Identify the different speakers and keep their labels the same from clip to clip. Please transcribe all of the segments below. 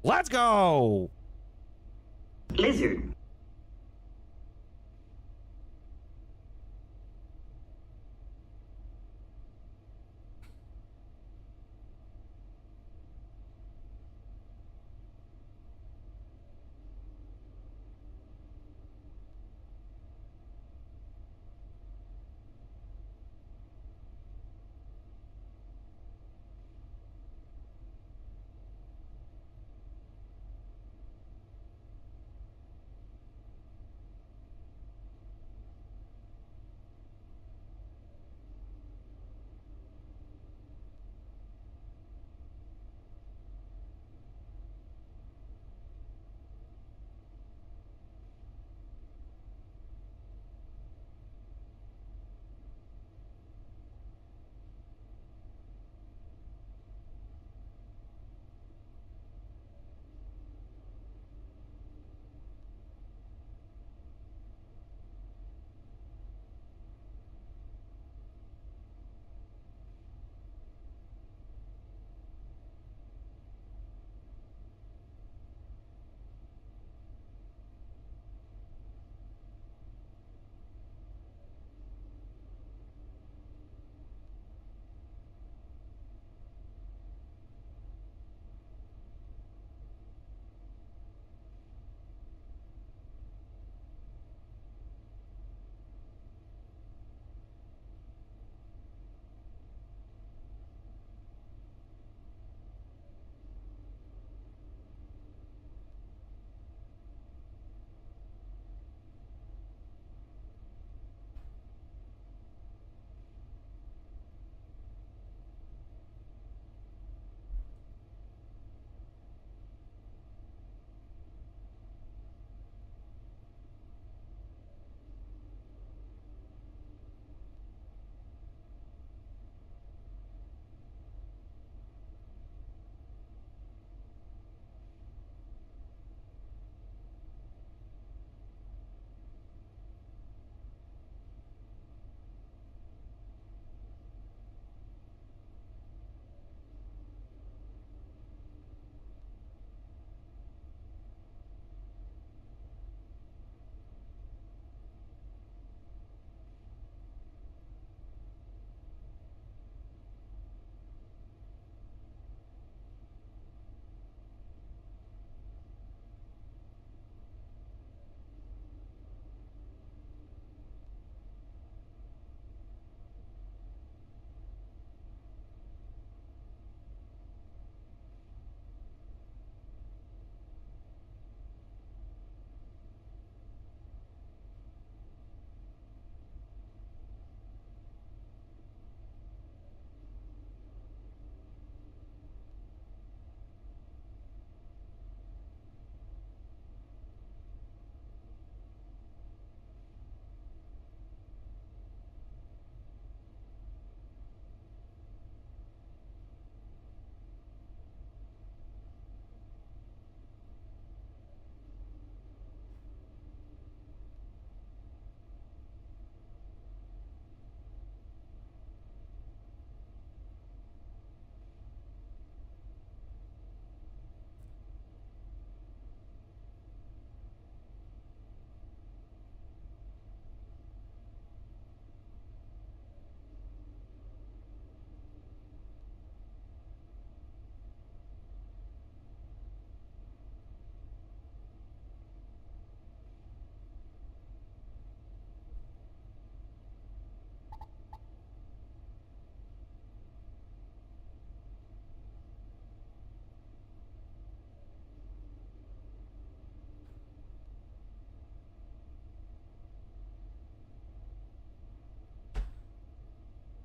Speaker 1: Let's go.
Speaker 2: Lizard.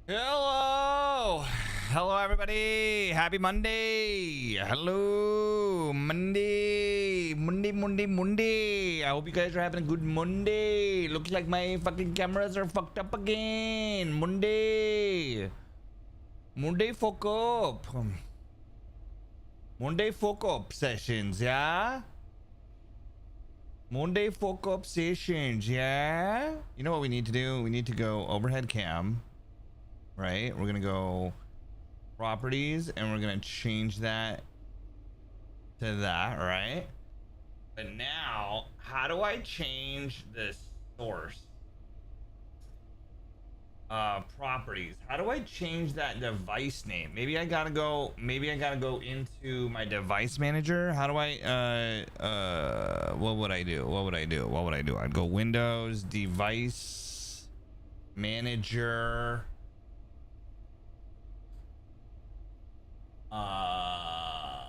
Speaker 1: Hello. Hello, everybody. Happy Monday. Hello. Monday. I hope you guys are having a good Monday. Looks like my fucking cameras are fucked up again. Monday fuck up. Monday fuck up sessions, yeah? Monday fuck up sessions, yeah? You know what we need to do? We need to go overhead cam. Right, we're gonna go properties and we're gonna change that to that, right? But now, how do I change the source? Properties. How do I change that device name? Maybe I gotta go into my device manager. How do I what would I do? I'd go Windows, device manager. I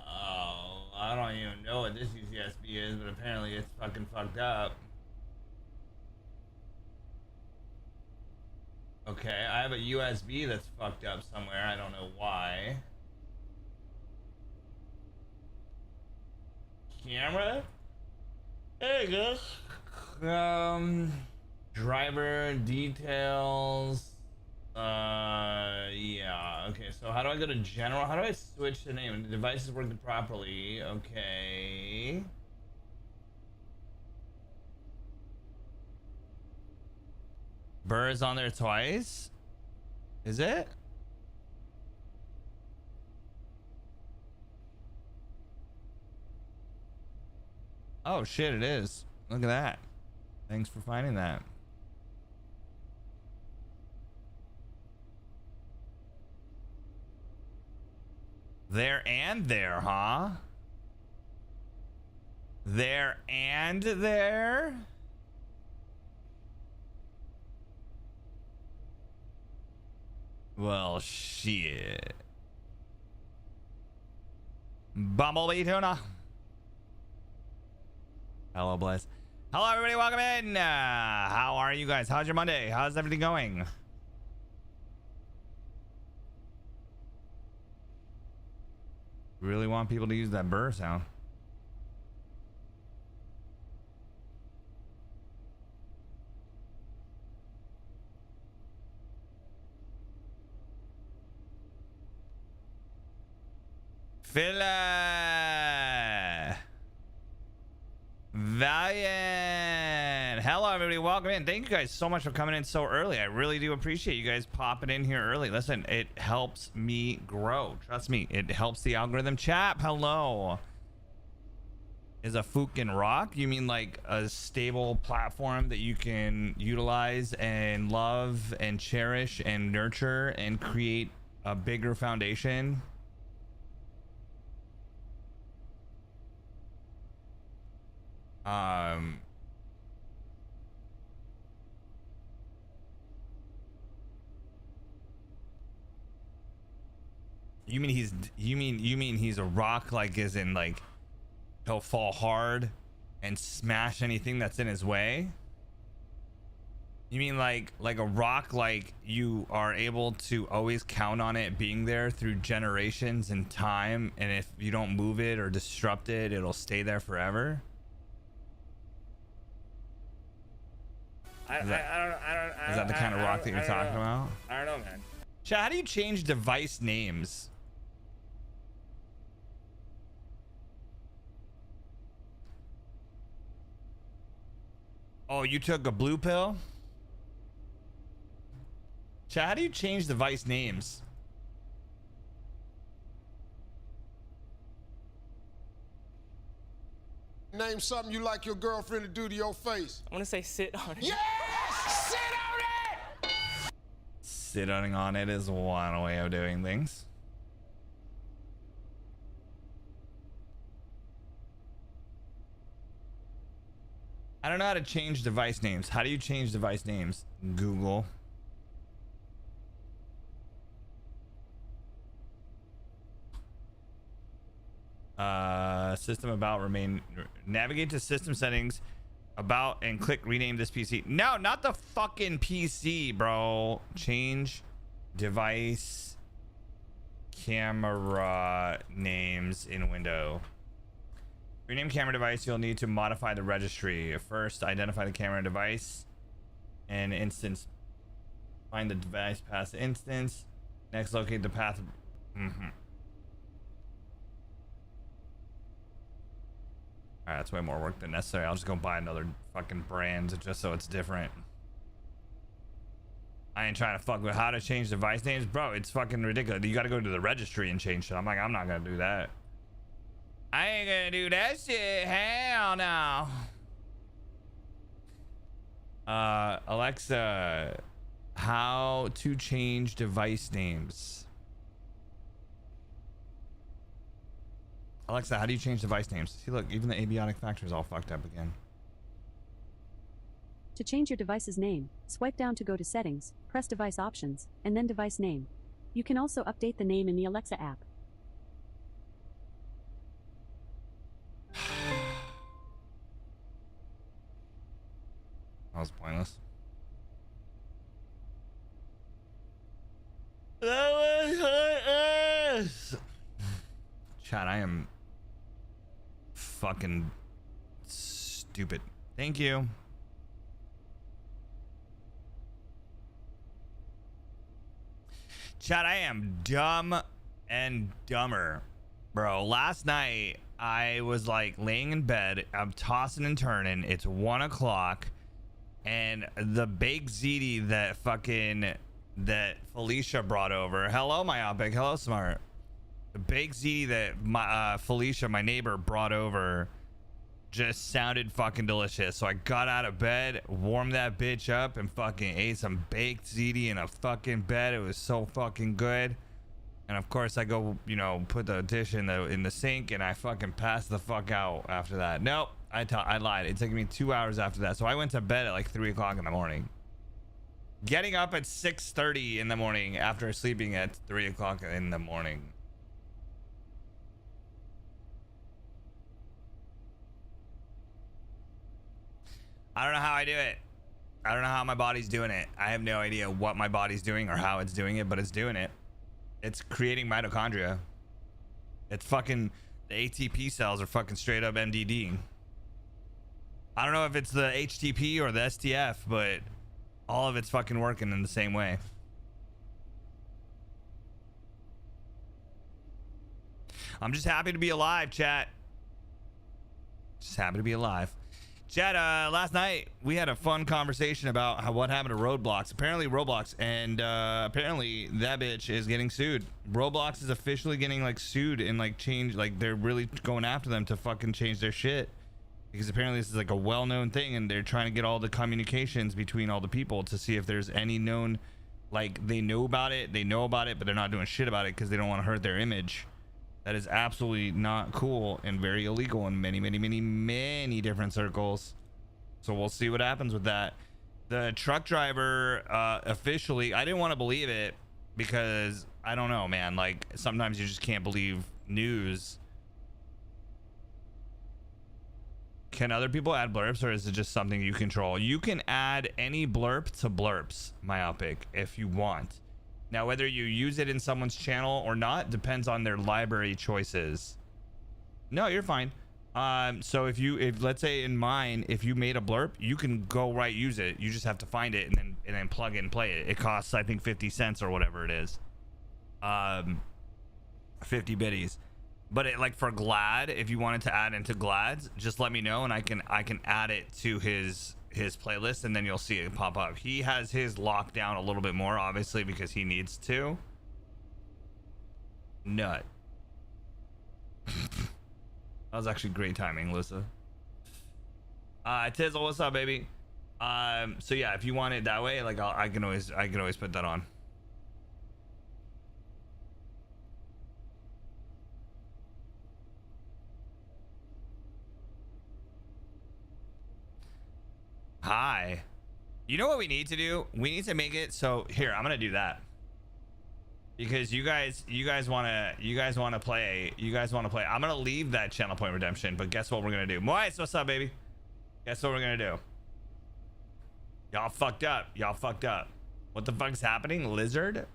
Speaker 1: don't even know what this USB is, but apparently it's fucking fucked up. Okay, I have a USB that's fucked up somewhere. I don't know why. Camera? There you go. Driver details. Yeah. Okay, so how do I go to general? How do I switch the name? The device is working properly. Okay. Burr is on there twice. Is it? Oh shit, it is. Look at that. Thanks for finding that. There and there, huh? There and there? Well, shit. Bumblebee tuna. Hello, Bless. Hello, everybody. Welcome in. How are you guys? How's your Monday? How's everything going? Really want people to use that burr sound. Phila Valiant. Hello, everybody. Welcome in. Thank you guys so much for coming in so early. I really do appreciate you guys popping in here early. Listen, it helps me grow. Trust me, it helps the algorithm. Chap, hello. Is a fucking rock? You mean like a stable platform that you can utilize and love and cherish and nurture and create a bigger foundation? You mean he's a rock, like as in like he'll fall hard and smash anything that's in his way? You mean like a rock, like you are able to always count on it being there through generations and time, and if you don't move it or disrupt it, it'll stay there forever? Is that the kind of rock that you're talking about?
Speaker 3: I don't know, man.
Speaker 1: Chat, how do you change device names? Oh, you took a blue pill? Chat, how do you change device names?
Speaker 4: Name something you like your girlfriend to do to your face.
Speaker 3: I'm gonna say sit on it.
Speaker 4: Yes! Sit on it!
Speaker 1: Sitting on it is one way of doing things. I don't know how to change device names. How do you change device names? Google. System about navigate to system settings about and click rename this PC. No, not the fucking PC, bro. Change device camera names in window. Rename camera device. You'll need to modify the registry. First, identify the camera device and instance. Find the device path instance. Next, locate the path. Alright, that's way more work than necessary. I'll just go buy another fucking brand just so it's different. I ain't trying to fuck with how to change device names. Bro, it's fucking ridiculous. You gotta go to the registry and change shit. I'm like, I'm not gonna do that. I ain't gonna do that shit. Hell no. Alexa, how to change device names? Alexa, how do you change device names? See, look, even the Abiotic factor is all fucked up again.
Speaker 3: To change your device's name, swipe down to go to Settings, press Device Options, and then Device Name. You can also update the name in the Alexa app.
Speaker 1: That was pointless. That was pointless. Chat, I am fucking stupid. Thank you. Chat, I am dumb and dumber. Bro, last night I was like laying in bed. I'm tossing and turning. It's 1 o'clock. And the baked ziti that Felicia brought over. Hello, Myopic. Hello, Smart. The baked ziti that Felicia, my neighbor, brought over just sounded fucking delicious. So I got out of bed, warmed that bitch up, and fucking ate some baked ziti in a fucking bed. It was so fucking good. And of course I go, you know, put the dish in the sink, and I fucking passed the fuck out after that. Nope, I lied. It took me 2 hours after that. So I went to bed at like 3 o'clock in the morning. Getting up at 6:30 in the morning after sleeping at 3 o'clock in the morning. I don't know how I do it. I don't know how my body's doing it. I have no idea what my body's doing or how it's doing it, but it's doing it. It's creating mitochondria. It's fucking, the ATP cells are fucking straight up MDD. I don't know if it's the HTP or the STF, but all of it's fucking working in the same way. I'm just happy to be alive, chat. Just happy to be alive. Chat, last night we had a fun conversation about what happened to Roblox. Apparently Roblox, and apparently that bitch is getting sued. Roblox is officially getting like sued and like changed, like they're really going after them to fucking change their shit. Because apparently this is like a well-known thing, and they're trying to get all the communications between all the people to see if there's any known, like they know about it, but they're not doing shit about it because they don't want to hurt their image. That is absolutely not cool and very illegal in many different circles. So we'll see what happens with that. The truck driver officially, I didn't want to believe it because I don't know, man. Like sometimes you just can't believe news. Can other people add blurps, or is it just something you control? You can add any blurp to blurps, Myopic, if you want. Now, whether you use it in someone's channel or not depends on their library choices. No, you're fine. So if let's say in mine, if you made a blurp, you can go right use it. You just have to find it and then plug it and play it. It costs, I think, 50 cents or whatever it is. 50 biddies. But it, like for Glad, if you wanted to add into Glad's, just let me know and I can add it to his playlist, and then you'll see it pop up. He has his locked down a little bit more, obviously, because he needs to. Nut. That was actually great timing, Lissa. Tizzle, what's up, baby? So yeah, if you want it that way, like I can always put that on. Hi. You know what we need to do? We need to make it so here, I'm gonna do that. Because you guys wanna play. I'm gonna leave that channel point redemption, but guess what we're gonna do? Moist, what's up, baby? Guess what we're gonna do? Y'all fucked up. What the fuck's happening? Lizard.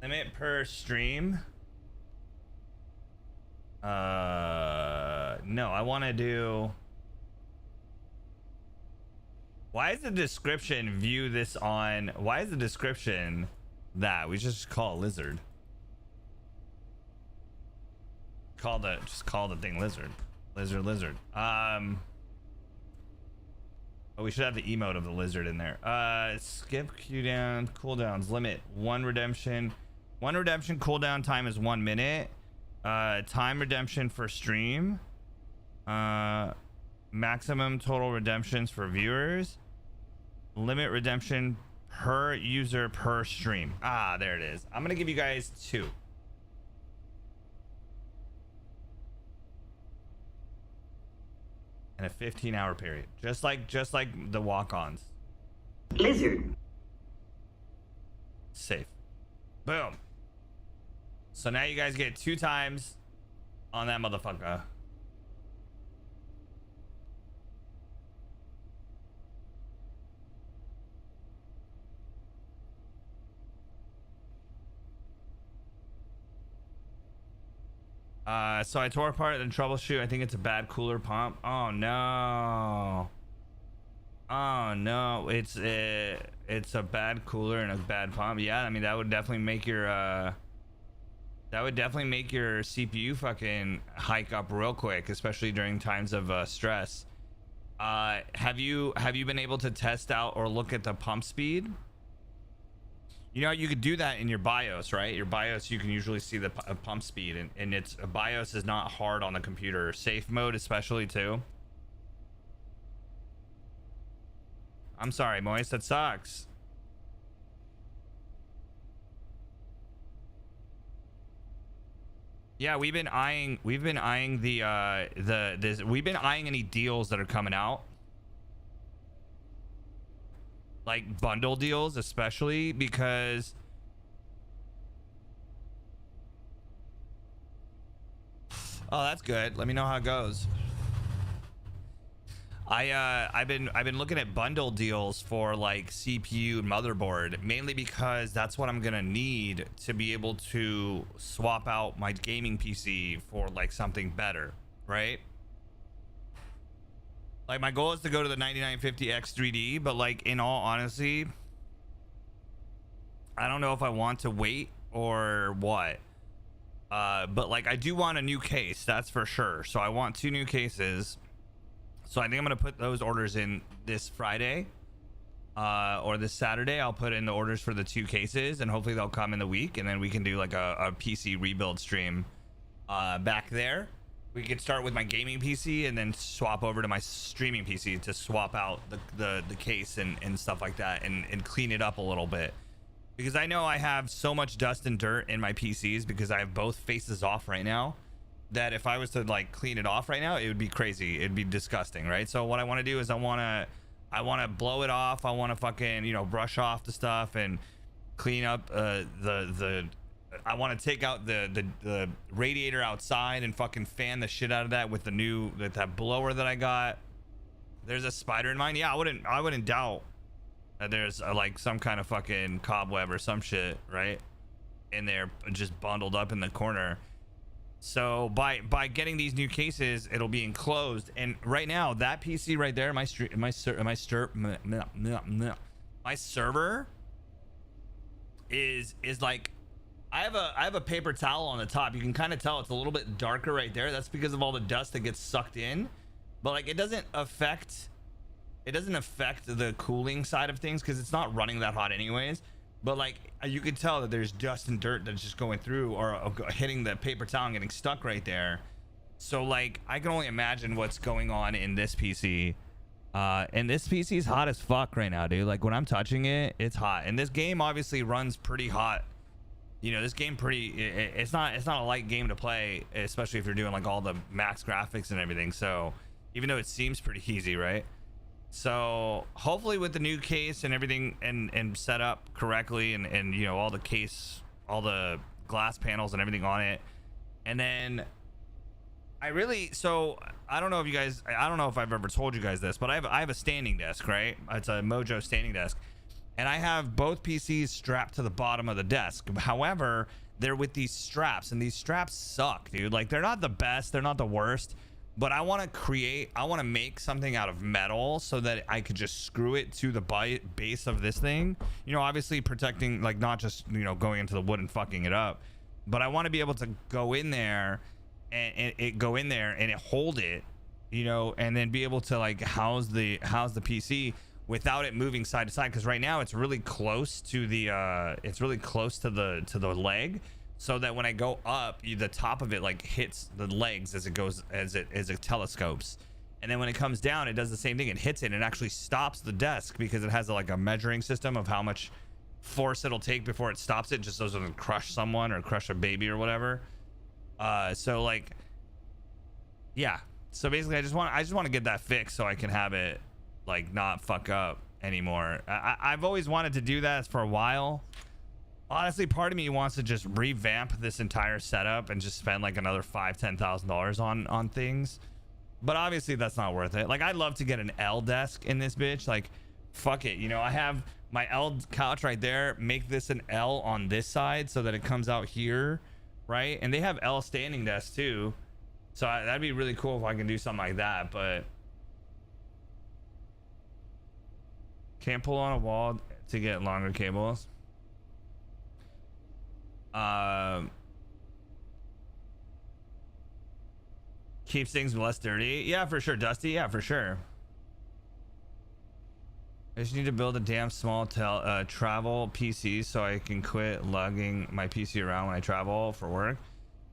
Speaker 1: Limit per stream. No, I want to do. Why is the description view this on? Why is the description that we just call it lizard? Just call the thing lizard. Lizard. Oh, we should have the emote of the lizard in there. Skip cooldown, cooldowns, limit one redemption cooldown time is 1 minute. Time redemption for stream. Maximum total redemptions for viewers. Limit redemption per user per stream. Ah, there it is. I'm gonna give you guys 2. In a 15-hour period, just like the walk-ons.
Speaker 2: Lizard.
Speaker 1: Safe. Boom. So now you guys get 2 times on that motherfucker. So I tore apart the troubleshoot. I think it's a bad cooler pump. Oh no. Oh no. It's a bad cooler and a bad pump. Yeah, I mean that would definitely make your CPU fucking hike up real quick, especially during times of stress. Have you been able to test out or look at the pump speed? You know, you could do that in your BIOS, right? Your BIOS, you can usually see the pump speed, and it's BIOS is not hard on the computer. Safe mode, especially too. I'm sorry, Moist, that sucks. Yeah, we've been eyeing any deals that are coming out. Like bundle deals, especially because oh, that's good. Let me know how it goes. I've been looking at bundle deals for like CPU and motherboard, mainly because that's what I'm gonna need to be able to swap out my gaming PC for like something better, right? Like my goal is to go to the 9950X 3D, but like in all honesty, I don't know if I want to wait or what. But like I do want a new case, that's for sure. So I want 2 new cases. So I think I'm gonna put those orders in this Friday, or this Saturday. I'll put in the orders for the 2 cases, and hopefully they'll come in the week, and then we can do like a PC rebuild stream back there. We could start with my gaming PC and then swap over to my streaming PC to swap out the case and stuff like that, and clean it up a little bit, because I know I have so much dust and dirt in my PCs because I have both faces off right now, that if I was to like clean it off right now, it would be crazy. It'd be disgusting, right? So what I want to do is I want to blow it off. I want to fucking, you know, brush off the stuff and clean up I want to take out the radiator outside and fucking fan the shit out of that with that blower that I got. There's a spider in mine. Yeah, I wouldn't doubt that there's like some kind of fucking cobweb or some shit right in there, just bundled up in the corner. So by getting these new cases, it'll be enclosed. And right now, that PC right there, my server is like, I have a paper towel on the top. You can kind of tell it's a little bit darker right there. That's because of all the dust that gets sucked in. But like it doesn't affect the cooling side of things because it's not running that hot anyways. But like you could tell that there's dust and dirt that's just going through or hitting the paper towel and getting stuck right there. So like I can only imagine what's going on in this PC. And this PC is hot as fuck right now, dude. Like when I'm touching it, it's hot. And this game obviously runs pretty hot. You know, this game it's not a light game to play, especially if you're doing like all the max graphics and everything. So even though it seems pretty easy, right? So hopefully with the new case and everything and set up correctly and you know, all the glass panels and everything on it. And then I don't know if I've ever told you guys this, but I have a standing desk, right? It's a Mojo standing desk. and I have both PCs strapped to the bottom of the desk. However, they're with these straps, and these straps suck, dude. Like, they're not the best, they're not the worst, but I want to make something out of metal so that I could just screw it to the base of this thing. You know, obviously protecting, like, not just, you know, going into the wood and fucking it up, but I want to be able to go in there and it hold it, you know, and then be able to like house the PC without it moving side to side, because right now it's really close to the leg, so that when I go up, the top of it like hits the legs as it telescopes, and then when it comes down, it does the same thing. It hits it and it actually stops the desk, because it has like a measuring system of how much force it'll take before it stops it, just so it doesn't crush someone or crush a baby or whatever. So like, yeah, so basically I just want to get that fixed so I can have it like not fuck up anymore. I've always wanted to do that for a while. Honestly, part of me wants to just revamp this entire setup and just spend like another $5,000-$10,000 on things, but obviously that's not worth it. Like, I'd love to get an L desk in this bitch. Like, fuck it, you know, I have my L couch right there, make this an L on this side so that it comes out here, right? And they have L standing desks too, so that'd be really cool if I can do something like that. But can't pull on a wall to get longer cables. Keeps things less dirty. Yeah, for sure, Dusty. Yeah, for sure. I just need to build a damn small travel PC so I can quit lugging my PC around when I travel for work.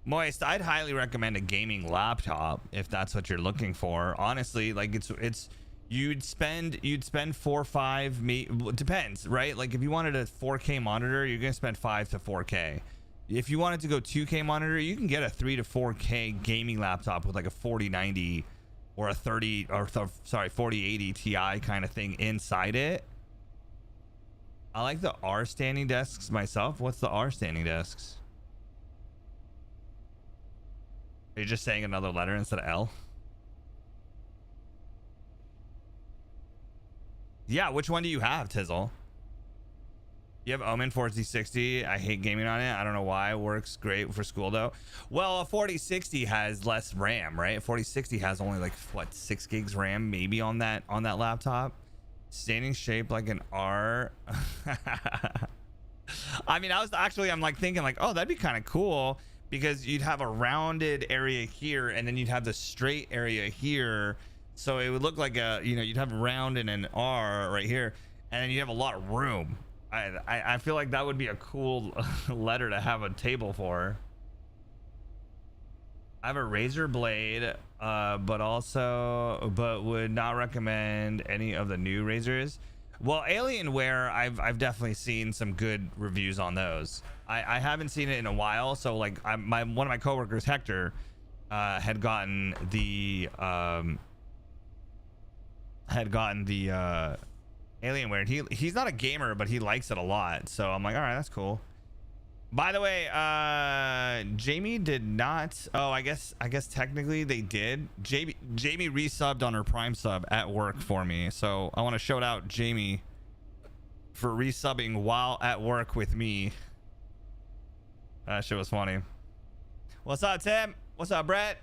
Speaker 1: Moist, I'd highly recommend a gaming laptop if that's what you're looking for. Honestly, like it's you'd spend 4 or 5, it depends, right? Like, if you wanted a 4K monitor, you're gonna spend 5 to 4K. If you wanted to go 2K monitor, you can get a 3 to 4K gaming laptop with like a 4090 or a 4080 Ti kind of thing inside it. I like the R standing desks myself. What's the R standing desks? Are you just saying another letter instead of L? Yeah, which one do you have, Tizzle? You have Omen 4060. I hate gaming on it. I don't know why. It works great for school though. Well, a 4060 has less RAM, right? A 4060 has only like what, 6 gigs RAM maybe on that laptop. Standing shape like an R. I mean, I'm like thinking like, oh, that'd be kind of cool, because you'd have a rounded area here and then you'd have the straight area here. So it would look like you'd have a round and an R right here, and then you have a lot of room. I feel like that would be a cool letter to have a table for. I have a razor blade, but would not recommend any of the new razors. Well, Alienware, I've definitely seen some good reviews on those. I haven't seen it in a while, so like one of my coworkers, Hector, had gotten the Alienware, and he's not a gamer, but he likes it a lot, so I'm like, all right, that's cool. By the way, Jamie did not. Oh, I guess technically they did. Jamie resubbed on her Prime sub at work for me, so I want to shout out Jamie for resubbing while at work with me. That shit was funny. What's up, Tim? What's up, Brett?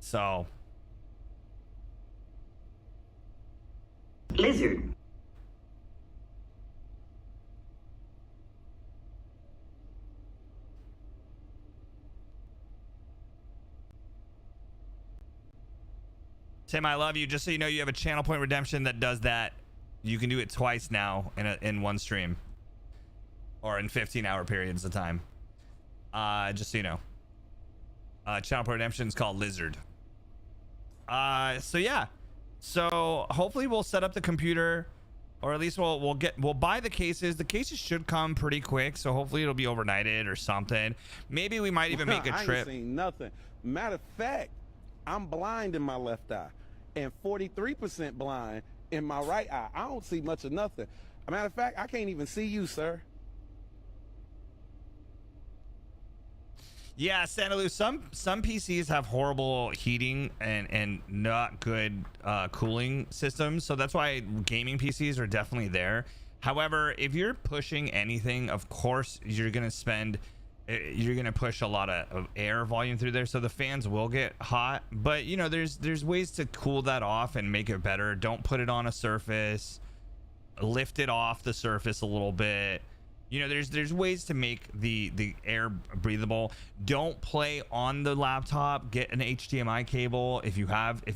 Speaker 1: So,
Speaker 2: Lizard.
Speaker 1: Tim, I love you. Just so you know, you have a channel point redemption that does that. You can do it twice now in one stream, or in 15-hour periods of time. Just so you know, channel point redemption is called Lizard. So yeah, so hopefully we'll set up the computer, or at least we'll buy the cases. The cases should come pretty quick, so hopefully it'll be overnighted or something. Maybe we might even make a trip.
Speaker 5: I ain't seen nothing. Matter of fact, I'm blind in my left eye and 43% blind in my right eye. I don't see much of nothing. Matter of fact, I can't even see you, sir.
Speaker 1: Yeah, Santa Lou, some PCs have horrible heating and not good cooling systems, so that's why gaming PCs are definitely there. However, if you're pushing anything, of course you're gonna push a lot of air volume through there, so the fans will get hot. But you know, there's ways to cool that off and make it better. Don't put it on a surface. Lift it off the surface a little bit. You know, there's ways to make the air breathable. Don't play on the laptop. Get an HDMI cable if you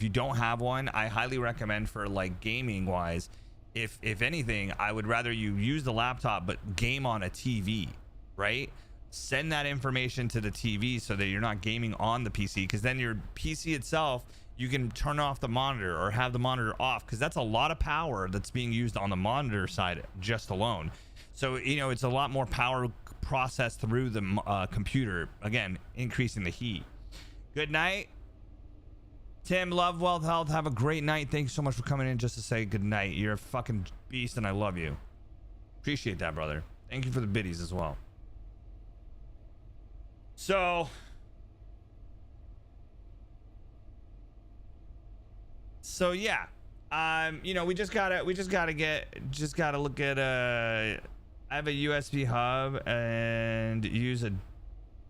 Speaker 1: don't have one. I highly recommend for like gaming wise. If anything, I would rather you use the laptop but game on a TV, right? Send that information to the TV so that you're not gaming on the PC, because then your PC itself, you can turn off the monitor or have the monitor off, because that's a lot of power that's being used on the monitor side just alone. So, you know, it's a lot more power processed through the computer, again, increasing the heat. Good night. Tim, love, wealth, health. Have a great night. Thank you so much for coming in just to say good night. You're a fucking beast and I love you. Appreciate that, brother. Thank you for the biddies as well. So yeah, you know, we just gotta look at I have a USB hub and use a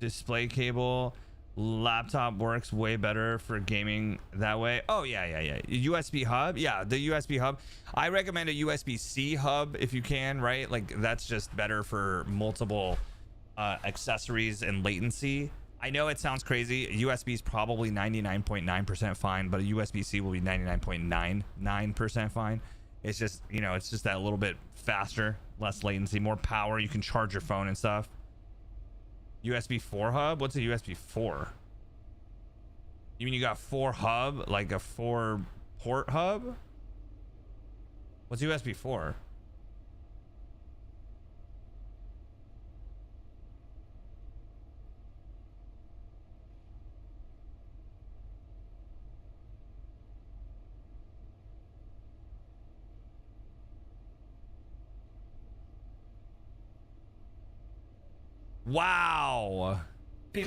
Speaker 1: display cable. Laptop works way better for gaming that way. Oh yeah. USB hub, yeah, the USB hub. I recommend a USB-C hub if you can, right? Like that's just better for multiple accessories and latency. I know it sounds crazy. USB is probably 99.9% fine, but a USB-C will be 99.99% fine. It's just, you know, it's just that little bit faster, less latency, more power. You can charge your phone and stuff. USB 4 hub? What's a USB 4? You mean you got 4 hub, like a 4 port hub? What's USB 4? Wow. Well,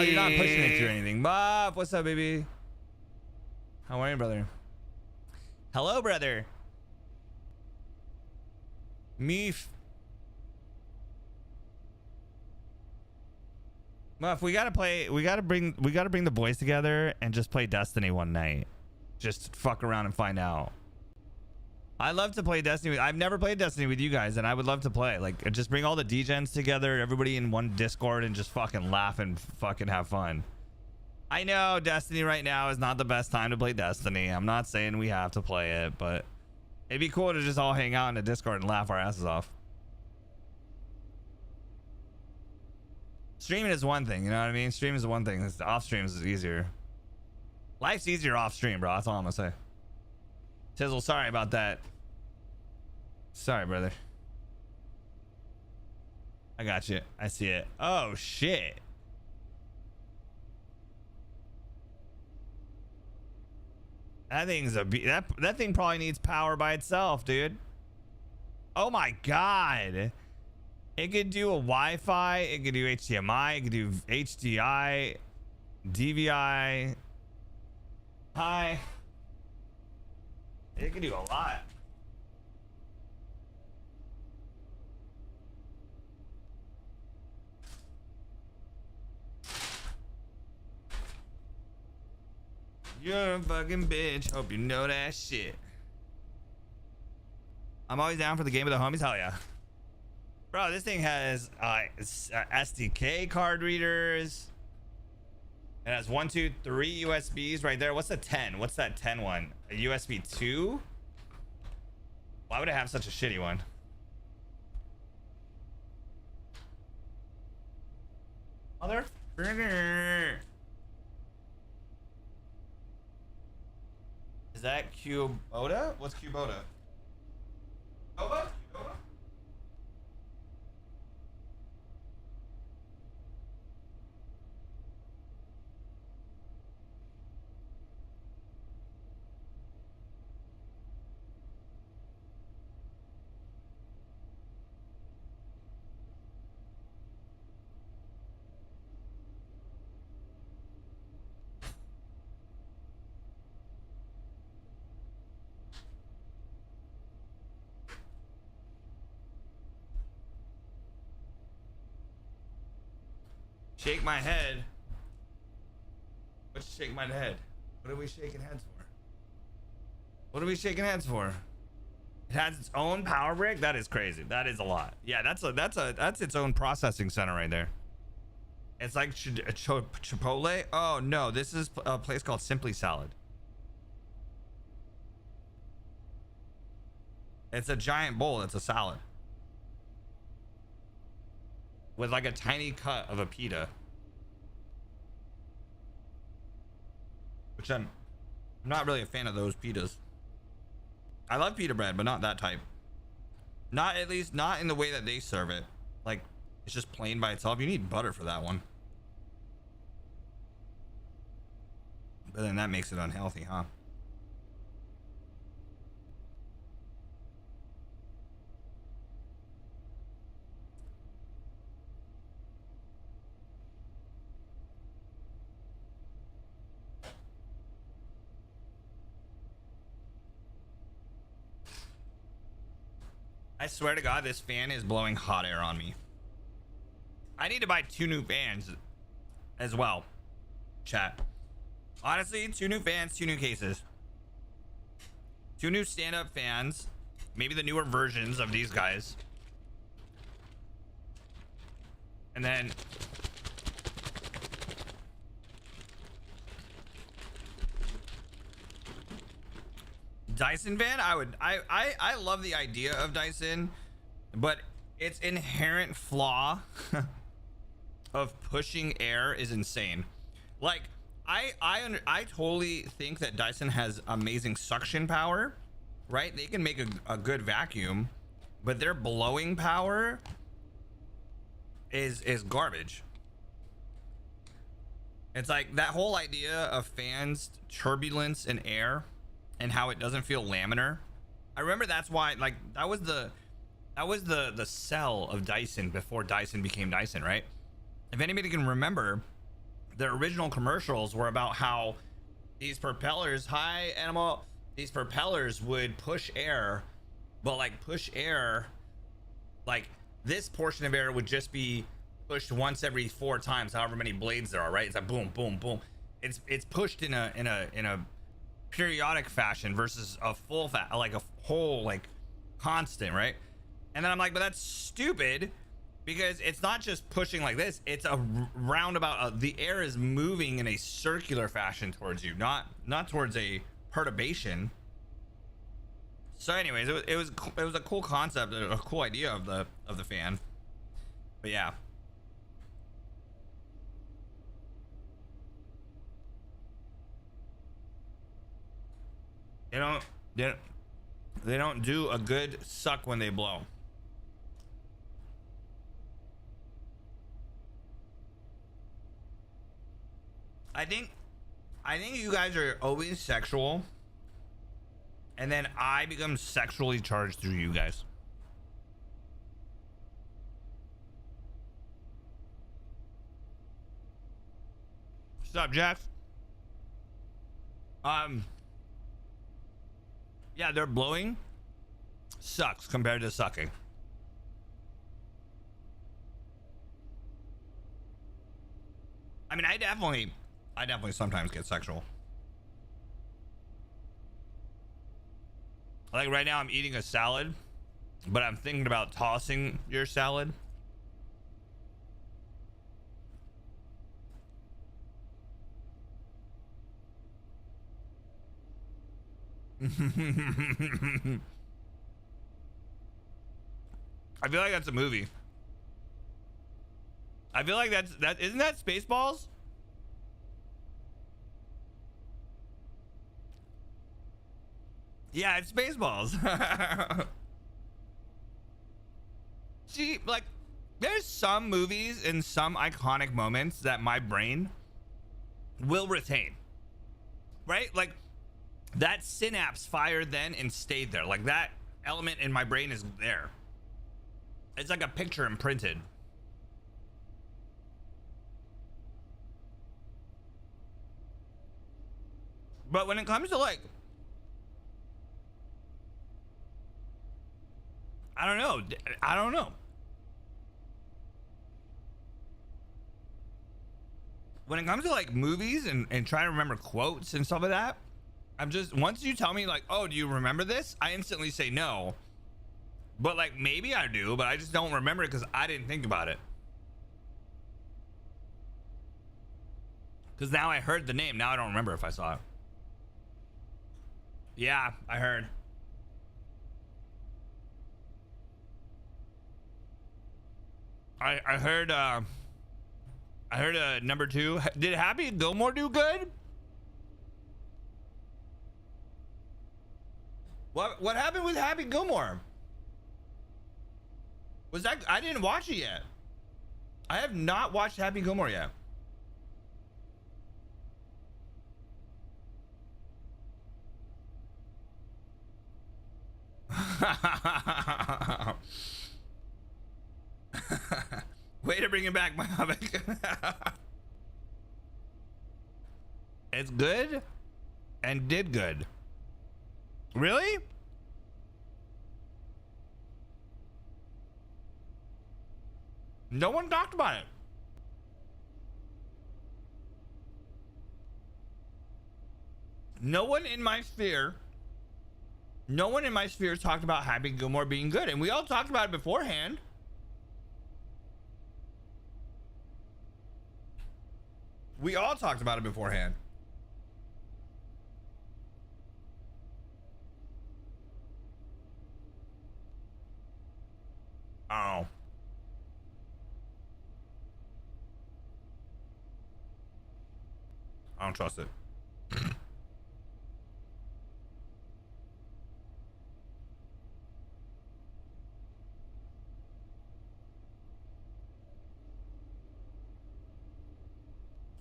Speaker 1: you're not pushing it through anything. Bob, what's up, baby? How are you, brother? Hello, brother. Meef. Muff, we gotta bring the boys together and just play Destiny one night. Just fuck around and find out. I love to play Destiny. I've never played Destiny with you guys, and I would love to play. Like, just bring all the degens together, everybody in one Discord, and just fucking laugh and fucking have fun. I know Destiny right now is not the best time to play Destiny. I'm not saying we have to play it, but it'd be cool to just all hang out in a Discord and laugh our asses off. Streaming is one thing, you know what I mean? Streaming is one thing. Off streams is easier. Life's easier off stream, bro. That's all I'm gonna say. Tizzle, sorry about that. Sorry, brother. I got you. I see it. Oh shit. That thing's that thing probably needs power by itself, dude. Oh my god. It could do a Wi-Fi, it could do HDMI, it could do HDI, DVI. Hi. It can do a lot. You're a fucking bitch. Hope you know that shit. I'm always down for the game of the homies. Hell yeah. Bro, this thing has SDK card readers. It has 1, 2, 3 USBs right there. What's the 10? What's that 10 one? A USB 2? Why would it have such a shitty one? Mother. Is that Kubota? What's Kubota? Kubota? Shake my head. Let's shake my head. What are we shaking heads for? What are we shaking heads for? It has its own power brick. That is crazy. That is a lot. Yeah, that's its own processing center right there. It's like Chipotle. Oh no, this is a place called Simply Salad. It's a giant bowl. It's a salad with like a tiny cut of a pita, which I'm not really a fan of those pitas. I love pita bread, but not that type. Not, at least not in the way that they serve it. Like, it's just plain by itself. You need butter for that one. But then that makes it unhealthy, huh? I swear to God, this fan is blowing hot air on me. I need to buy 2 new fans as well. Chat. Honestly, 2 new fans, 2 new cases. 2 new stand-up fans. Maybe the newer versions of these guys. And then Dyson fan. I love the idea of Dyson, but its inherent flaw of pushing air is insane. Like, I totally think that Dyson has amazing suction power, right? They can make a good vacuum, but their blowing power is garbage. It's like that whole idea of fans, turbulence in air, and how it doesn't feel laminar. I remember that's why, like, that was the sell of Dyson before Dyson became Dyson, right? If anybody can remember, the original commercials were about how these propellers, hi animal, these propellers would push air, but like push air, like this portion of air would just be pushed once every 4 times, however many blades there are, right? It's like boom, boom, boom. It's pushed in a periodic fashion versus a full like a whole like constant, right? And then I'm like, but that's stupid, because it's not just pushing like this, it's a roundabout. The air is moving in a circular fashion towards you, not towards a perturbation. So anyways, it was a cool concept, a cool idea of the fan. But yeah, they don't do a good suck when they blow. I think you guys are always sexual, and then I become sexually charged through you guys. What's up, Jeff? Yeah, their blowing sucks compared to sucking. I mean, I definitely sometimes get sexual. Like right now I'm eating a salad, but I'm thinking about tossing your salad. I feel like that's a movie. I feel like that isn't that Spaceballs? Yeah, it's Spaceballs. See, like, there's some movies and some iconic moments that my brain will retain, right? Like, that synapse fired then and stayed there. Like, that element in my brain is there. It's like a picture imprinted. But when it comes to, like, I don't know. when it comes to like movies and trying to remember quotes and stuff like that, I'm just, once you tell me like, oh, do you remember this? I instantly say no. But like, maybe I do, but I just don't remember it because I didn't think about it. Because now I heard the name. Now I don't remember if I saw it. Yeah, I heard. I heard number 2. Did Happy Gilmore do good? What happened with Happy Gilmore? Was that, I didn't watch it yet. I have not watched Happy Gilmore yet. Way to bring it back, my havoc. It's good and did good. Really? No one talked about it. No one in my sphere talked about Happy Gilmore being good, and we all talked about it beforehand. We all talked about it beforehand. Oh. I don't trust it.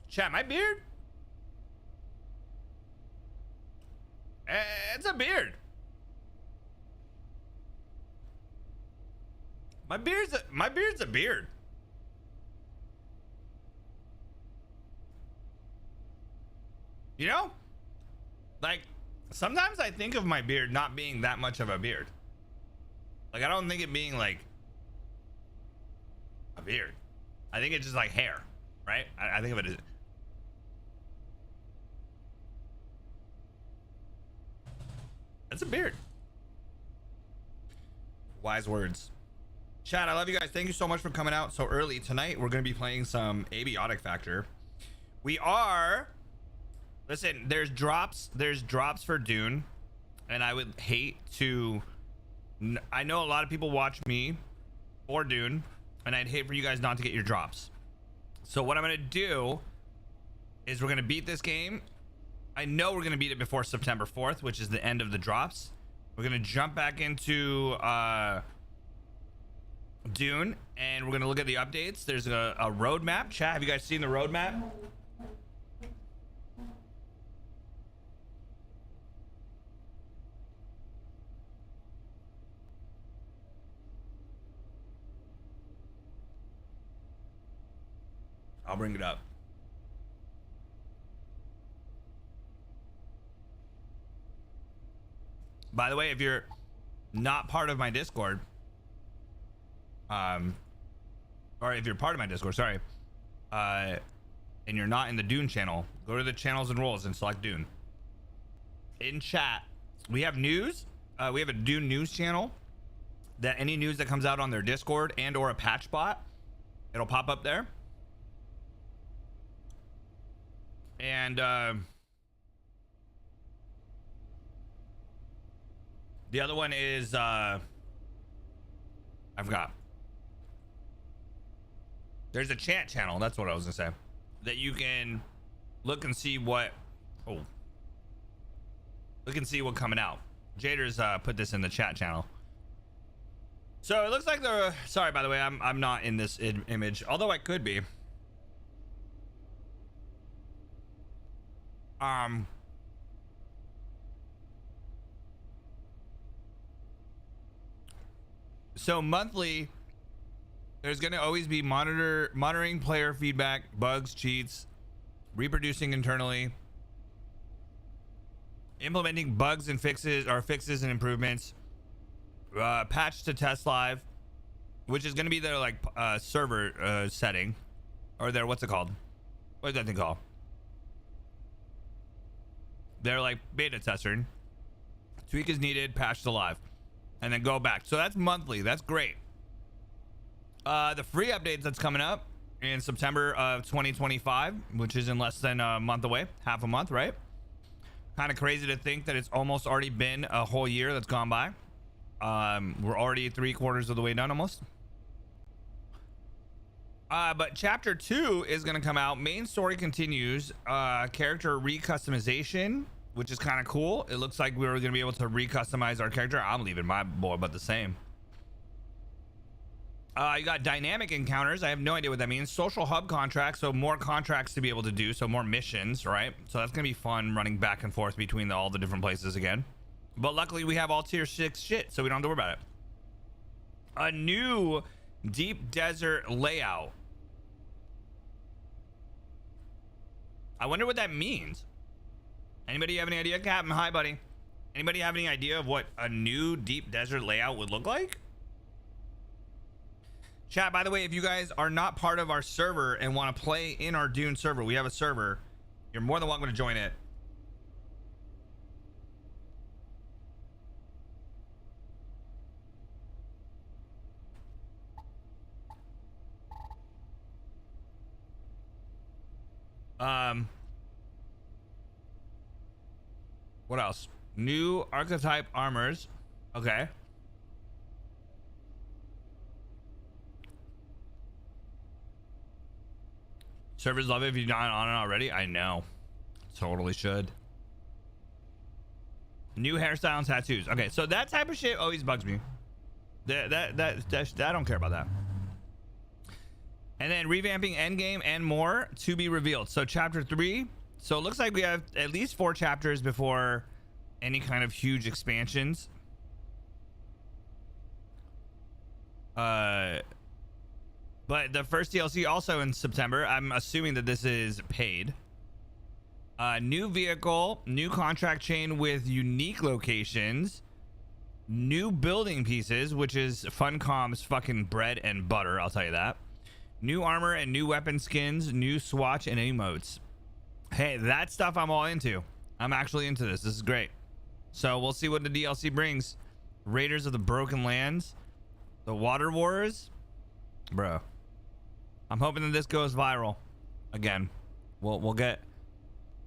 Speaker 1: Chat, my beard? It's a beard. My beard's a beard. You know? Like, sometimes I think of my beard not being that much of a beard. Like, I don't think it being like a beard. I think it's just like hair, right? I think of it as, that's a beard. Wise words. Chat, I love you guys. Thank you so much for coming out so early. Tonight, we're going to be playing some Abiotic Factor. We are... Listen, there's drops for Dune. And I would hate to... I know a lot of people watch me for Dune. And I'd hate for you guys not to get your drops. So what I'm going to do is we're going to beat this game. I know we're going to beat it before September 4th, which is the end of the drops. We're going to jump back into Dune, and we're going to look at the updates. There's a roadmap. Chat, have you guys seen the roadmap? I'll bring it up. By the way, if you're not part of my Discord, or if you're part of my Discord, sorry, and you're not in the Dune channel, go to the channels and roles and select Dune. In chat, we have news. We have a Dune news channel that any news that comes out on their Discord and or a patch bot, it'll pop up there. And the other one is I forgot. There's a chat channel, that's what I was gonna say, that you can look and see what look and see what coming out. Jader's put this in the chat channel. So it looks like the, sorry by the way, I'm not in this image, although I could be. So monthly, there's going to always be monitoring player feedback, bugs, cheats, reproducing internally, implementing bugs and fixes and improvements, patch to test live, which is going to be their like server setting, or their, what's it called? What's that thing called? They're like beta testing. Tweak is needed, patch to live, and then go back. So that's monthly. That's great. The free updates that's coming up in September of 2025, which is in less than a month away, half a month, right? Kind of crazy to think that it's almost already been a whole year that's gone by. We're already 3/4 of the way done almost. But chapter 2 is going to come out. Main story continues. Character recustomization, which is kind of cool. It looks like we're going to be able to recustomize our character. I'm leaving my boy about the same. You got dynamic encounters. I have no idea what that means. Social hub contracts, so more contracts to be able to do, so more missions, right? So that's gonna be fun running back and forth between all the different places again. But luckily we have all tier 6 shit, so we don't have to worry about it. A new deep desert layout. I wonder what that means. Anybody have any idea? Captain, hi buddy. Anybody have any idea of what a new deep desert layout would look like? Chat, by the way, if you guys are not part of our server and want to play in our Dune server, we have a server. You're more than welcome to join it. What else? New archetype armors. Okay. Servers love it if you're not on it already. I know. Totally should. New hairstyle and tattoos. Okay, so that type of shit always bugs me. I don't care about that. And then revamping endgame and more to be revealed. So chapter 3. So it looks like we have at least 4 chapters before any kind of huge expansions. But the first DLC also in September. I'm assuming that this is paid. New vehicle, new contract chain with unique locations, new building pieces, which is Funcom's fucking bread and butter, I'll tell you that. New armor and new weapon skins, new swatch and emotes. Hey, that stuff I'm all into. I'm actually into this. This is great. So we'll see what the DLC brings. Raiders of the Broken Lands, the Water Wars, bro. I'm hoping that this goes viral again. We'll get,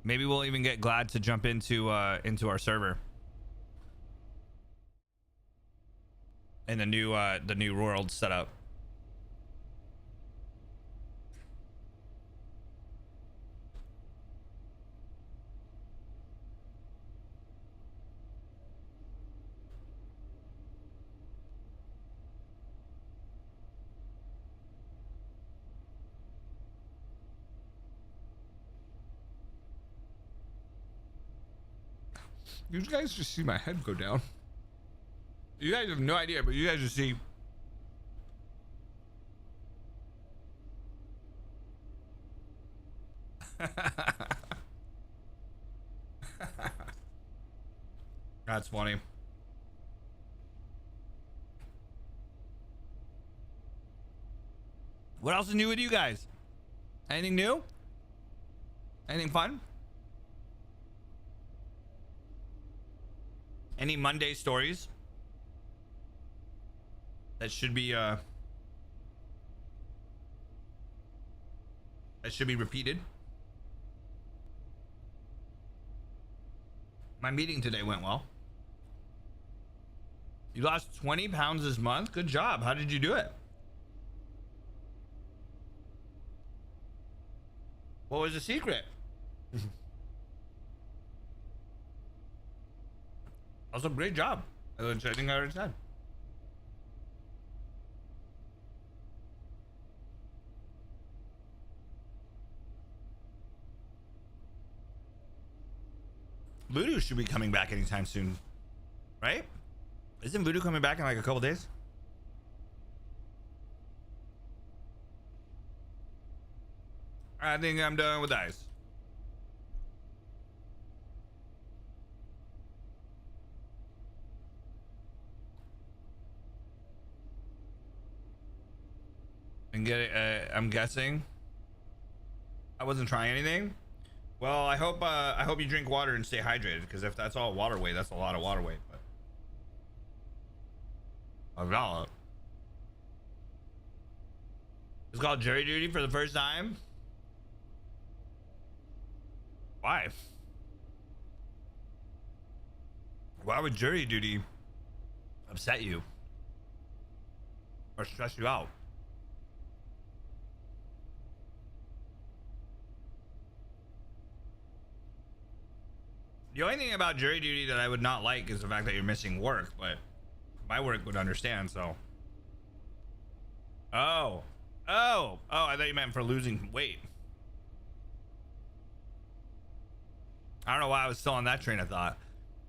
Speaker 1: maybe we'll even get Glad to jump into our server in the new world setup. You guys just see my head go down. You guys have no idea, but you guys just see. That's funny. What else is new with you guys? Anything new? Anything fun? Any Monday stories that should be repeated? My meeting today went well. You lost 20 pounds this month. Good job. How did you do it? What was the secret? Also, great job. I think I already said. Voodoo should be coming back anytime soon, right? Isn't Voodoo coming back in like a couple days? I think I'm done with ice. And get it, I'm guessing I wasn't trying anything. Well, I hope you drink water and stay hydrated, because if that's all water weight, that's a lot of water weight. But it's called jury duty for the first time. Why? Why would jury duty upset you or stress you out? The only thing about jury duty that I would not like is the fact that you're missing work, but my work would understand, so. Oh, I thought you meant for losing weight. I don't know why I was still on that train of thought.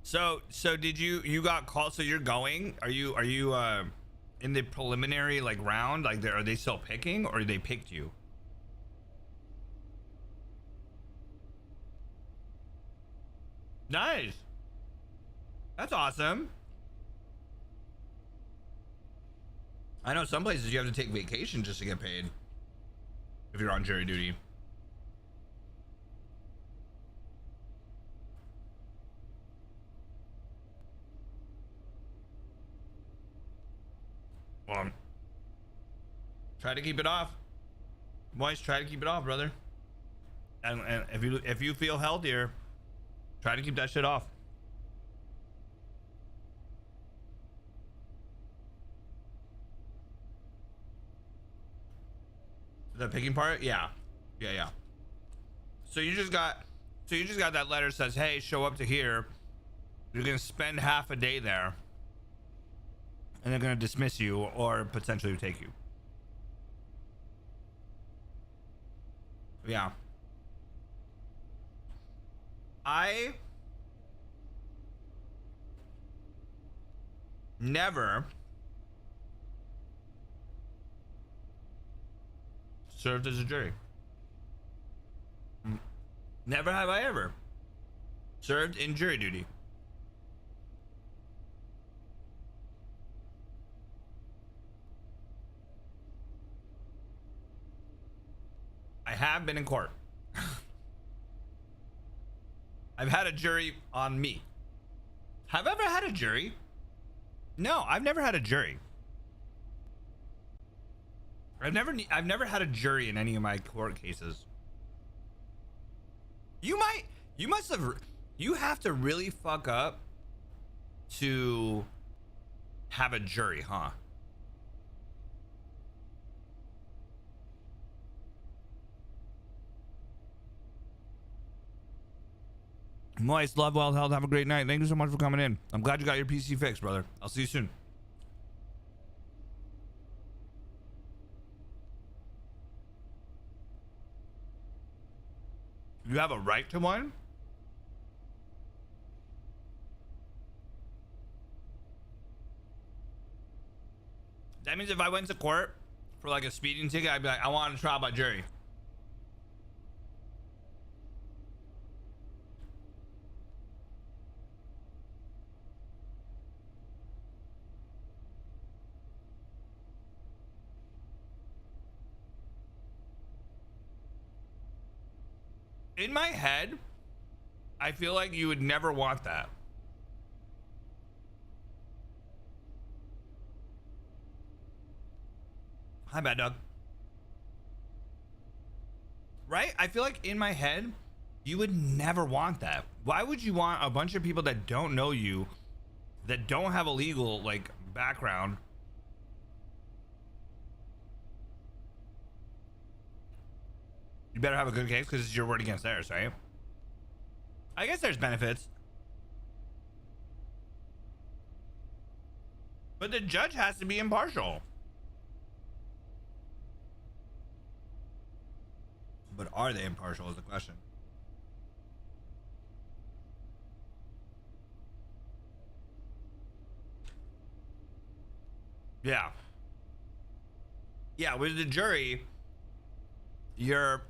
Speaker 1: So did you got called? So you're going? Are you in the preliminary like round? Like, are they still picking, or they picked you? Nice. That's awesome. I know some places you have to take vacation just to get paid if you're on jury duty. Well, try to keep it off. Boys, try to keep it off, brother. And if you feel healthier, try to keep that shit off. The picking part, yeah. So you just got that letter that says, hey, show up to here. You're gonna spend half a day there, and they're gonna dismiss you or potentially take you. Yeah. I never served as a jury. Never have I ever served in jury duty. I have been in court. I've had a jury on me. Have I ever had a jury? No, I've never had a jury. I've never had a jury in any of my court cases. You have to really fuck up to have a jury, huh? Moist, love, well, health, have a great night. Thank you so much for coming in. I'm glad you got your PC fixed, brother. I'll see you soon. You have a right to one? That means if I went to court for like a speeding ticket, I'd be like, I want a trial by jury. In my head, I feel like you would never want that. Hi, Bad Dog. Right? I feel like in my head, you would never want that. Why would you want a bunch of people that don't know you, that don't have a legal like background? You better have a good case because it's your word against theirs, right? I guess there's benefits. But the judge has to be impartial. But are they impartial is the question. Yeah. Yeah, with the jury, you're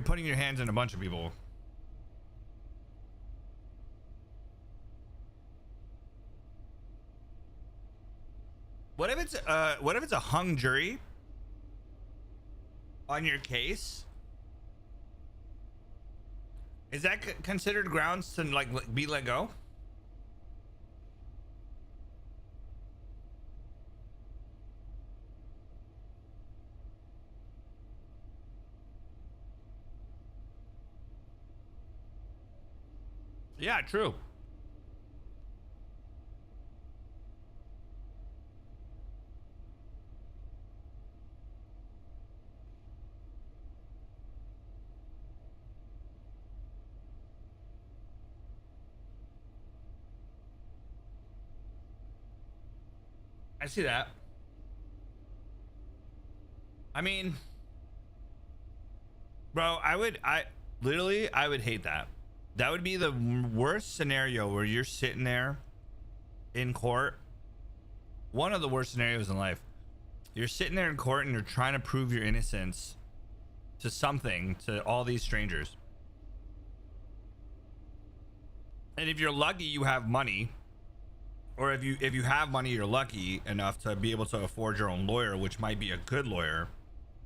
Speaker 1: putting your hands in a bunch of people. What if it's a hung jury? on your case, is that considered grounds to like be let go? Yeah, true. I see that. I mean, bro, I would hate that. That would be the worst scenario where you're sitting there in court. One of the worst scenarios in life. You're sitting there in court and you're trying to prove your innocence to something, to all these strangers. And if you're lucky, you have money. Or if you have money, you're lucky enough to be able to afford your own lawyer, which might be a good lawyer,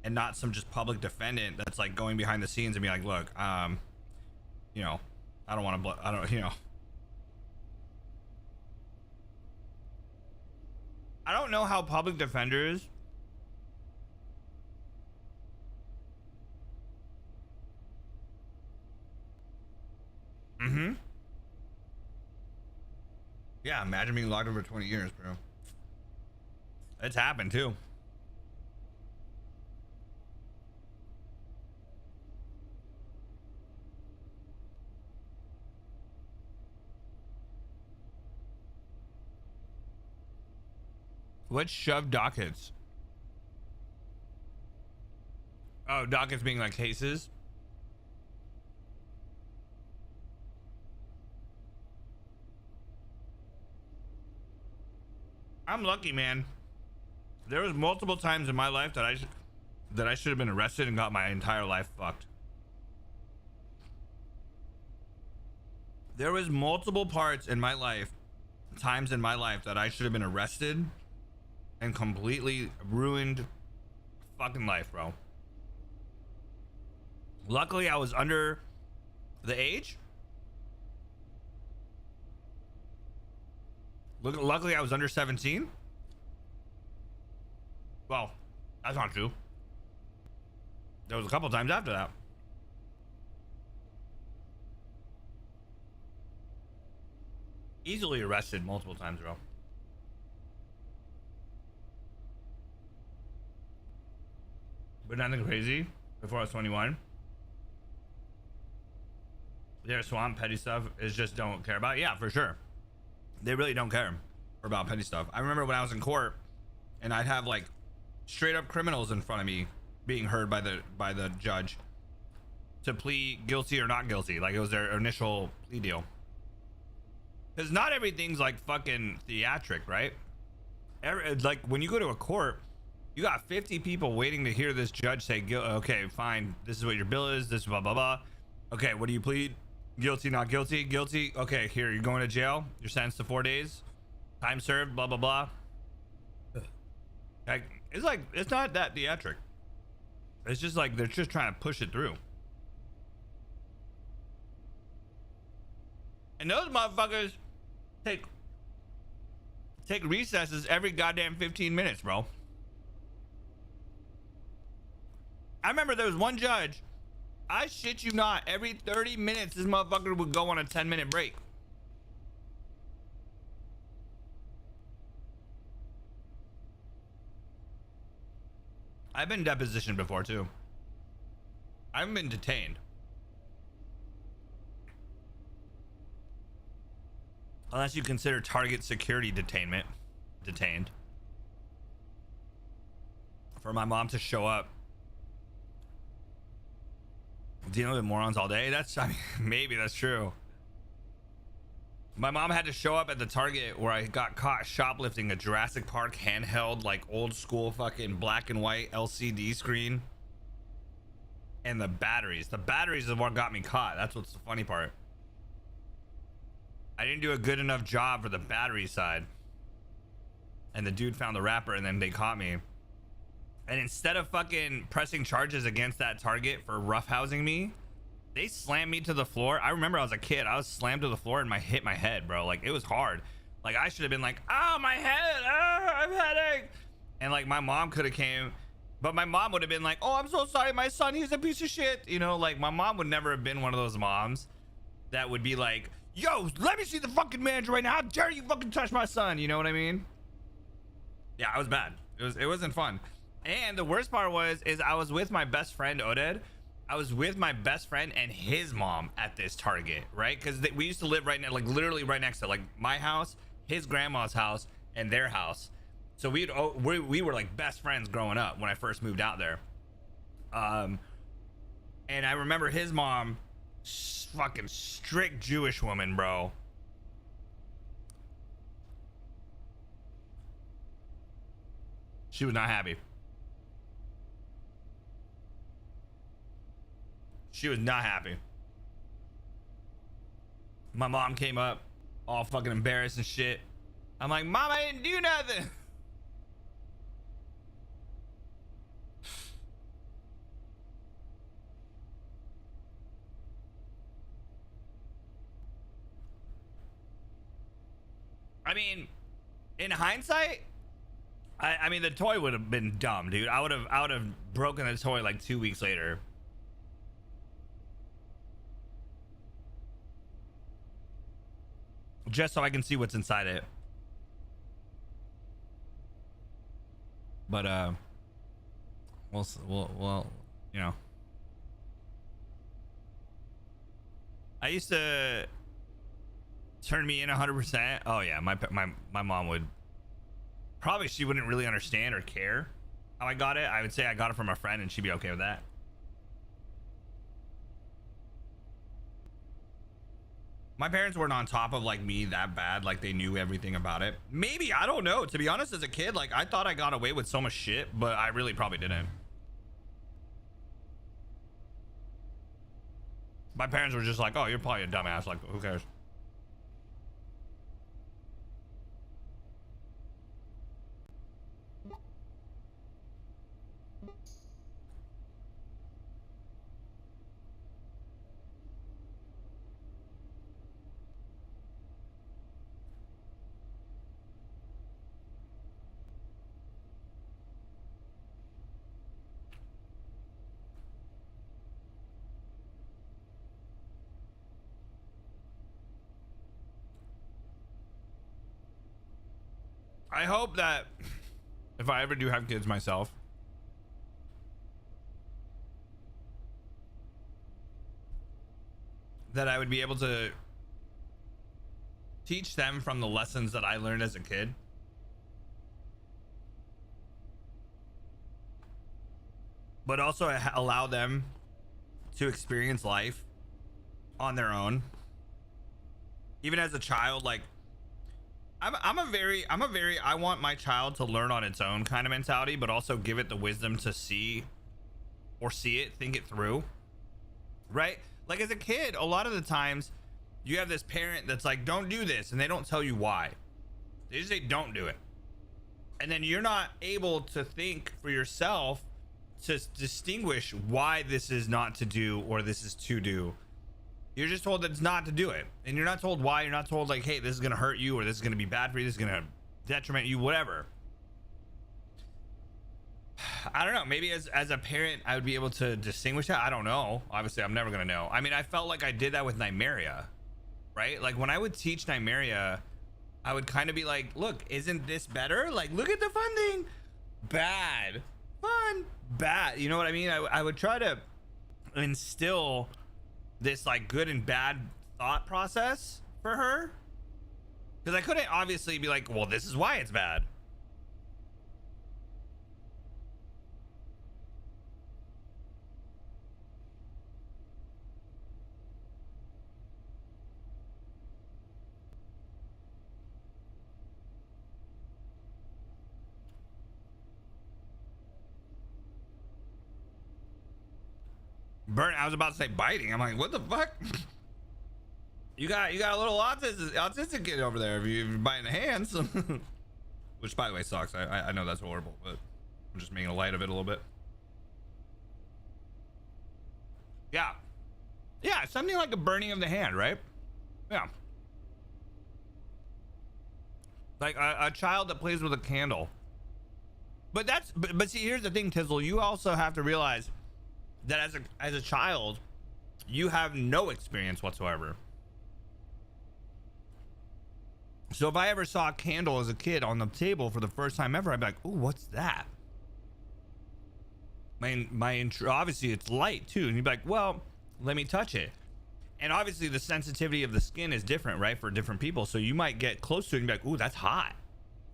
Speaker 1: and not some just public defendant that's like going behind the scenes and be like, look, you know, I don't want to, I don't, you know, I don't know how public defenders yeah, imagine being locked up for 20 years, bro. It's happened too. Let's shove dockets. Oh, dockets being like cases. I'm lucky, man. There was multiple times in my life that I should have been arrested and got my entire life fucked. There was multiple parts in my life, times in my life that I should have been arrested and completely ruined fucking life, bro. Luckily, I was under the age. Luckily, I was under 17. Well, that's not true. There was a couple times after that. Easily arrested multiple times, bro. But nothing crazy before I was 21. Their swamp petty stuff is just don't care about. Yeah, for sure. They really don't care about petty stuff. I remember when I was in court and I'd have like straight up criminals in front of me being heard by the judge to plead guilty or not guilty. Like it was their initial plea deal. Because not everything's like fucking theatric, right? Like when you go to a court, you got 50 people waiting to hear this judge say, okay, fine, this is what your bill is, this blah blah blah. Okay, what do you plead? Guilty, not guilty? Guilty. Okay, here, you're going to jail. You're sentenced to 4 days. Time served, blah blah blah. Like it's not that theatric. It's just like they're just trying to push it through. And those motherfuckers take recesses every goddamn 15 minutes, bro. I remember there was one judge, I shit you not, every 30 minutes this motherfucker would go on a 10-minute break. I've been depositioned before too. I haven't been detained. Unless you consider target security detained. For my mom to show up dealing with morons all day, I mean, maybe that's true. My mom had to show up at the Target where I got caught shoplifting a Jurassic Park handheld, like old school fucking black and white LCD screen. And the batteries is what got me caught. That's what's the funny part. I didn't do a good enough job for the battery side. And the dude found the wrapper and then they caught me. And instead of fucking pressing charges against that target for roughhousing me, they slammed me to the floor. I remember I was a kid. I was slammed to the floor and hit my head, bro. Like, it was hard. Like, I should have been like, oh, my head. Oh, I'm headache. And like, my mom could have came, but my mom would have been like, oh, I'm so sorry, my son, he's a piece of shit. You know, like, my mom would never have been one of those moms that would be like, yo, let me see the fucking manager right now. How dare you fucking touch my son? You know what I mean? Yeah, I was bad. It wasn't fun. And the worst part is I was with my best friend, Oded. I was with my best friend and his mom at this Target, right? Because we used to live right now, like literally right next to, like, my house, his grandma's house, and their house. So we were like best friends growing up when I first moved out there. And I remember his mom, fucking strict Jewish woman, bro. She was not happy. She was not happy. My mom came up all fucking embarrassed and shit. I'm like, Mom, I didn't do nothing. I mean, in hindsight, I mean, the toy would have been dumb, dude. I would have broken the toy like 2 weeks later. Just so I can see what's inside it. But we'll you know. I used to turn me in 100%. Oh yeah, my mom would probably, she wouldn't really understand or care how I got it. I would say I got it from a friend and she'd be okay with that. My parents weren't on top of like me that bad, like they knew everything about it. Maybe, I don't know. To be honest, as a kid, like I thought I got away with so much shit, but I really probably didn't. My parents were just like, oh, you're probably a dumbass. Like, who cares? I hope that if I ever do have kids myself, that I would be able to teach them from the lessons that I learned as a kid. But also allow them to experience life on their own. Even as a child, like I'm a very I want my child to learn on its own kind of mentality, but also give it the wisdom to see it, think it through. Right? Like as a kid, a lot of the times you have this parent that's like, don't do this, and they don't tell you why. They just say don't do it. And then you're not able to think for yourself to distinguish why this is not to do or this is to do. You're just told that it's not to do it, and you're not told why. You're not told like, hey, this is gonna hurt you, or this is gonna be bad for you, this is gonna detriment you, whatever. I don't know, maybe as a parent I would be able to distinguish that. I don't know, obviously I'm never gonna know. I mean, I felt like I did that with Nymeria, right? Like when I would teach Nymeria, I would kind of be like, look, isn't this better? Like, look at the fun thing. Bad. Fun. Bad. You know what I mean? I would try to instill this like good and bad thought process for her, because I couldn't obviously be like, well, this is why it's bad. Burn. I was about to say biting. I'm like, what the fuck? You got a little autistic kid over there if you're biting the hands. Which, by the way, sucks. I know that's horrible, but I'm just making a light of it a little bit. Yeah. Yeah, something like a burning of the hand, right? Yeah. Like a child that plays with a candle. But that's but see, here's the thing, Tizzle. You also have to realize that as a child, you have no experience whatsoever. So if I ever saw a candle as a kid on the table for the first time ever, I'd be like, "Ooh, what's that?" Obviously it's light too, and you'd be like, "Well, let me touch it." And obviously the sensitivity of the skin is different, right, for different people. So you might get close to it and be like, "Ooh, that's hot."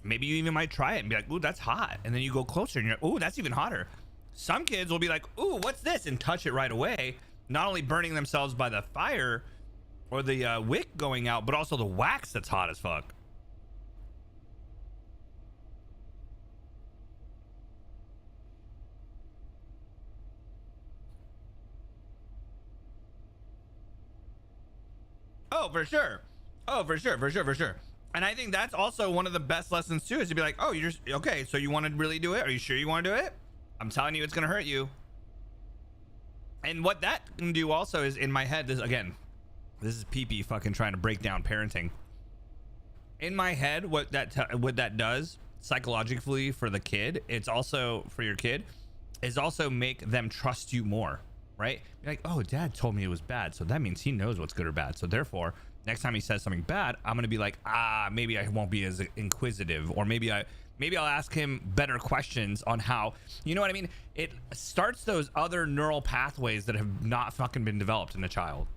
Speaker 1: Maybe you even might try it and be like, "Ooh, that's hot." And then you go closer and you're like, "Ooh, that's even hotter." Some kids will be like, "Ooh, what's this?" and touch it right away, not only burning themselves by the fire or the wick going out, but also the wax that's hot as fuck. Oh, for sure. Oh, for sure, for sure, for sure. And I think that's also one of the best lessons too, is to be like, "Oh, you're just okay, so you want to really do it? Are you sure you want to do it? I'm telling you, it's gonna hurt you." And what that can do also is, in my head, this is PP fucking trying to break down parenting. In my head, what that does psychologically for the kid, it's also for your kid, is also make them trust you more, right? Be like, "Oh, dad told me it was bad, so that means he knows what's good or bad. So therefore, next time he says something bad, I'm gonna be like, maybe I won't be as inquisitive, or maybe I'll ask him better questions on how," you know what I mean? It starts those other neural pathways that have not fucking been developed in a child.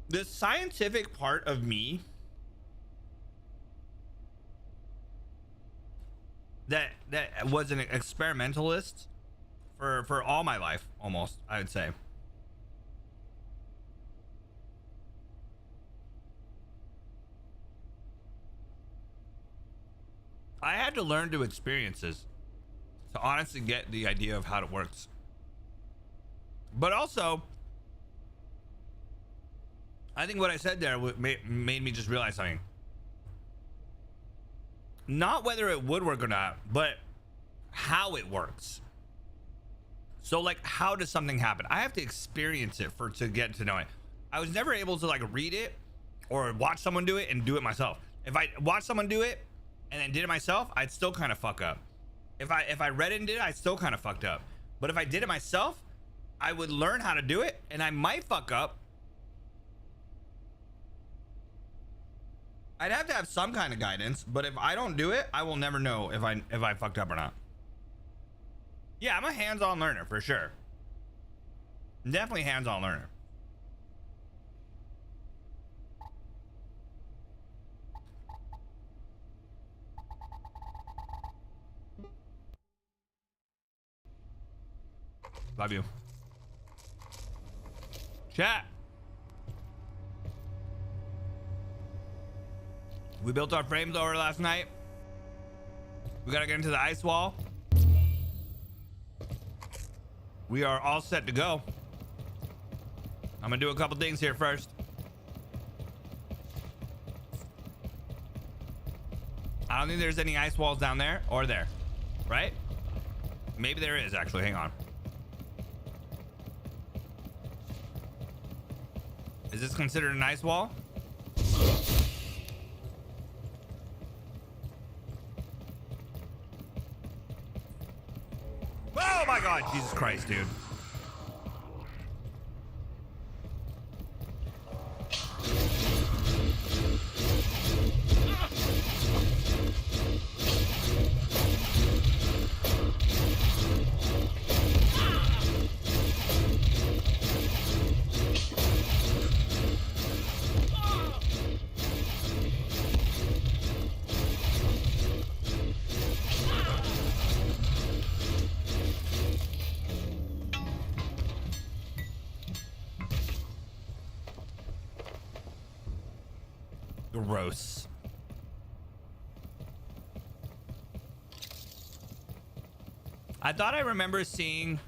Speaker 1: The scientific part of me that was an experimentalist for all my life, almost, I would say. I had to learn to experiences to honestly get the idea of how it works. But also, I think what I said there made me just realize something. Not whether it would work or not, but how it works. So like, how does something happen? I have to experience it to get to know it. I was never able to like read it or watch someone do it and do it myself. If I watched someone do it and then did it myself, I'd still kind of fuck up. If I read it and did it, I still kind of fucked up. But if I did it myself, I would learn how to do it, and I might fuck up. I'd have to have some kind of guidance, but if I don't do it, I will never know if I fucked up or not. Yeah, I'm a hands-on learner for sure. Definitely hands-on learner. Love you. Chat. We built our frames over last night. We gotta get into the ice wall. We are all set to go. I'm gonna do a couple things here first. I don't think there's any ice walls down there or there, right? Maybe there is actually, hang on. Is this considered an ice wall? Oh my God, Jesus Christ, dude. Gross. I thought I remember seeing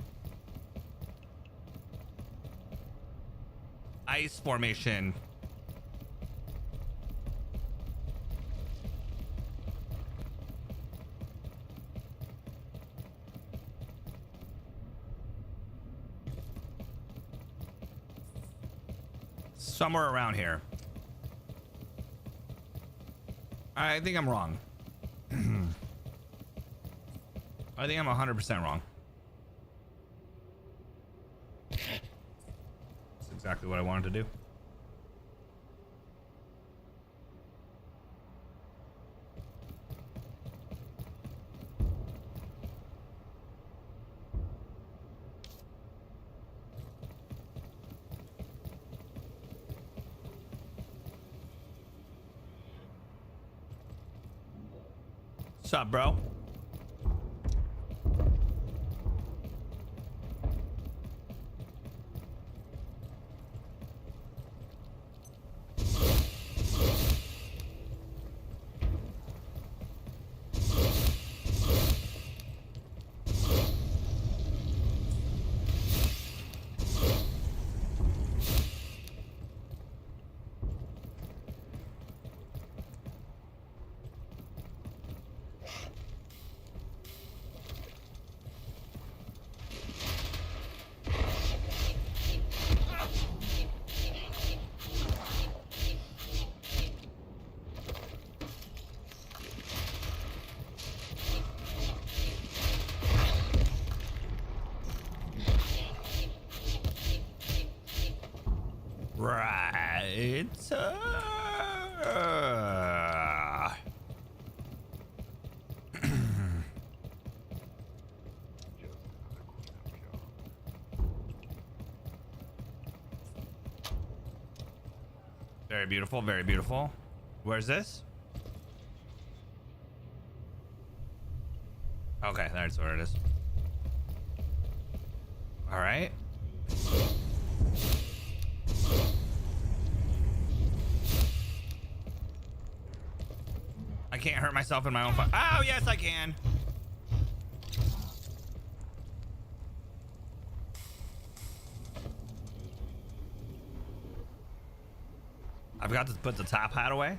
Speaker 1: ice formation Somewhere around here. I think I'm wrong. I think I'm 100% wrong. That's exactly what I wanted to do. What's up, bro? Right. Very beautiful, very beautiful. Where's this? Okay, that's where it is. All right. I can't hurt myself in my own fun. Oh, yes, I can. I've got to put the top hat away.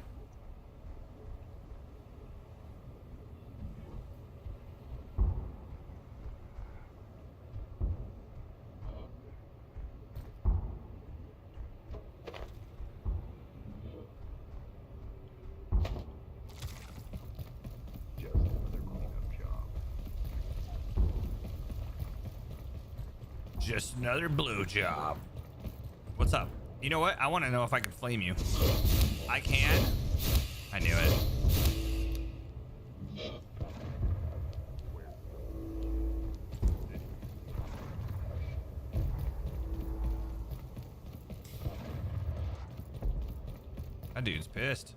Speaker 1: Just another blue job. What's up? You know what? I want to know if I can flame you. I can. I knew it. That dude's pissed.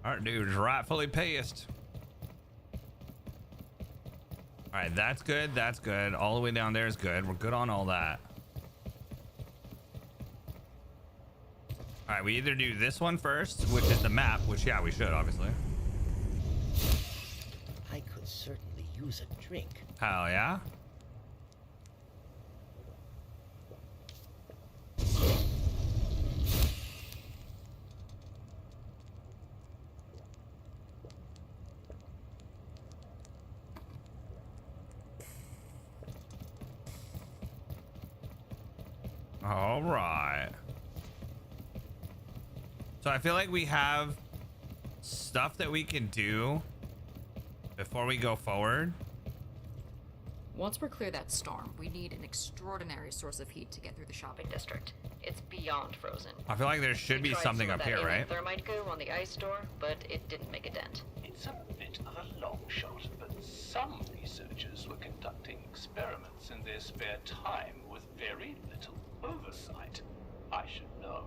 Speaker 1: Our dude's rightfully pissed. All right, that's good. That's good. All the way down there is good. We're good on all that. All right, we either do this one first, which is the map, which, yeah, we should, obviously.
Speaker 6: I could certainly use a drink.
Speaker 1: Hell yeah. All right. So I feel like we have stuff that we can do before we go forward.
Speaker 7: Once we're clear that storm, we need an extraordinary source of heat to get through the shopping district. It's beyond frozen.
Speaker 1: I feel like there should be
Speaker 7: We tried
Speaker 1: something
Speaker 7: some of
Speaker 1: up
Speaker 7: that
Speaker 1: here,
Speaker 7: alien
Speaker 1: right?
Speaker 7: thermite goo on the ice door, but it didn't make a dent.
Speaker 8: It's a bit of a long shot, but some researchers were conducting experiments in their spare time with very little oversight. I should know.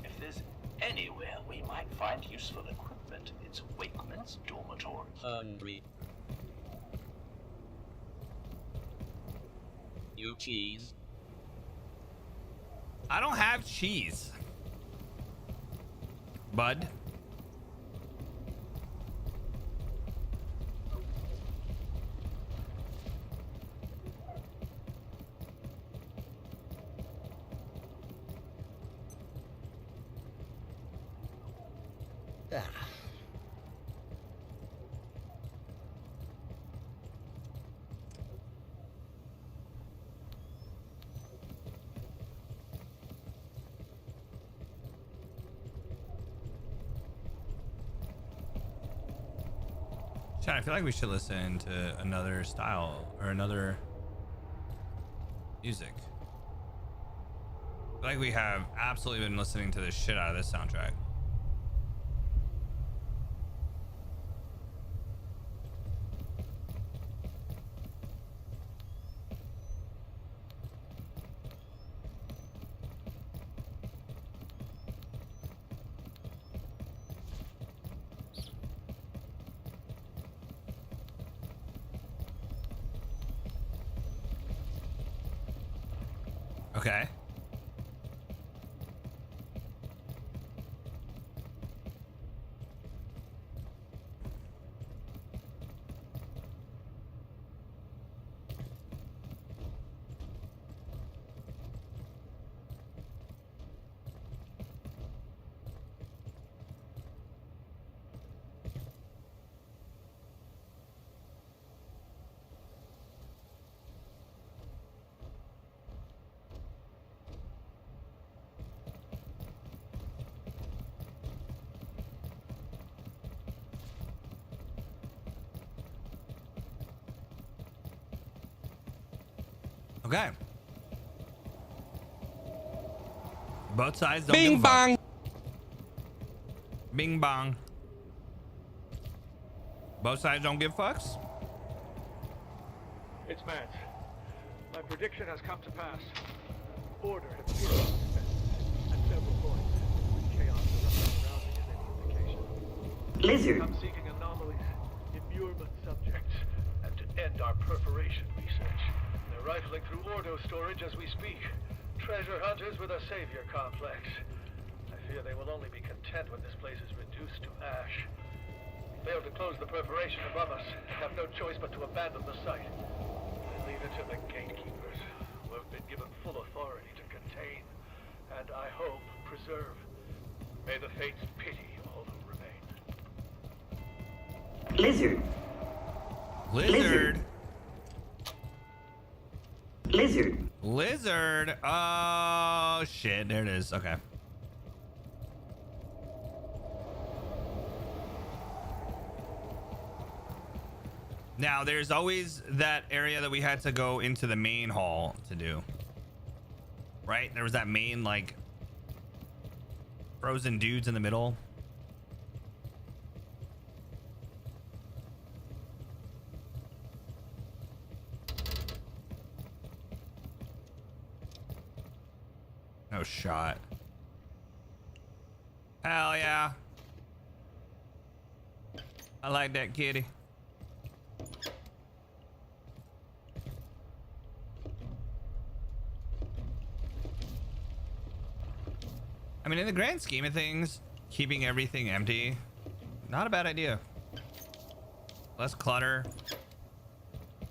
Speaker 8: If there's anywhere we might find useful equipment, it's Wakeman's dormitory.
Speaker 6: Hungry. You cheese.
Speaker 1: I don't have cheese. Bud.
Speaker 6: Ah.
Speaker 1: Chad, I feel like we should listen to another style or another music. I feel like we have absolutely been listening to the shit out of this soundtrack. Okay. Okay. Both sides don't give a fuck. Bing bong. Both sides don't give fucks?
Speaker 9: It's mad. My prediction has come to pass. Order has been at several points. Chaos erupting around me is any indication.
Speaker 2: Lizard.
Speaker 9: I'm seeking anomalies, immurement subjects, and to end our perforation research. They're rifling through Ordo storage as we speak. Treasure hunters with a savior complex. I fear they will only be content when this place is reduced to ash. Fail to close the perforation above us, have no choice but to abandon the site. I leave it to the gatekeepers, who have been given full authority to contain, and I hope preserve. May the fates pity all who remain.
Speaker 2: Lizard.
Speaker 1: Lizard.
Speaker 2: Lizard.
Speaker 1: Lizard. Oh shit, there it is. Okay. Now there's always that area that we had to go into the main hall to do. Right? There was that main like frozen dudes in the middle. No shot. Hell yeah. I like that kitty. I mean, in the grand scheme of things, keeping everything empty, not a bad idea. Less clutter.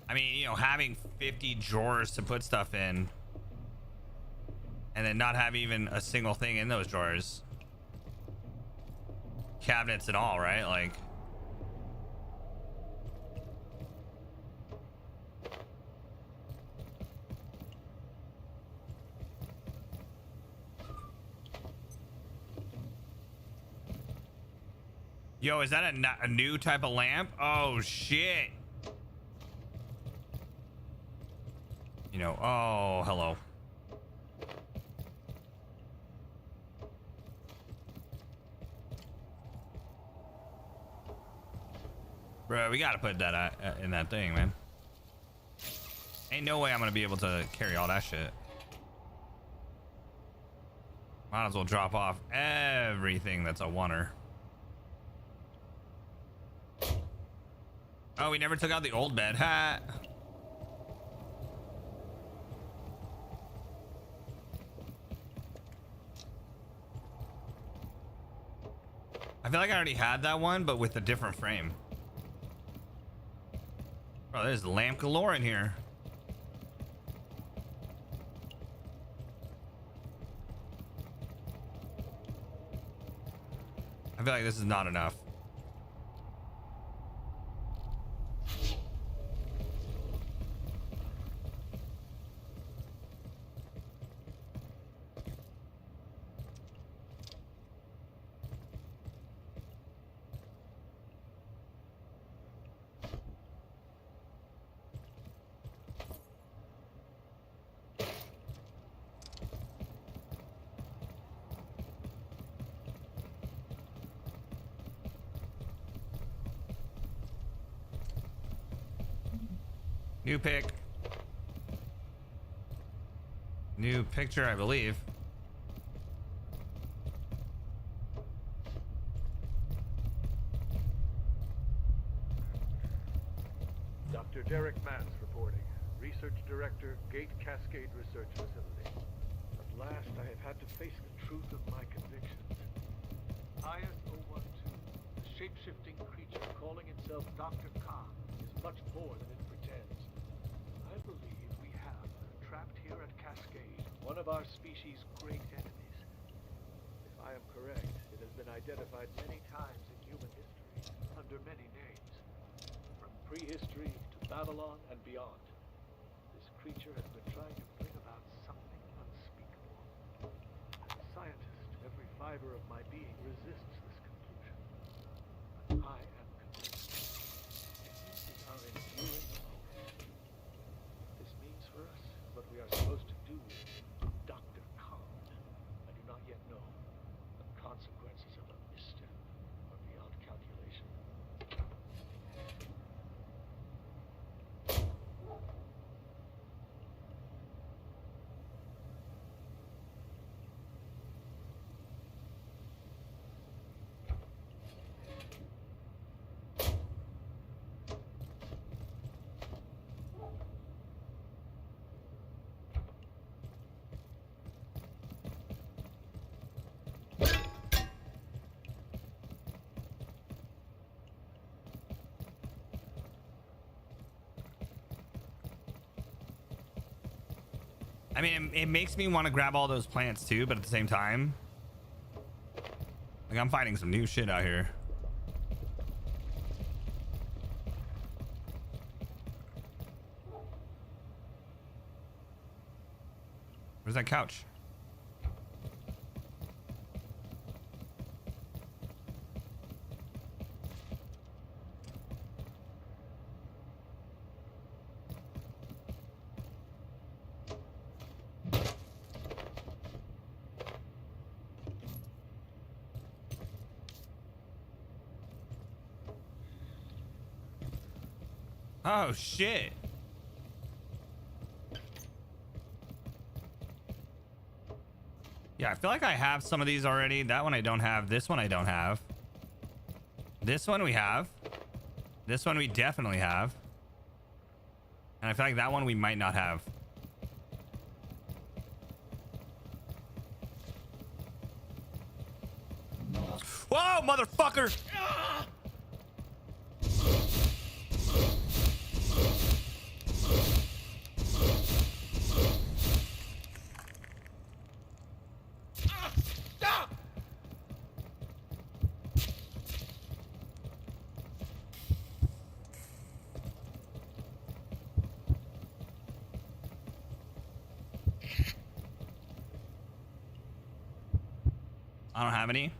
Speaker 1: I mean, you know, having 50 drawers to put stuff in and then not have even a single thing in those drawers. Cabinets and all, right? Like, yo, is that a new type of lamp? Oh shit. You know, oh, hello. Bro, we gotta put that in that thing, man. Ain't no way I'm gonna be able to carry all that shit. Might as well drop off everything that's a oneer. Oh, we never took out the old bed. Ha! I feel like I already had that one, but with a different frame. Bro, there's lamp galore in here. I feel like this is not enough. New pick. New picture, I believe.
Speaker 9: Dr. Derek Mance reporting. Research Director, Gate Cascade Research Facility. At last, I have had to face the truth of my convictions. IS-012, the shape-shifting creature calling itself Dr. Khan, is much more than it pretends. I believe we have, trapped here at Cascade, one of our species' great enemies. If I am correct, it has been identified many times in human history, under many names. From prehistory to Babylon and beyond, this creature has been trying to bring about something unspeakable. As a scientist, every fiber of my being resists this conclusion. But I am convinced. It is our enduring opponent. What this means for us, what we are supposed to do with Dr. Khan, I do not yet know. The consequences of a misstep are beyond calculation.
Speaker 1: I mean, it makes me want to grab all those plants too, but at the same time, like, I'm finding some new shit out here. Where's that couch? Oh shit. Yeah, I feel like I have some of these already. That one I don't have. This one I don't have. This one we have. This one we definitely have. And I feel like that one we might not have. Whoa, motherfucker! I don't have any.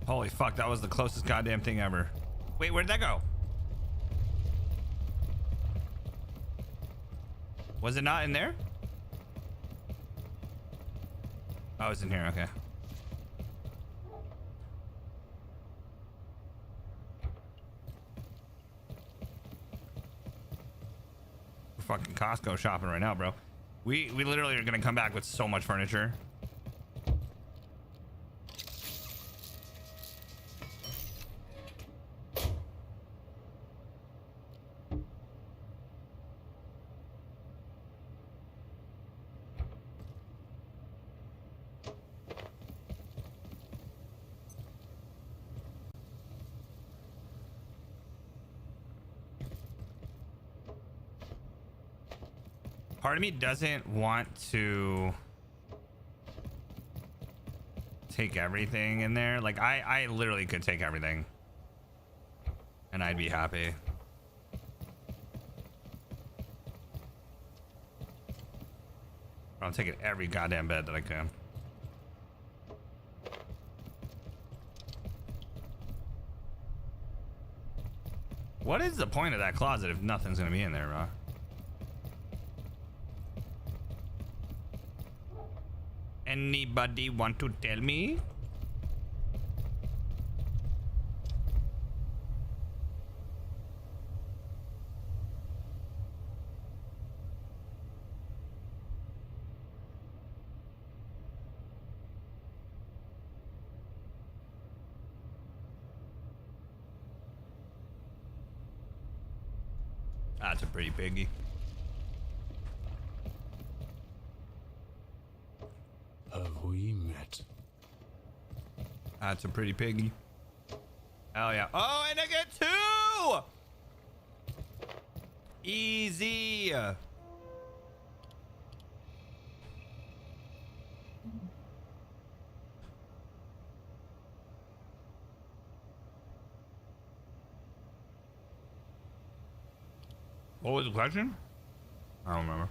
Speaker 1: Holy fuck, that was the closest goddamn thing ever. Wait, where'd that go? Was it not in there? Oh, it's in here, okay. We're fucking Costco shopping right now, bro. We literally are gonna come back with so much furniture. Part of me doesn't want to take everything in there. Like, I literally could take everything and I'd be happy. I'm taking every goddamn bed that I can. What is the point of that closet if nothing's gonna be in there, bro? Anybody want to tell me? That's a pretty piggy.
Speaker 10: Have we met?
Speaker 1: That's a pretty piggy. Hell yeah. Oh, and I get 2! Easy. What was the question? I don't remember.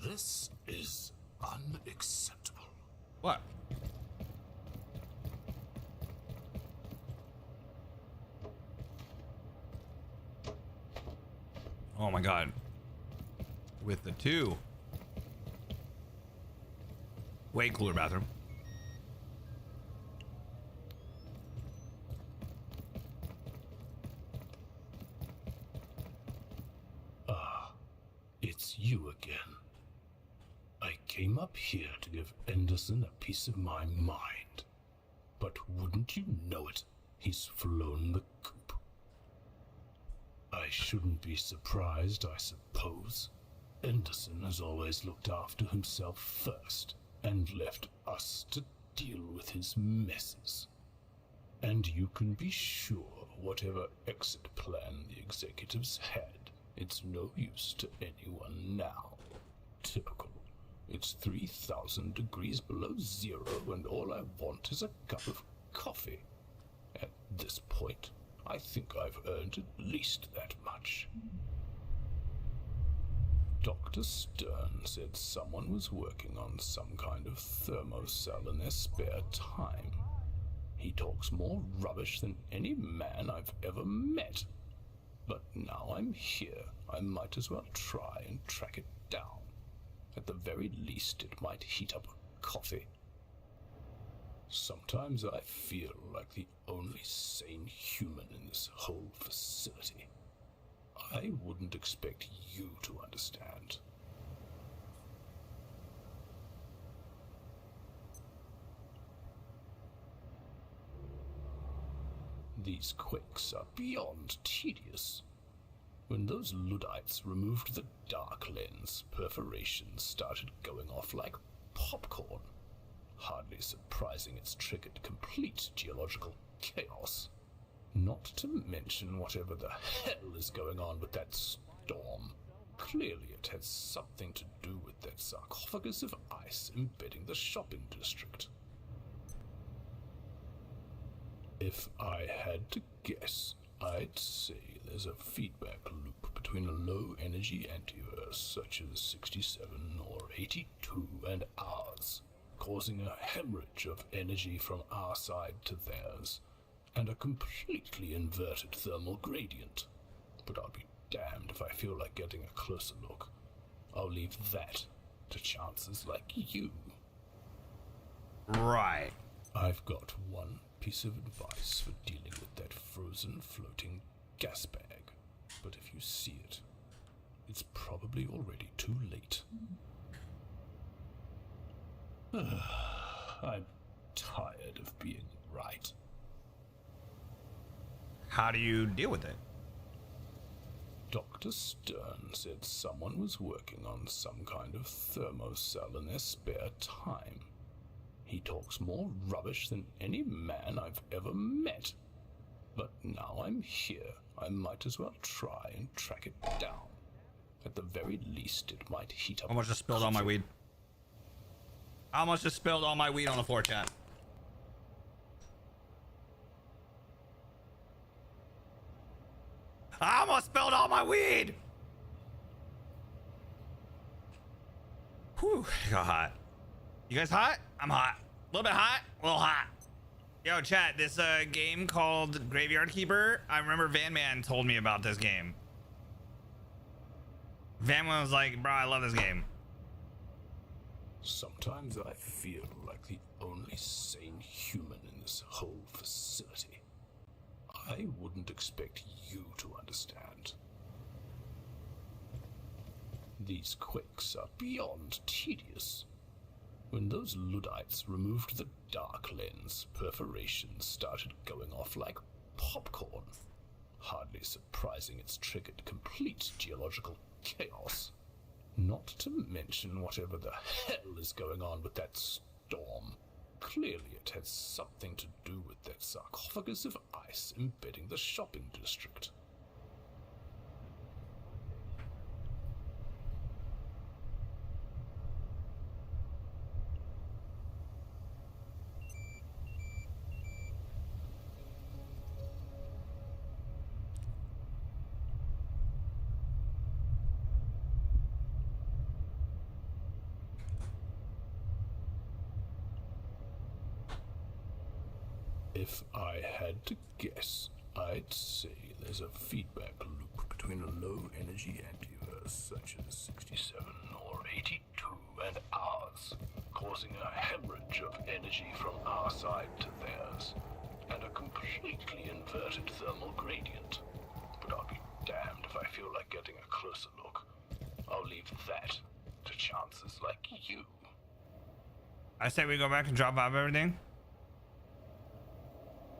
Speaker 10: This is unacceptable.
Speaker 1: What? Oh my god. With the 2. Way cooler bathroom.
Speaker 10: It's you again. I came up here to give Anderson a piece of my mind. But wouldn't you know it, he's flown the coop. I shouldn't be surprised, I suppose. Anderson has always looked after himself first, and left us to deal with his messes. And you can be sure whatever exit plan the executives had, it's no use to anyone now. Typical. It's 3,000 degrees below zero, and all I want is a cup of coffee. At this point, I think I've earned at least that much. Dr. Stern said someone was working on some kind of thermocell in their spare time. He talks more rubbish than any man I've ever met. But now I'm here, I might as well try and track it down. At the very least, it might heat up a coffee. Sometimes I feel like the only sane human in this whole facility. I wouldn't expect you to understand. These quakes are beyond tedious. When those Luddites removed the dark lens, perforations started going off like popcorn. Hardly surprising it's triggered complete geological chaos. Not to mention whatever the hell is going on with that storm. Clearly it has something to do with that sarcophagus of ice embedding the shopping district. If I had to guess, I'd say there's a feedback loop between a low-energy antiverse such as 67 or 82 and ours, causing a hemorrhage of energy from our side to theirs, and a completely inverted thermal gradient. But I'll be damned if I feel like getting a closer look. I'll leave that to chances like you.
Speaker 1: Right.
Speaker 10: I've got one piece of advice for dealing with that frozen floating gas bag, but if you see it, it's probably already too late. I'm tired of being right.
Speaker 1: How do you deal with it?
Speaker 10: Dr. Stern said someone was working on some kind of thermocell in their spare time. He talks more rubbish than any man I've ever met. But now I'm here, I might as well try and track it down. At the very least, it might heat up.
Speaker 1: I almost just spilled all my weed. I almost just spilled all my weed on the floor, chat. I almost spilled all my weed! Whew, it got hot. You guys hot? I'm hot. A little bit hot, a little hot. Yo, chat, this game called Graveyard Keeper. I remember Van Man told me about this game. Van Man was like, bro, I love this game.
Speaker 10: Sometimes I feel like the only sane human in this whole facility. I wouldn't expect you to understand. These quakes are beyond tedious. When those Luddites removed the dark lens, perforations started going off like popcorn. Hardly surprising it's triggered complete geological chaos. Not to mention whatever the hell is going on with that storm. Clearly it has something to do with that sarcophagus of ice embedding the shopping district. If I had to guess, I'd say there's a feedback loop between a low-energy antiverse such as 67 or 82 and ours, causing a hemorrhage of energy from our side to theirs, and a completely inverted thermal gradient. But I'll be damned if I feel like getting a closer look. I'll leave that to chances like you.
Speaker 1: I say we go back and drop off everything.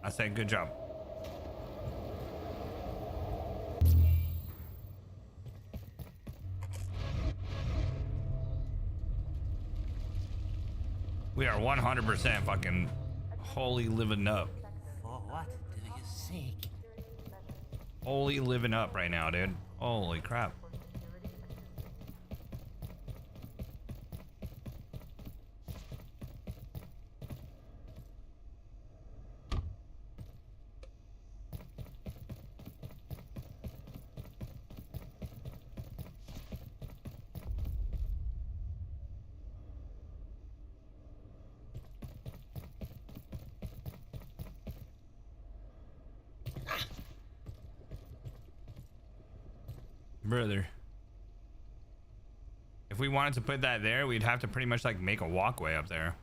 Speaker 1: I say good job. We are 100% fucking holy living up.
Speaker 6: For what do you seek?
Speaker 1: Holy living up right now, dude. Holy crap. Brother, if we wanted to put that there, we'd have to pretty much like make a walkway up there.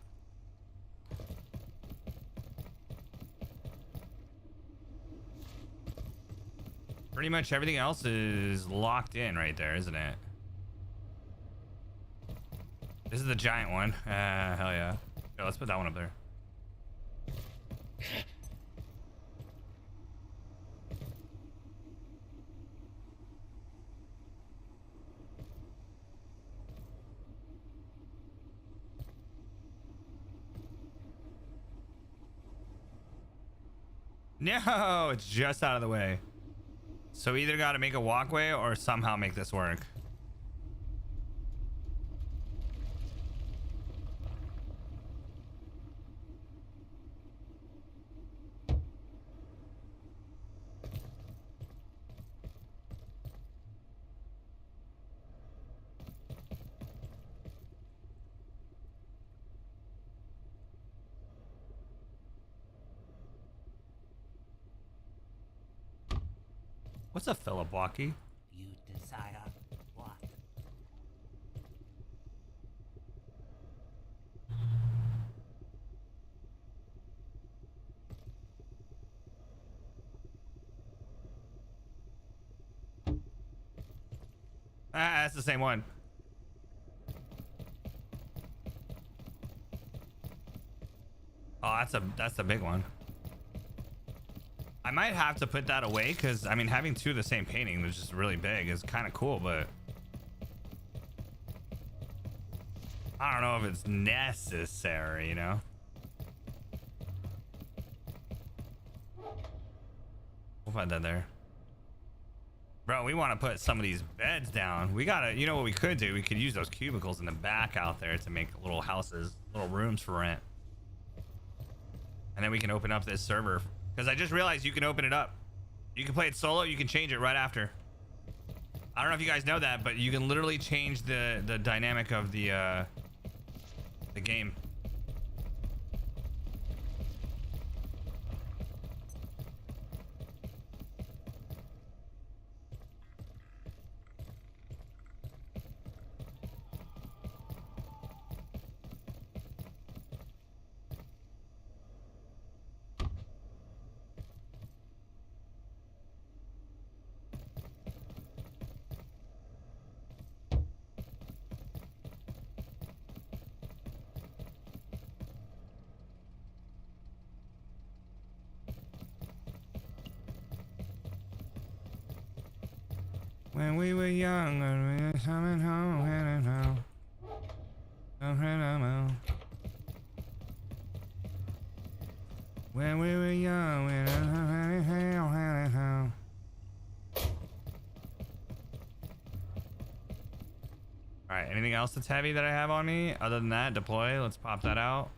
Speaker 1: Pretty much everything else is locked in right there, isn't it? This is the giant one. Hell yeah. Yeah, let's put that one up there. No, it's just out of the way. So we either got to make a walkway or somehow make this work. What's a Philip Walkie?
Speaker 6: You desire what?
Speaker 1: Ah, that's the same one. Oh, that's a big one. I might have to put that away because I mean having two of the same painting that's just really big is kind of cool, but I don't know if it's necessary, you know. We'll find that there. Bro, we want to put some of these beds down. We gotta, you know what we could do? We could use those cubicles in the back out there to make little houses, little rooms for rent. And then we can open up this server. Because I just realized you can open it up. You can play it solo, you can change it right after. I don't know if you guys know that, but you can literally change the dynamic of the game. When we were young, when we were coming home, and home. When we were young, when home. All right, anything else that's heavy that I have on me? Other than that, deploy. Let's pop that out.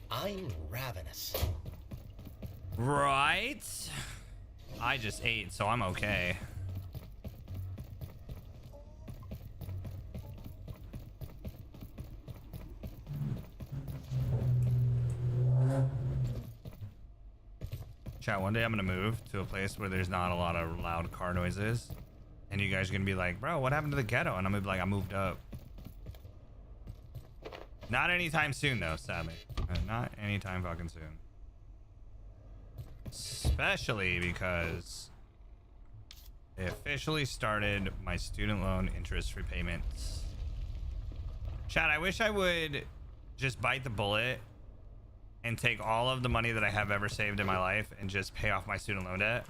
Speaker 11: I'm ravenous.
Speaker 1: Right? I just ate, so I'm okay. Chat, one day I'm gonna move to a place where there's not a lot of loud car noises. And you guys are gonna be like, bro, what happened to the ghetto? And I'm gonna be like, I moved up. Not anytime soon, though, sadly. Not anytime fucking soon. Especially because they officially started my student loan interest repayments. Chat, I wish I would just bite the bullet and take all of the money that I have ever saved in my life and just pay off my student loan debt.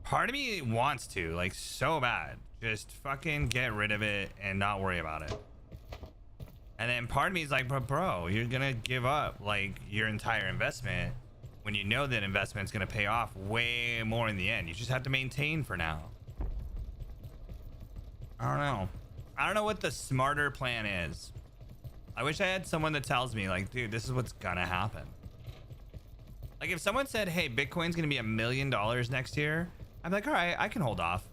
Speaker 1: Part of me wants to, like, so bad. Just fucking get rid of it and not worry about it. And then part of me is like, bro, you're gonna give up like your entire investment when you know that investment's gonna pay off way more in the end. You just have to maintain for now. I don't know. I don't know what the smarter plan is. I wish I had someone that tells me like, dude, this is what's gonna happen. Like if someone said, hey, Bitcoin's gonna be $1 million next year, I'm like, all right, I can hold off.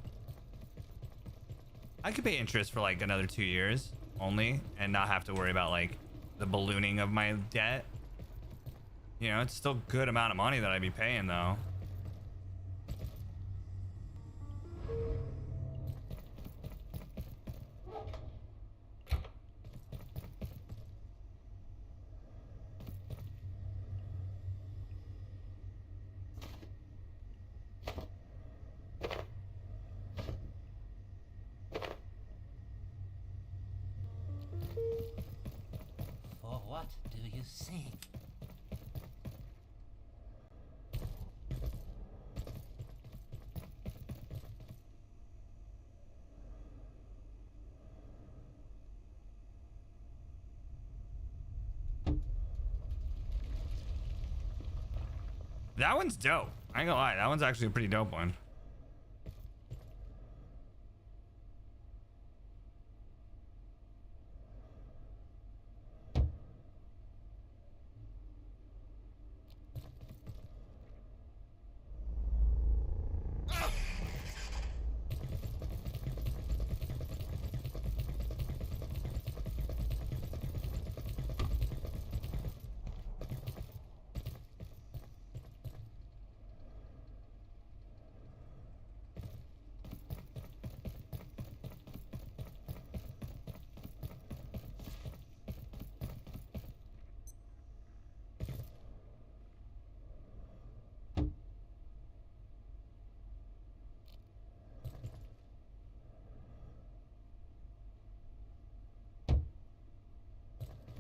Speaker 1: I could pay interest for like another 2 years only and not have to worry about like the ballooning of my debt. You know, it's still a good amount of money that I'd be paying though.
Speaker 6: For what do you seek?
Speaker 1: That one's dope. I ain't gonna lie, that one's actually a pretty dope one.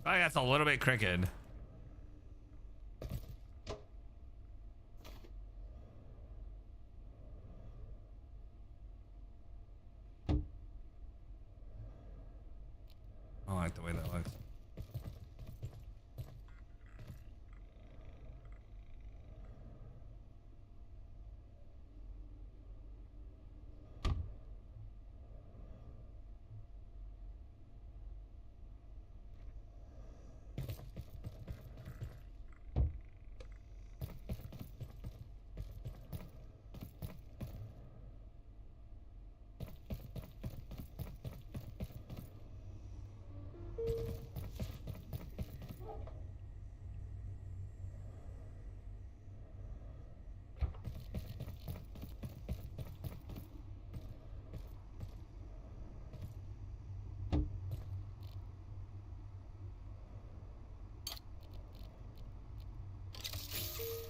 Speaker 1: I think that's a little bit crooked. I don't like the way that looks.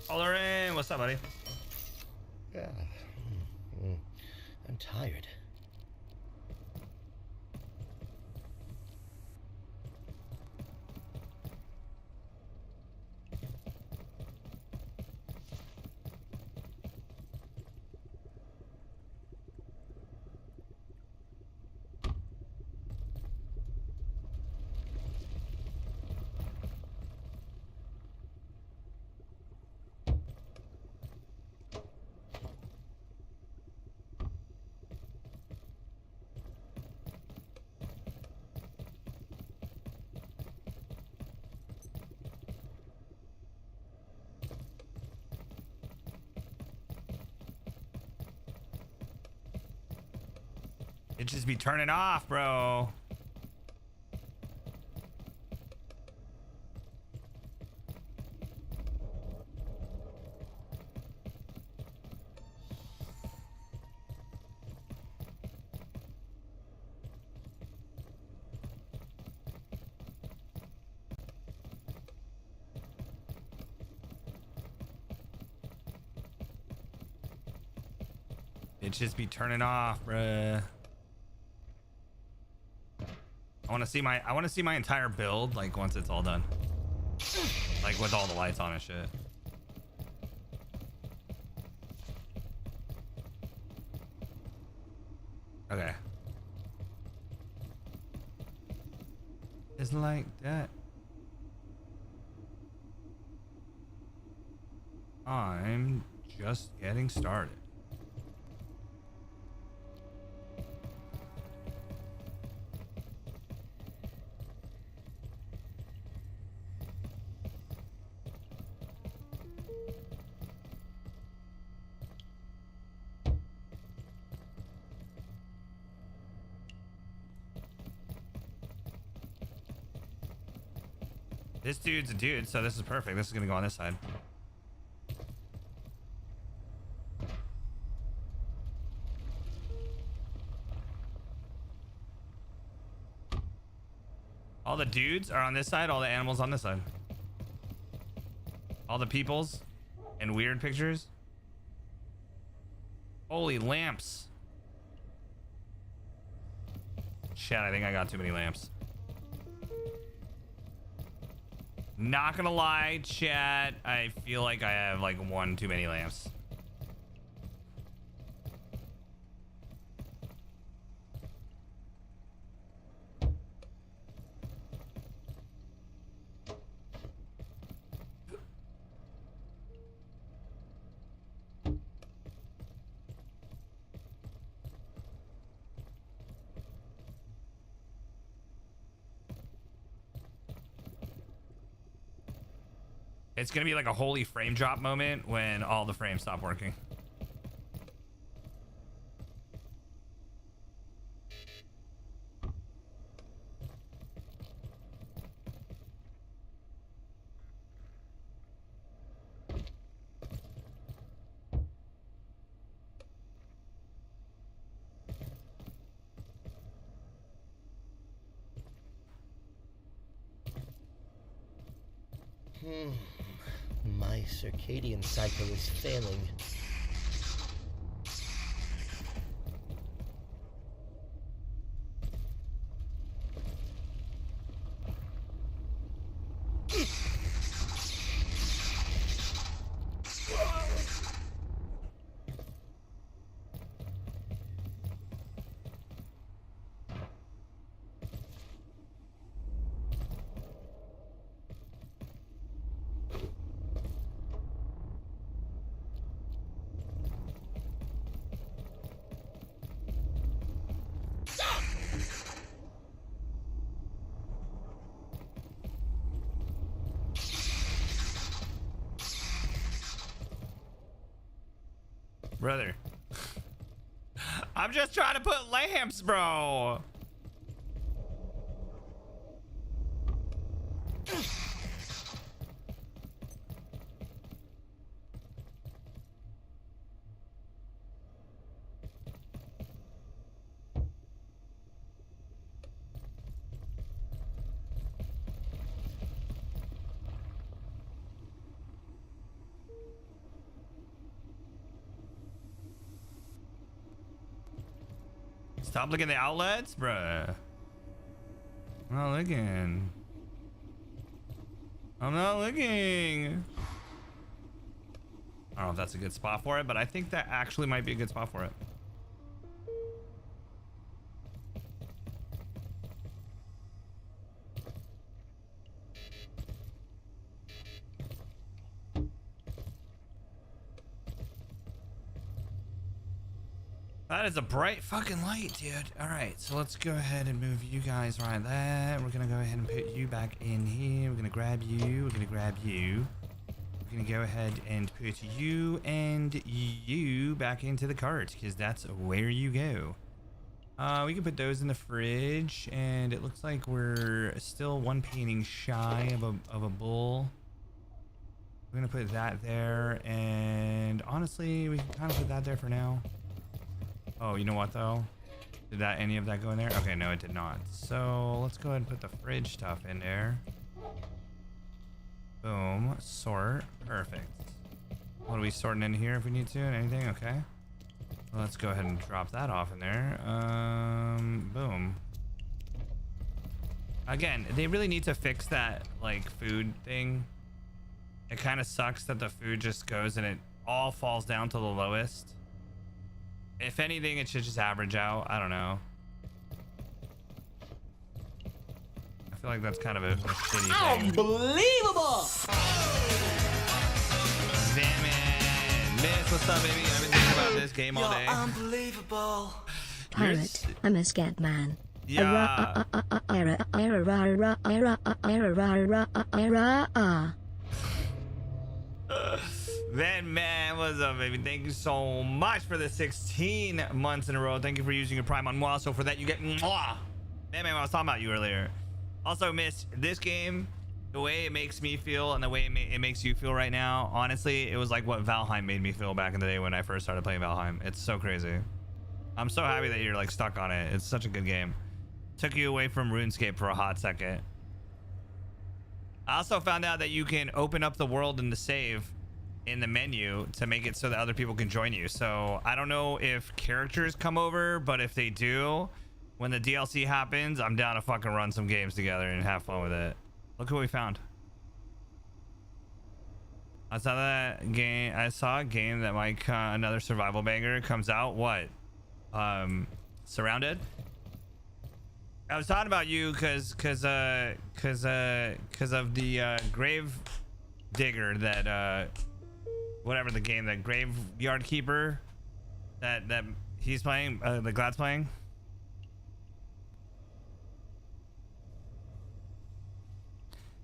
Speaker 1: Olerin, what's up, buddy?
Speaker 11: Yeah. I'm tired.
Speaker 1: It just be turning off, bro. It just be turning off, bruh. I want to see my entire build, like, once it's all done, like with all the lights on and shit. Okay. It's like that. I'm just getting started. This dude's a dude, so this is perfect. This is gonna go on this side. All the dudes are on this side, all the animals on this side. All the peoples and weird pictures. Holy lamps. Shit, I think I got too many lamps. Not gonna lie, chat, I feel like I have like one too many lamps. It's gonna be like a holy frame drop moment when all the frames stop working.
Speaker 11: My circadian cycle is failing.
Speaker 1: Brother. I'm just trying to put lamps, bro. Stop looking at the outlets, bruh. I'm not looking. I'm not looking. I don't know if that's a good spot for it, but I think that actually might be a good spot for it. That is a bright fucking light, dude. All right, so let's go ahead and move you guys right there. We're gonna go ahead and put you back in here. We're gonna grab you. We're gonna grab you. We're gonna go ahead and put you and you back into the cart because that's where you go. We can put those in the fridge, and it looks like we're still one painting shy of a bull. We're gonna put that there, and honestly, we can kind of put that there for now. Oh, you know what though? Did any of that go in there? Okay, no, it did not. So let's go ahead and put the fridge stuff in there. Boom, sort, perfect. What are we sorting in here if we need to? Anything? Okay. Well, let's go ahead and drop that off in there. Boom. Again, they really need to fix that like food thing. It kind of sucks that the food just goes and it all falls down to the lowest. If anything, it should just average out. I don't know. I feel like that's kind of a shitty thing.
Speaker 6: Unbelievable!
Speaker 1: Damn, Miss, what's up, baby? I've been thinking about this game all day.
Speaker 6: Unbelievable.
Speaker 12: Pirate, I'm a scat man.
Speaker 1: Yeah. Man, what's up, baby? Thank you so much for the 16 months in a row. Thank you for using your Prime on Moi. So for that, you get mwah. Man, I was talking about you earlier. Also, Miss, this game, the way it makes me feel and the way it makes you feel right now, honestly, it was like what Valheim made me feel back in the day when I first started playing Valheim. It's so crazy. I'm so happy that you're like stuck on it. It's such a good game. Took you away from RuneScape for a hot second. I also found out that you can open up the world in the save in the menu to make it so that other people can join you. So I don't know if characters come over, but if they do, when the DLC happens, I'm down to fucking run some games together and have fun with it. Look what we found. I saw that game. I saw a game that might another survival banger comes out. What? Surrounded. I was talking about you because of the grave digger that whatever the game, that graveyard keeper that he's playing, the Glad's playing.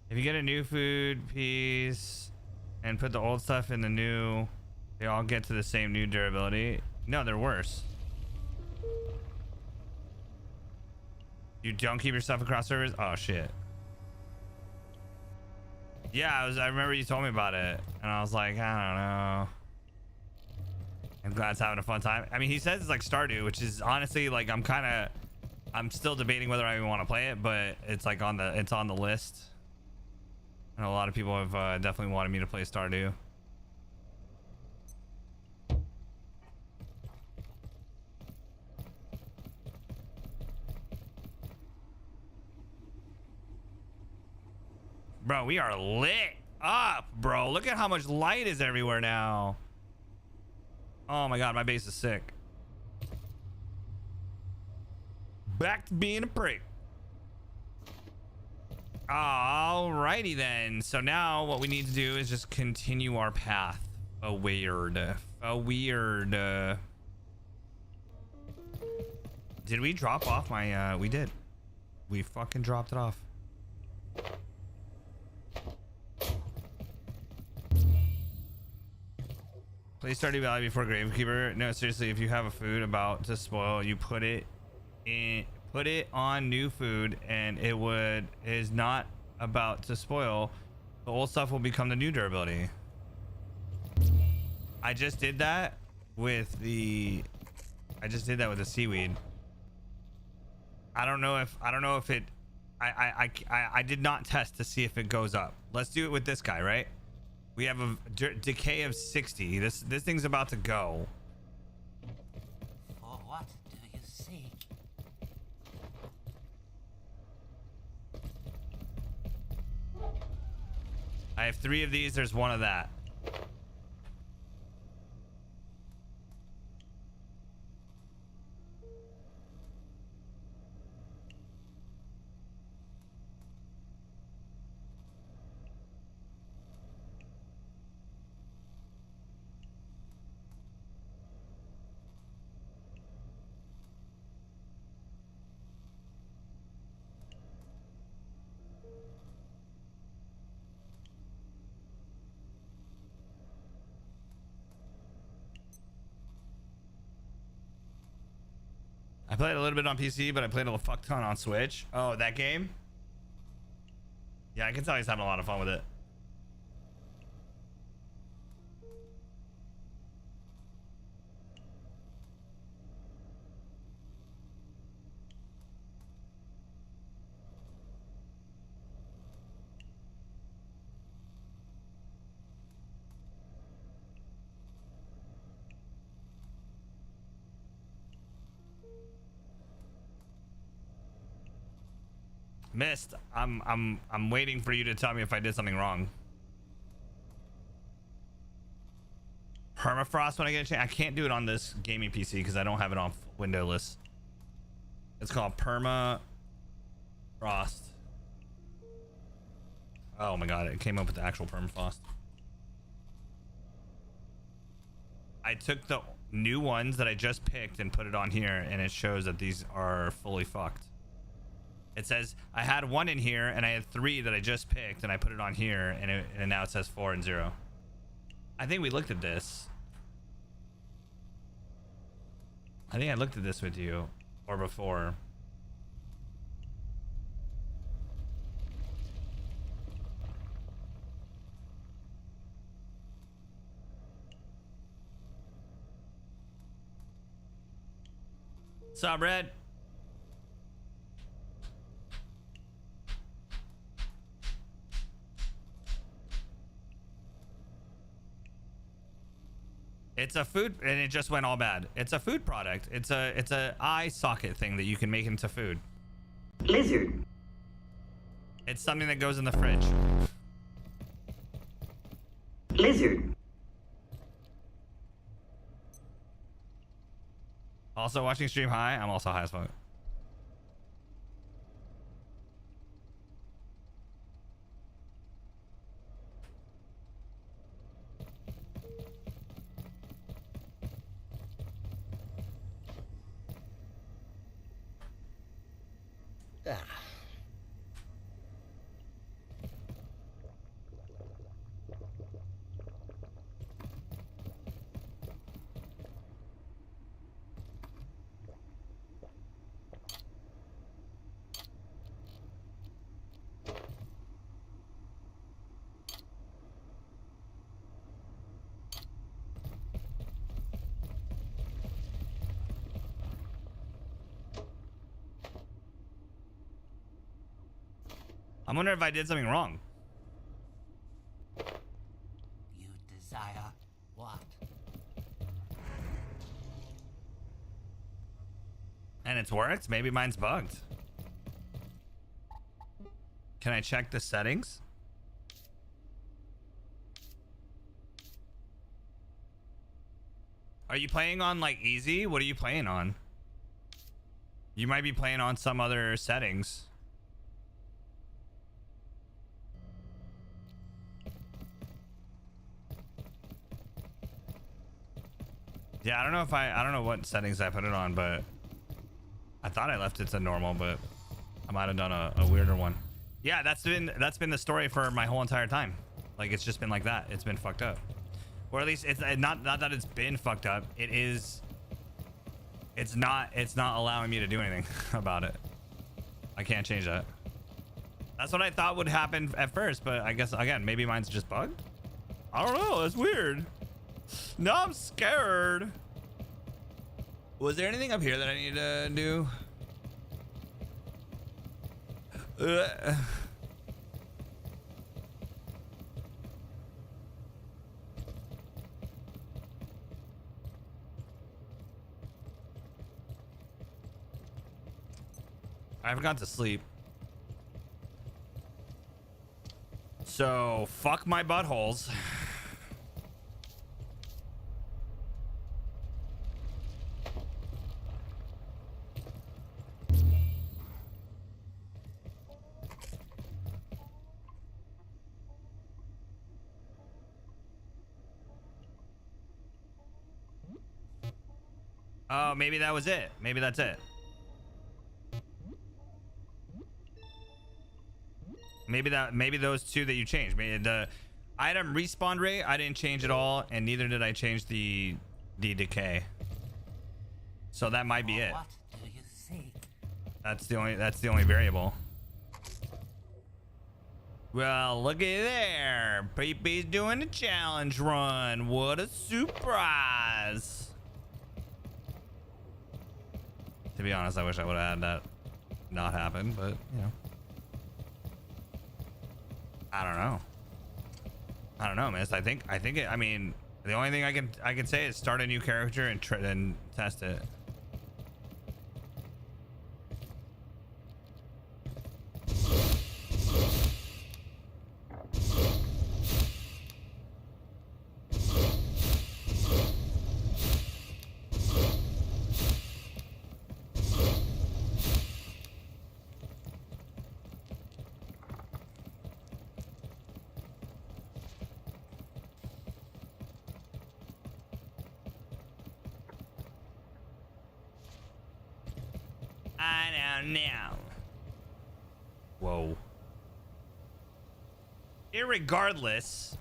Speaker 1: If you get a new food piece and put the old stuff in the new, they all get to the same new durability. No, they're worse. You don't keep your stuff across servers? Oh shit. Yeah, I remember you told me about it, and I was like, I don't know. I'm glad it's having a fun time. I mean, he says it's like Stardew, which is honestly like I'm still debating whether I even want to play it, but it's like on the list. And a lot of people have definitely wanted me to play Stardew. Bro, we are lit up, bro. Look at how much light is everywhere now. Oh my god, my base is sick. Back to being a prick. Alrighty then. So now what we need to do is just continue our path forward. Did we drop off my we did. We fucking dropped it off. Please start Valley before Gravekeeper. No, seriously, if you have a food about to spoil, you put it on new food, and is not about to spoil. The old stuff will become the new durability. I just did that with the seaweed. I don't know if it I did not test to see if it goes up. Let's do it with this guy, right? We have a decay of 60. This thing's about to go.
Speaker 6: For what do you seek?
Speaker 1: I have 3 of these. There's 1 of that. I played a little bit on PC, but I played a fuck ton on Switch. Oh, that game? Yeah, I can tell he's having a lot of fun with it. Missed. I'm waiting for you to tell me if I did something wrong. Permafrost when I get a chance. I can't do it on this gaming PC because I don't have it on windowless. It's called Permafrost. Oh my god, it came up with the actual permafrost. I took the new ones that I just picked and put it on here, and it shows that these are fully fucked. It says I had 1 in here and I had 3 that I just picked and I put it on here, and now it says 4 and 0. I think we looked at this. I think I looked at this with you or before. What's up, Red? It's a food, and it just went all bad. It's a food product. It's a eye socket thing that you can make into food.
Speaker 2: Lizard.
Speaker 1: It's something that goes in the fridge.
Speaker 2: Lizard.
Speaker 1: Also watching stream high. I'm also high as fuck.
Speaker 11: Ah.
Speaker 1: I'm wondering if I did something wrong.
Speaker 6: You desire what?
Speaker 1: And it's worked? Maybe mine's bugged. Can I check the settings? Are you playing on like easy? What are you playing on? You might be playing on some other settings. Yeah, I don't know if I don't know what settings I put it on, but I thought I left it to normal, but I might have done a weirder one. Yeah, that's been the story for my whole entire time. Like, it's just been like that. It's been fucked up. Or at least it's not that it's been fucked up. It's not allowing me to do anything about it. I can't change that. That's what I thought would happen at first, but I guess again, maybe mine's just bugged. I don't know, it's weird. No, I'm scared. Was there anything up here that I need to do? I haven't gone to sleep. So, fuck my buttholes. Oh, maybe that was it. Maybe that's it. Maybe those two that you changed. Maybe the item respawn rate, I didn't change at all, and neither did I change the decay. So that might be it.
Speaker 6: What do you
Speaker 1: That's the only variable. Well, look at there. Peepee's doing a challenge run. What a surprise. To be honest, I wish I would have had that not happen, but you know. I don't know, miss. I think it, I mean, the only thing I can say is start a new character and then test it. I don't know. Whoa. Irregardless.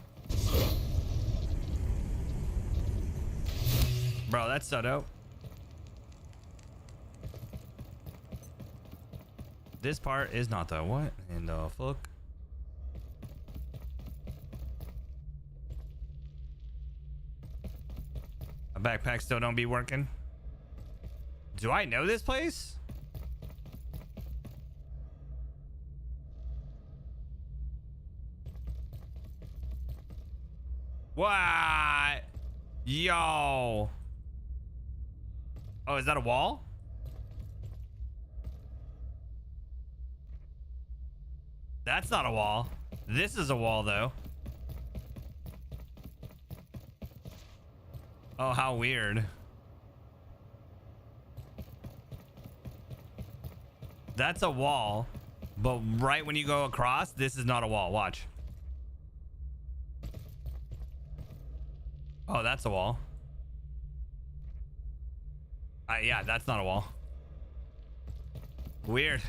Speaker 1: Bro, that's so dope. This part is not though. What in the fuck? My backpack still don't be working. Do I know this place? What? Yo. Oh, is that a wall? That's not a wall. This is a wall, though. Oh, how weird. That's a wall, but right when you go across, this is not a wall. Watch. Oh, that's a wall. Yeah, that's not a wall. Weird.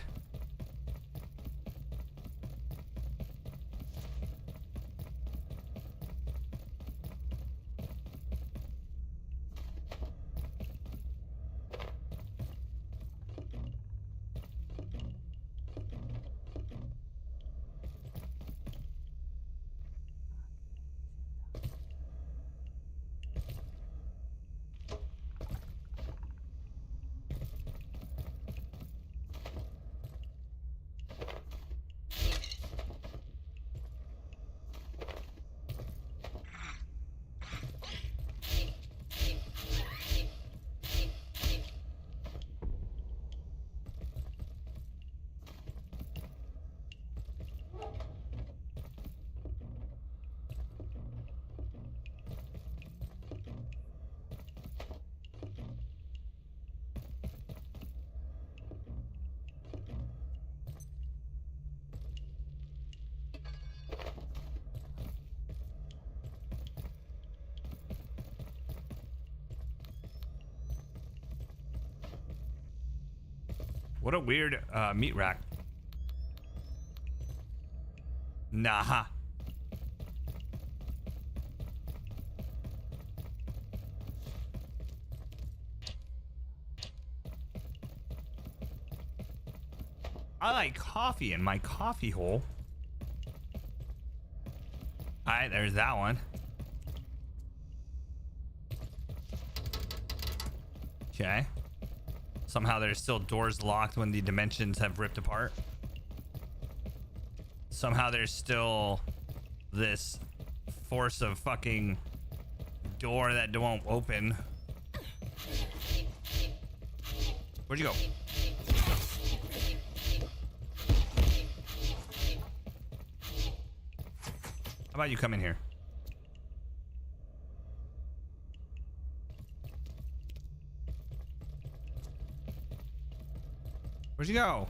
Speaker 1: What a weird meat rack. Nah. I like coffee in my coffee hole. All right, there's that one. Okay. Somehow there's still doors locked when the dimensions have ripped apart. Somehow there's still this force of fucking door that won't open. Where'd you go? How about you come in here? Where'd you go?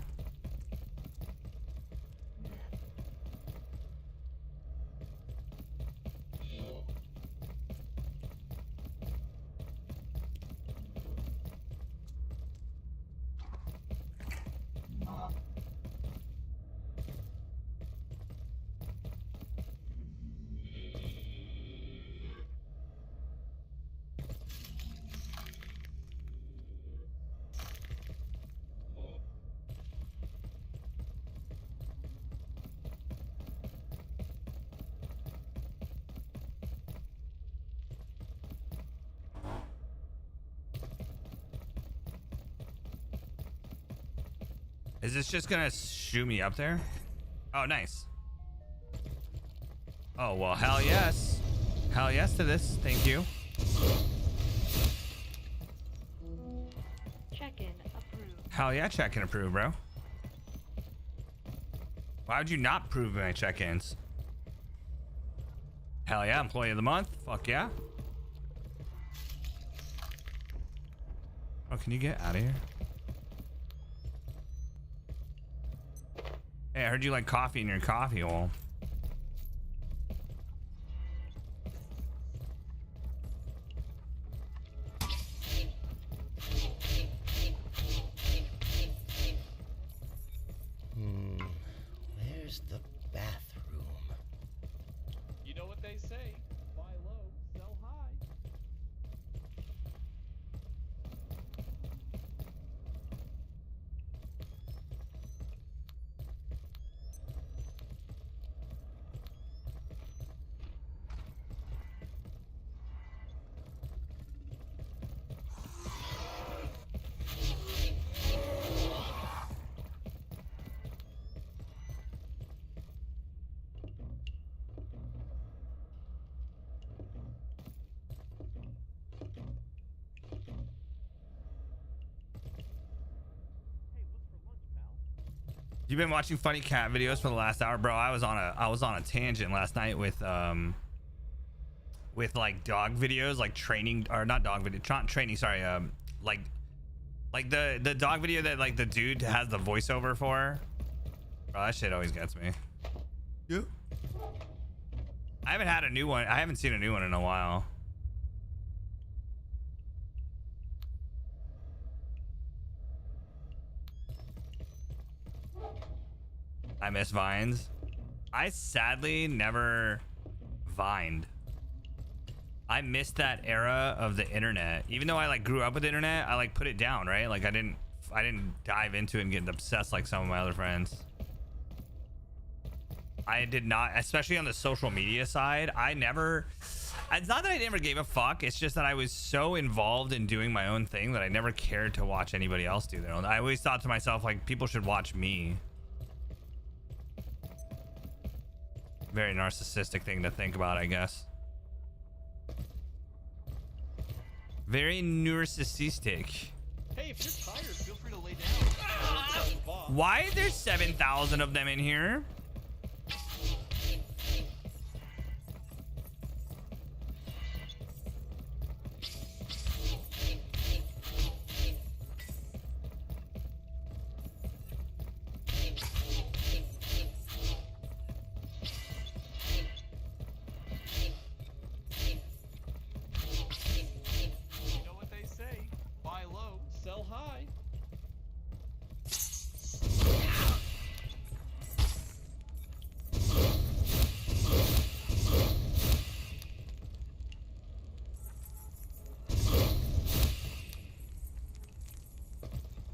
Speaker 1: Is this just gonna shoot me up there? Oh, nice. Oh, well, hell yes. Hell yes to this. Thank you.
Speaker 13: Check-in approved.
Speaker 1: Hell yeah, check-in approved, bro. Why would you not prove my check-ins? Hell yeah, employee of the month. Fuck yeah. Oh, can you get out of here? Hey, I heard you like coffee in your coffee hole.
Speaker 11: Where's the bathroom?
Speaker 14: You know what they say, buy low, sell high.
Speaker 1: You've been watching funny cat videos for the last hour, bro. I was on a tangent last night with like dog videos, like training, or not dog video, training. Sorry, like the dog video that like the dude has the voiceover for. Bro, that shit always gets me. Yeah. I haven't had a new one. I haven't seen a new one in a while. I miss Vines. I sadly never Vined. I missed that era of the internet. Even though I like grew up with the internet, I like put it down, right? Like I didn't dive into it and get obsessed like some of my other friends. I did not, especially on the social media side. I never, it's not that I never gave a fuck. It's just that I was so involved in doing my own thing that I never cared to watch anybody else do their own. I always thought to myself, like, people should watch me. Very narcissistic thing to think about, I guess. Very narcissistic.
Speaker 14: Hey, if you're tired, feel free to lay down.
Speaker 1: Why is there 7,000 of them in here?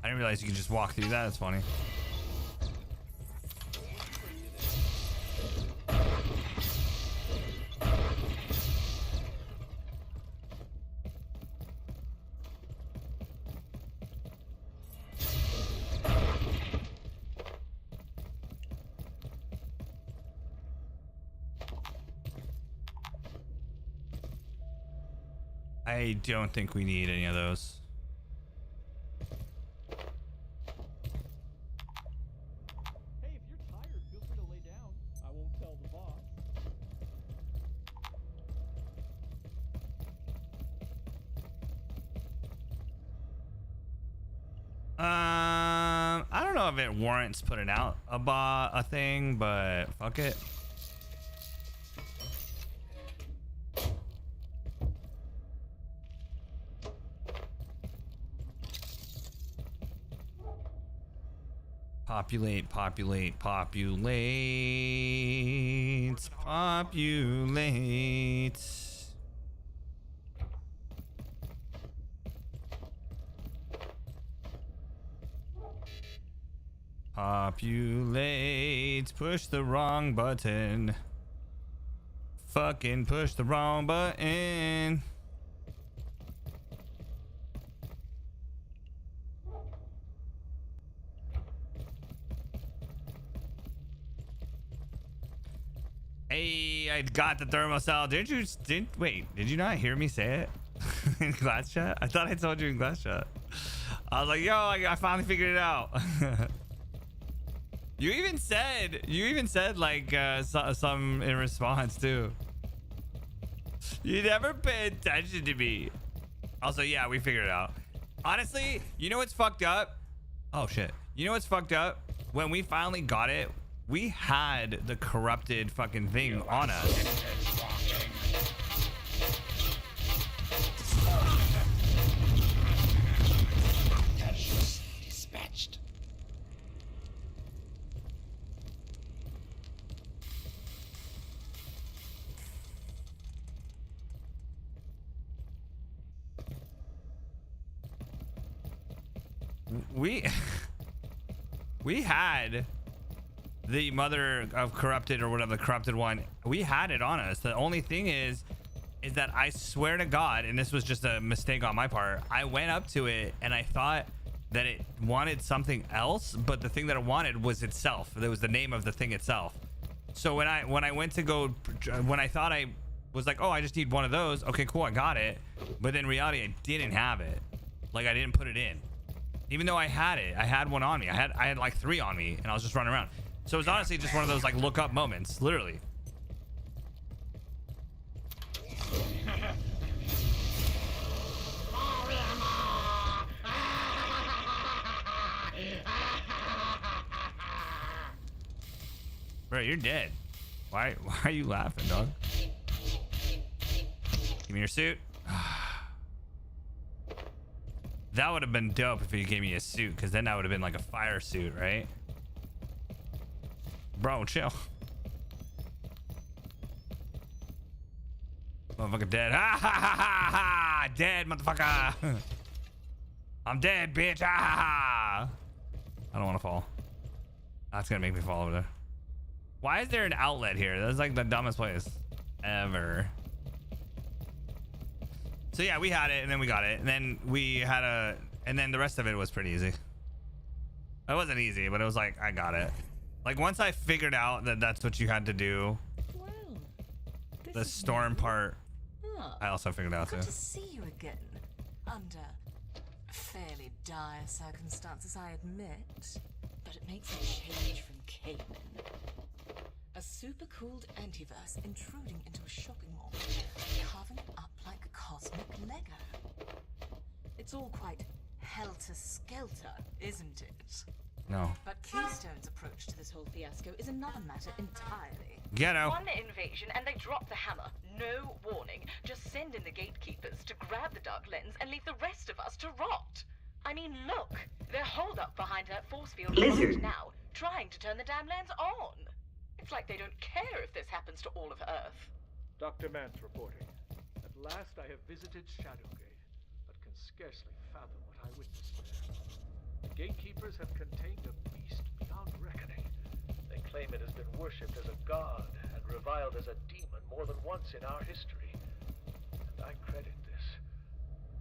Speaker 1: I didn't realize you could just walk through that. That's funny. I don't think we need any of those. I don't know if it warrants putting out a thing, but fuck it. Populate, populate, populate, populate. Populate, push the wrong button. Fucking push the wrong button. Hey, I got the thermocell. Did you not hear me say it in glass chat? I thought I told you in glass chat. I was like, yo, I finally figured it out. You even said like some in response too. You never pay attention to me. Also, yeah, we figured it out. Honestly, you know what's fucked up? Oh shit. You know what's fucked up? When we finally got it, we had the corrupted fucking thing on us.
Speaker 6: Dispatched.
Speaker 1: We had the mother of corrupted or whatever, the corrupted one. We had it on us. The only thing is that I swear to God, and this was just a mistake on my part, I went up to it and I thought that it wanted something else, but the thing that it wanted was itself. That was the name of the thing itself. So when I went to go, when I thought I was like, oh, I just need one of those. Okay, cool, I got it. But in reality, I didn't have it. Like I didn't put it in. Even though I had it, I had one on me. I had like 3 on me, and I was just running around. So it was honestly just one of those like look up moments, literally. Bro, you're dead. Why are you laughing, dog? Give me your suit. That would have been dope if you gave me a suit, because then that would have been like a fire suit, right? Bro, chill. Motherfucker dead. Ha ha ha ha ha! Dead, motherfucker. I'm dead, bitch. Ha ha ha! I don't want to fall. That's gonna make me fall over there. Why is there an outlet here? That's like the dumbest place ever. So yeah, we had it, and then we got it, and then we had and then the rest of it was pretty easy. It wasn't easy, but it was like, I got it. Like once I figured out that that's what you had to do, the storm part, I also figured out too.
Speaker 13: Good to see you again. Under fairly dire circumstances, I admit. But it makes a change from cavemen. A super-cooled antiverse intruding into a shopping mall, carving it up like cosmic Lego. It's all quite helter-skelter, isn't it?
Speaker 1: No.
Speaker 13: But Keystone's approach to this whole fiasco is another matter entirely.
Speaker 1: Ghetto.
Speaker 13: One invasion and they drop the hammer. No warning. Just send in the gatekeepers to grab the dark lens and leave the rest of us to rot. I mean, look. They're holed up behind that force field right now, trying to turn the damn lens on. It's like they don't care if this happens to all of Earth.
Speaker 9: Dr. Mance reporting. At last I have visited Shadowgate, but can scarcely fathom what I witnessed there. The gatekeepers have contained a beast beyond reckoning. They claim it has been worshipped as a god and reviled as a demon more than once in our history. And I credit this.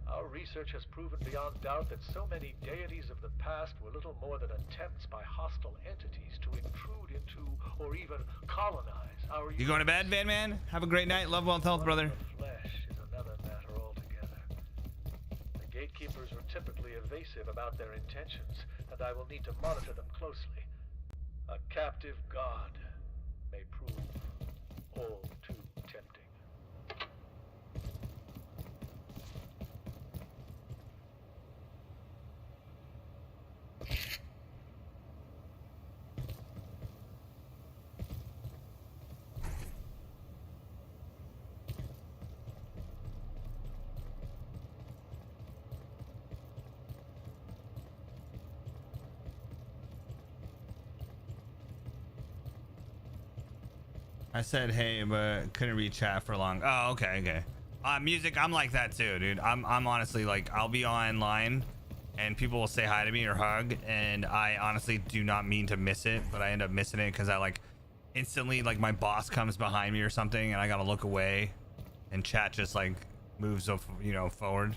Speaker 9: Our research has proven beyond doubt that so many deities of the past were little more than attempts by hostile entities to intrude into or even colonize our
Speaker 1: You going to bed, Van Man? Have a great night. Love, wealth, health, brother.
Speaker 9: Flesh is another matter altogether. The gatekeepers were typically evasive about their intentions, and I will need to monitor them closely. A captive god may prove all too tempting.
Speaker 1: I said hey, but couldn't read chat for long. Oh, okay. Music, I'm like that too, dude. I'm honestly like, I'll be online and people will say hi to me or hug, and I honestly do not mean to miss it, but I end up missing it because I like instantly, like my boss comes behind me or something and I gotta look away, and chat just like moves up, you know, forward.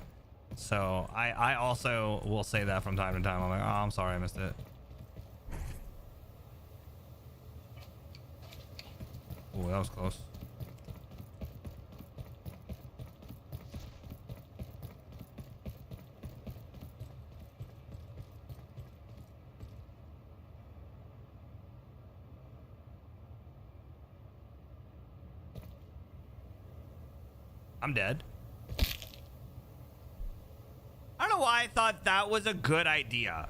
Speaker 1: So I also will say that from time to time. I'm like, oh, I'm sorry I missed it. Oh, that was close. I'm dead. I don't know why I thought that was a good idea.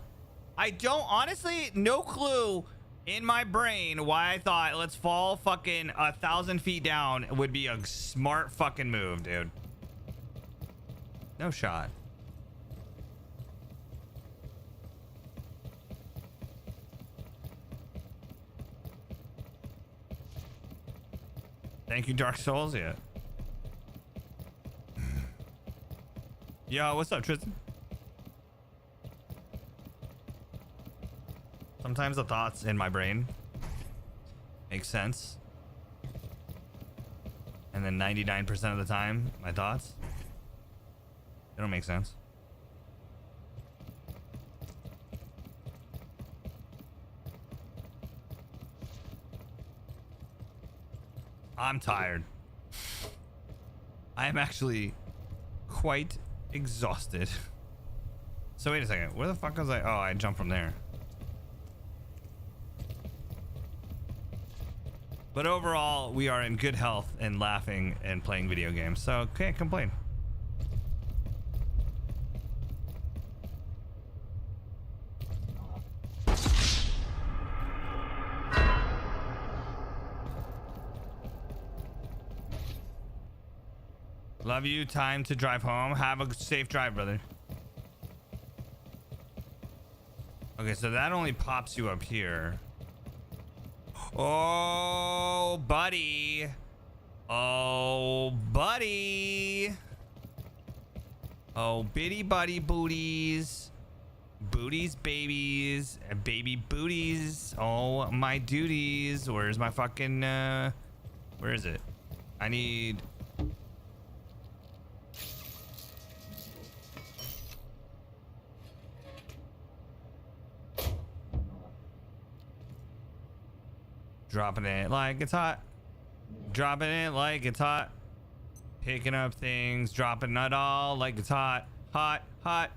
Speaker 1: I don't, honestly, no clue in my brain why I thought let's fall fucking 1,000 feet down would be a smart fucking move, dude. No shot. Thank you, Dark Souls. Yeah. Yo, what's up, Tristan? Sometimes the thoughts in my brain make sense. And then 99% of the time, my thoughts, they don't make sense. I'm tired. I am actually quite exhausted. So wait a second. Where the fuck was I? Oh, I jumped from there. But overall, we are in good health and laughing and playing video games. So can't complain. Love you. Time to drive home. Have a safe drive, brother. Okay, so that only pops you up here. Oh, buddy. Oh, buddy. Oh, bitty buddy booties. Booties, babies. Baby booties. Oh, my duties. Where's my fucking, where is it? I need... Dropping it like it's hot. Dropping it like it's hot. Picking up things. Dropping it all like it's hot. Hot, hot.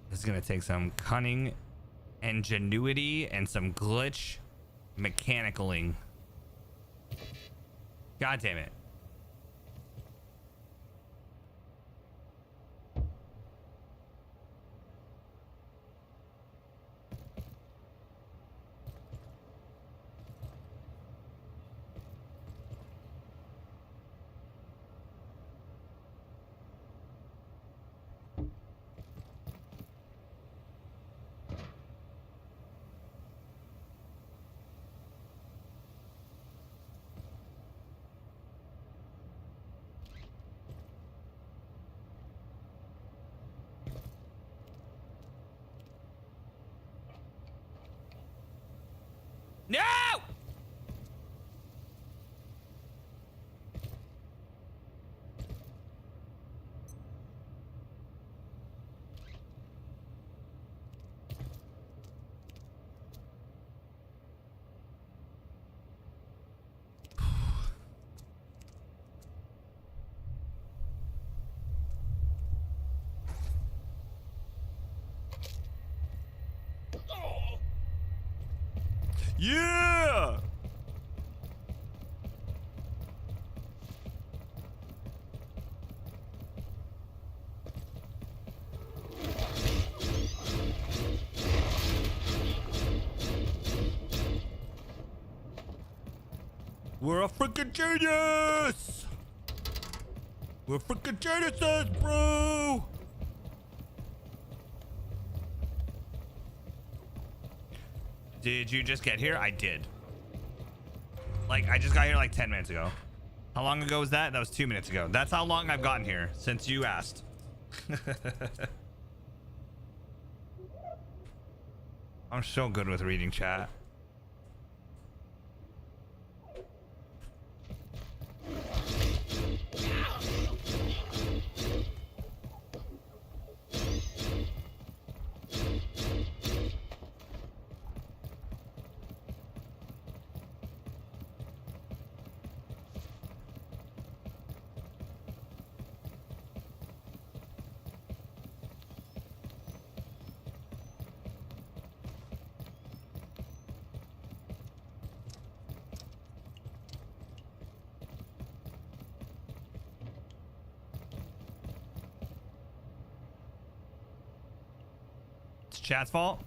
Speaker 1: This is gonna take some cunning, ingenuity, and some glitch mechanicaling. God damn it. No! Yeah! We're a freaking genius. We're freaking geniuses, bro. Did you just get here? I did. Like, I just got here like 10 minutes ago. How long ago was that? That was 2 minutes ago. That's how long I've gotten here since you asked. I'm so good with reading chat. Chat's fault.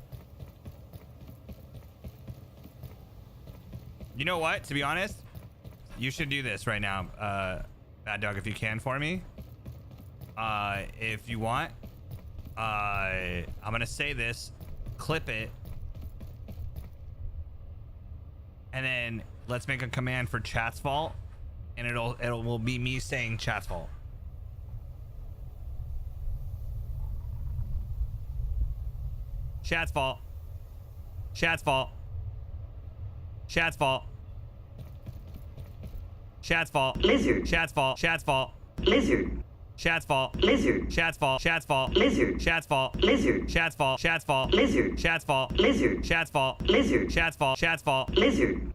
Speaker 1: You know what? To be honest, you should do this right now, Bad Dog, if you can for me. If you want, I'm gonna say this, clip it, and then let's make a command for chat's fault, and it will be me saying chat's fault. Chat's fault. Chat's fault. Chat's fault. Chat's fault.
Speaker 2: Lizard.
Speaker 1: Chat's fault. Chat's fault.
Speaker 2: Lizard.
Speaker 1: Chat's fault.
Speaker 2: Lizard.
Speaker 1: Chat's fault. Chat's fault.
Speaker 2: Lizard.
Speaker 1: Chat's fault.
Speaker 2: Lizard.
Speaker 1: Chat's fault. Chat's fault.
Speaker 2: Lizard.
Speaker 1: Chat's fault.
Speaker 2: Lizard.
Speaker 1: Chat's fault.
Speaker 2: Lizard.
Speaker 1: Chat's fault. Chat's fault.
Speaker 2: Lizard.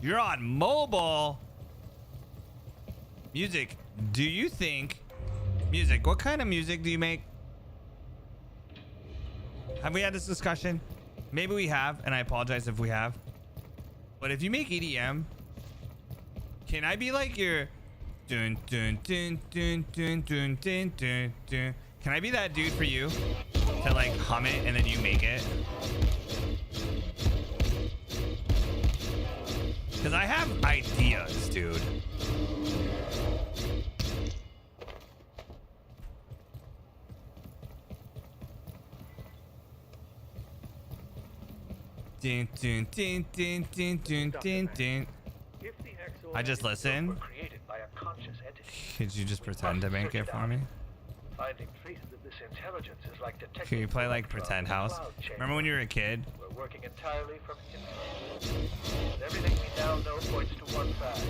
Speaker 1: You're on mobile. Music. Do you think music? What kind of music do you make? Have we had this discussion? Maybe we have, and I apologize if we have. But if you make EDM, can I be like your dun dun dun dun dun dun dun dun dun? Can I be that dude for you to like hum it and then you make it? Because I have ideas, dude. Dun, dun, dun, dun, dun, dun, dun, dun. I just listen. Could you just pretend to make it for me?
Speaker 9: Finding traces of this intelligence is like detecting.
Speaker 1: Can you play like Pretend House? Remember when you were a kid?
Speaker 9: We're working entirely from instinct. Everything we now know points to one fact.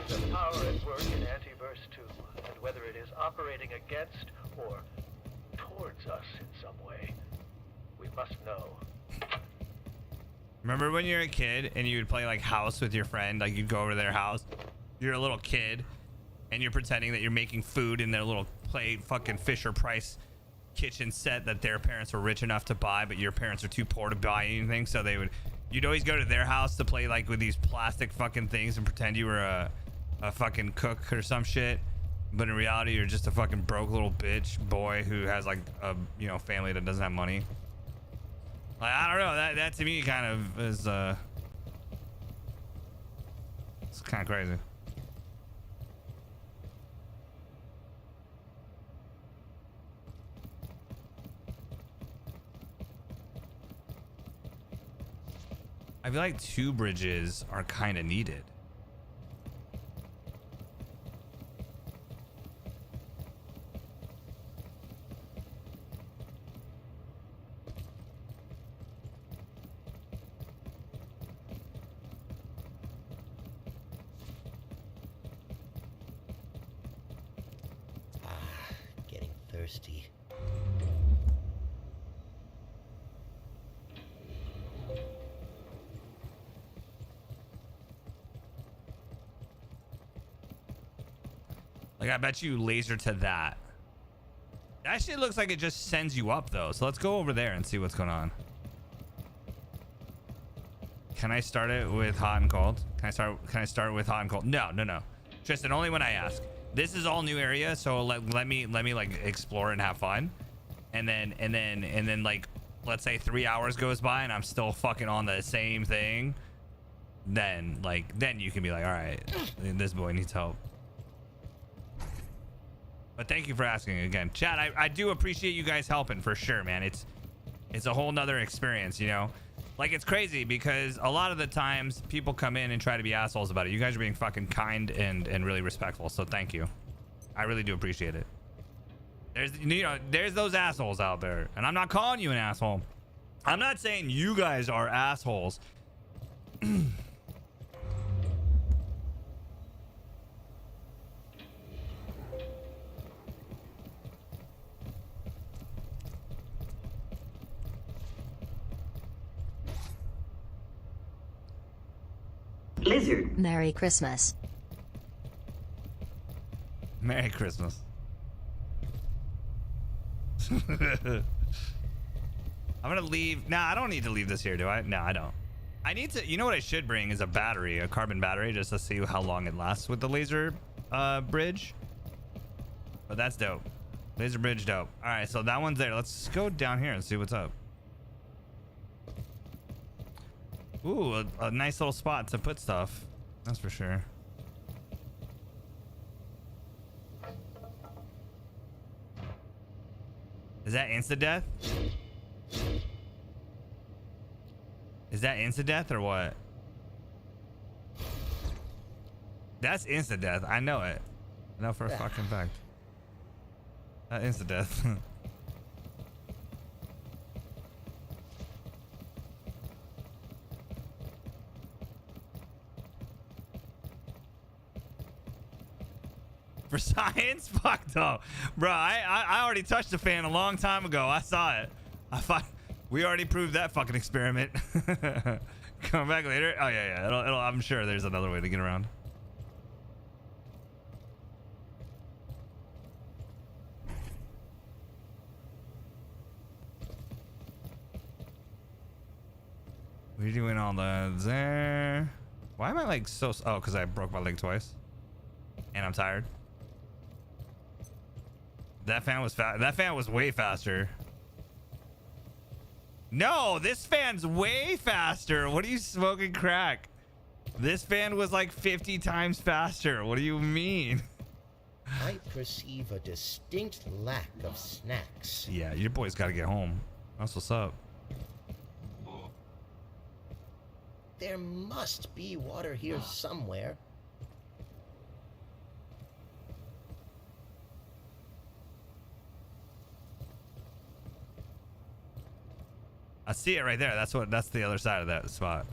Speaker 9: There's a power at work in Antiverse 2, and whether it is operating against or towards us in some way, we must know.
Speaker 1: Remember when you were a kid and you would play like house with your friend? Like you'd go over to their house. You're a little kid and you're pretending that you're making food in their little plate fucking Fisher Price kitchen set that their parents were rich enough to buy, but your parents are too poor to buy anything. So you'd always go to their house to play like with these plastic fucking things and pretend you were a fucking cook or some shit. But in reality, you're just a fucking broke little bitch boy who has like a family that doesn't have money. Like, I don't know, that to me kind of is it's kind of crazy. I feel like 2 bridges are kind of needed.
Speaker 11: Getting thirsty.
Speaker 1: Like, I bet you laser to that. That shit looks like it just sends you up, though. So let's go over there and see what's going on. Can I start it with hot and cold? Can I start with hot and cold? No. Tristan, only when I ask. This is all new area, so let me like explore and have fun. And then like let's say 3 hours goes by and I'm still fucking on the same thing, then you can be like, all right, this boy needs help. But thank you for asking again, chat. I do appreciate you guys helping for sure, man. It's a whole nother experience, you know. Like, it's crazy because a lot of the times people come in and try to be assholes about it. You guys are being fucking kind and really respectful, so thank you. I really do appreciate it. There's those assholes out there, and I'm not calling you an asshole. I'm not saying you guys are assholes.
Speaker 2: Lizard.
Speaker 12: Merry Christmas.
Speaker 1: Merry Christmas. I'm gonna leave. Nah, I don't need to leave this here, do I? No, I don't. I need to. You know what I should bring is a battery, a carbon battery, just to see how long it lasts with the laser bridge. But that's dope. Laser bridge, dope. All right, so that one's there. Let's go down here and see what's up. Ooh, a nice little spot to put stuff. That's for sure. Is that insta-death? Is that insta-death or what? That's insta-death. I know it. I know for a fucking fact. That insta-death. For science? Fuck no. Bro, I already touched the fan a long time ago. I saw it. We already proved that fucking experiment. Come back later. Oh yeah. I'm sure there's another way to get around. We're doing all the there. Why am I like so? Oh, because I broke my leg twice, and I'm tired. That fan was fast. That fan was way faster. No, this fan's way faster. What are you smoking crack? This fan was like 50 times faster. What do you mean?
Speaker 11: I perceive a distinct lack of snacks.
Speaker 1: Yeah, your boy's got to get home. That's what's up.
Speaker 11: There must be water here somewhere.
Speaker 1: I see it right there. That's the other side of that spot.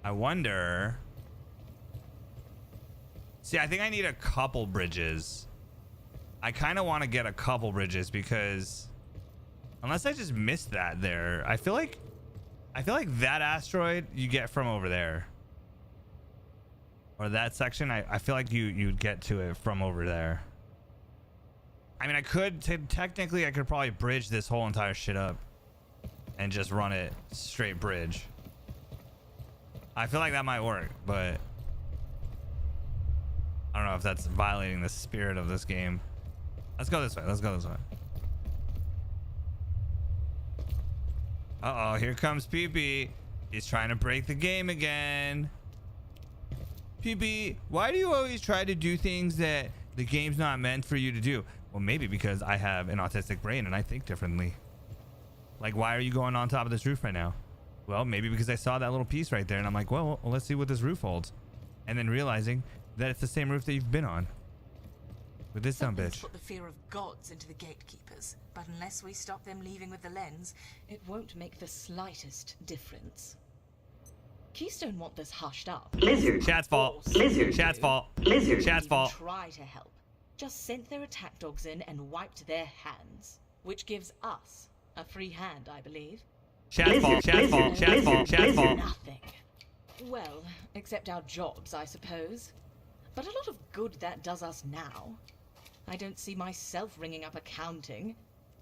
Speaker 1: I wonder. See, I think I need a couple bridges. I kind of want to get a couple bridges because unless I just missed that there, I feel like that asteroid you get from over there. Or that section, I feel like you'd get to it from over there. I mean, I could technically I could probably bridge this whole entire shit up and just run it straight bridge. I feel like that might work, but I don't know if that's violating the spirit of this game. Let's go this way. Let's go this way. Uh-oh, here comes PP. He's trying to break the game again. PP, why do you always try to do things that the game's not meant for you to do? Well, maybe because I have an autistic brain and I think differently. Like, why are you going on top of this roof right now? Well, maybe because I saw that little piece right there and I'm like, well, let's see what this roof holds. And then realizing that it's the same roof that you've been on. With this dumb bitch.
Speaker 13: Put the fear of gods into the gatekeepers, but unless we stop them leaving with the lens, it won't make the slightest difference. Keystone want this hushed up.
Speaker 2: Lizard.
Speaker 1: Chat's fault.
Speaker 2: Lizard.
Speaker 1: Chat's fault.
Speaker 2: Lizard.
Speaker 1: Chat's fault.
Speaker 13: Try to help. Just sent their attack dogs in and wiped their hands, which gives us a free hand, I believe.
Speaker 1: Chat's fault. Chat's fault. Chat's fault. Chat's fault.
Speaker 13: Nothing. Well, except our jobs, I suppose. But a lot of good that does us now. I don't see myself ringing up accounting,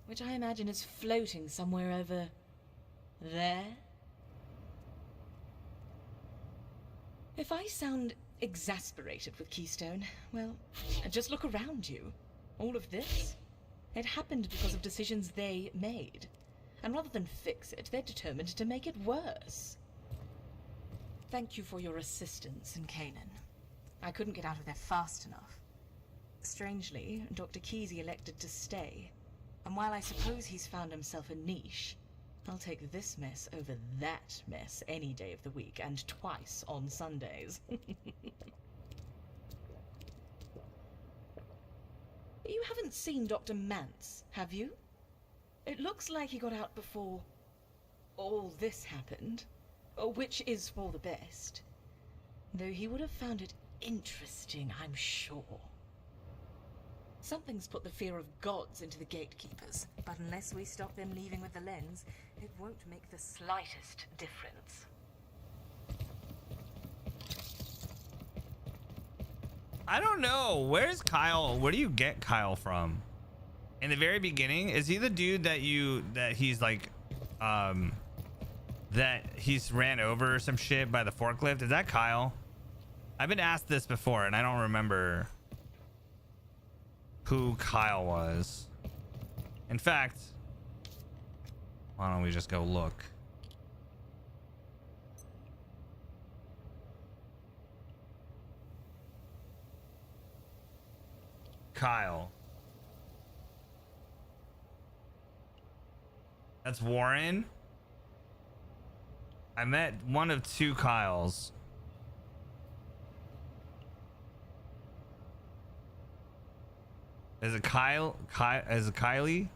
Speaker 13: which I imagine is floating somewhere over there. If I sound exasperated with Keystone? Well, just look around you. All of this, it happened because of decisions they made. And rather than fix it, they're determined to make it worse. Thank you for your assistance in Canaan. I couldn't get out of there fast enough. Strangely, Dr. Kesey elected to stay. And while I suppose he's found himself a niche, I'll take this mess over that mess any day of the week, and twice on Sundays. You haven't seen Dr. Mance, have you? It looks like he got out before all this happened, which is for the best. Though he would have found it interesting, I'm sure. Something's put the fear of gods into the gatekeepers, but unless we stop them leaving with the lens, it won't make the slightest difference.
Speaker 1: I don't know. Where's Kyle? Where do you get Kyle from? In the very beginning, is he the dude that he's like, that he's ran over or some shit by the forklift? Is that Kyle? I've been asked this before and I don't remember who Kyle was. In fact, why don't we just go look? Kyle. That's Warren. I met one of two Kyles. Is it Kyle? Is it Kylie?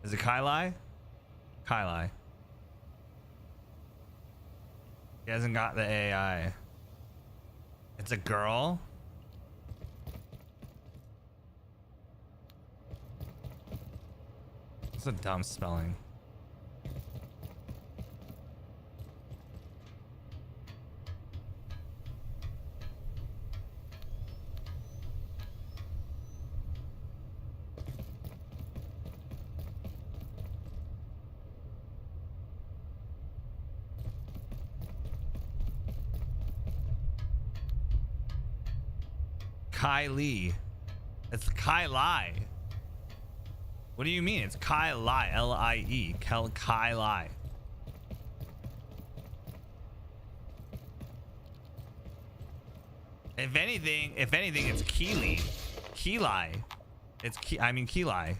Speaker 1: Is it Kylie? Kylie. He hasn't got the AI. It's a girl. It's a dumb spelling. Kylie. It's Kylie. What do you mean? It's Kylie. L-I-E. Kylie. If anything, it's Keely. Keeli. It's Keeli.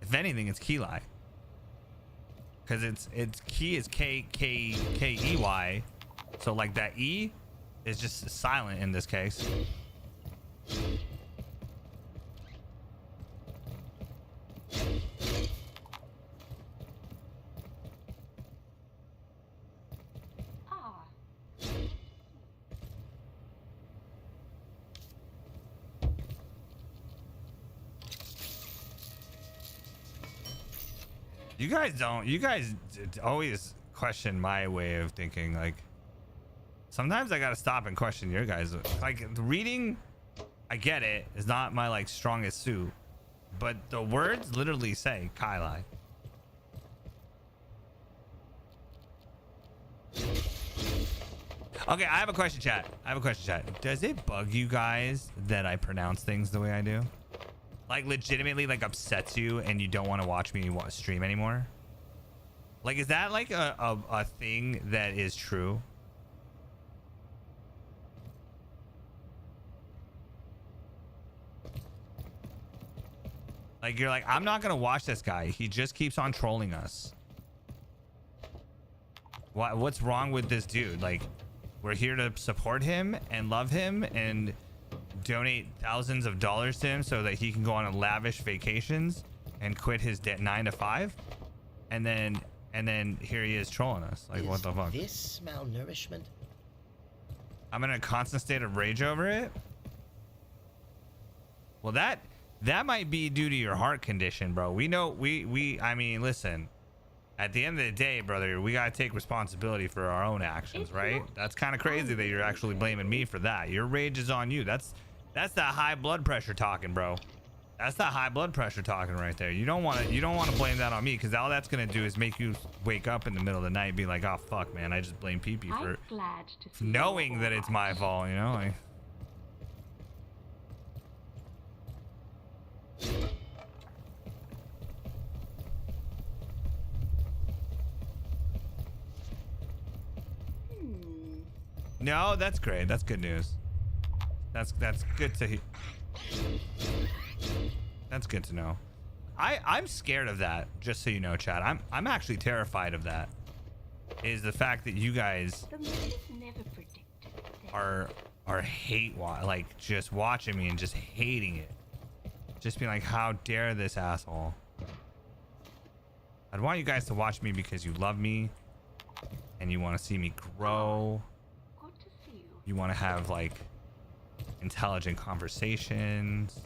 Speaker 1: If anything, it's Keeli. Because it's key is K-E-Y. So like that E is just silent in this case. You guys always question my way of thinking. Like sometimes I gotta stop and question your guys. Like reading, I get it, is not my like strongest suit, but the words literally say Kylie. Okay, I have a question, chat. Does it bug you guys that I pronounce things the way I do? Like legitimately like upsets you and you don't want to watch me stream anymore? Like is that like a thing that is true? Like you're like, I'm not gonna watch this guy, he just keeps on trolling us. What's wrong with this dude? Like we're here to support him and love him and donate thousands of dollars to him so that he can go on lavish vacations and quit his 9 to 5, and then here he is trolling us. Like what the fuck?
Speaker 11: This malnourishment?
Speaker 1: I'm in a constant state of rage over it. Well, that might be due to your heart condition, bro. We know I mean, listen, at the end of the day, brother, we gotta take responsibility for our own actions, right? That's kind of crazy that you're actually blaming me for that. Your rage is on you. That's that high blood pressure talking, bro. That's that high blood pressure talking right there. You don't want to blame that on me, because all that's gonna do is make you wake up in the middle of the night and be like, oh fuck, man, I just blame pee-pee for
Speaker 7: glad to see
Speaker 1: knowing that it's my fault, you know? No, that's great. That's good news. That's good to hear. That's good to know. I'm scared of that, just so you know, Chad. I'm actually terrified of that. Is the fact that you guys are like just watching me and just hating it. Just being like, how dare this asshole? I'd want you guys to watch me because you love me and you want to see me grow. You want to have like intelligent conversations.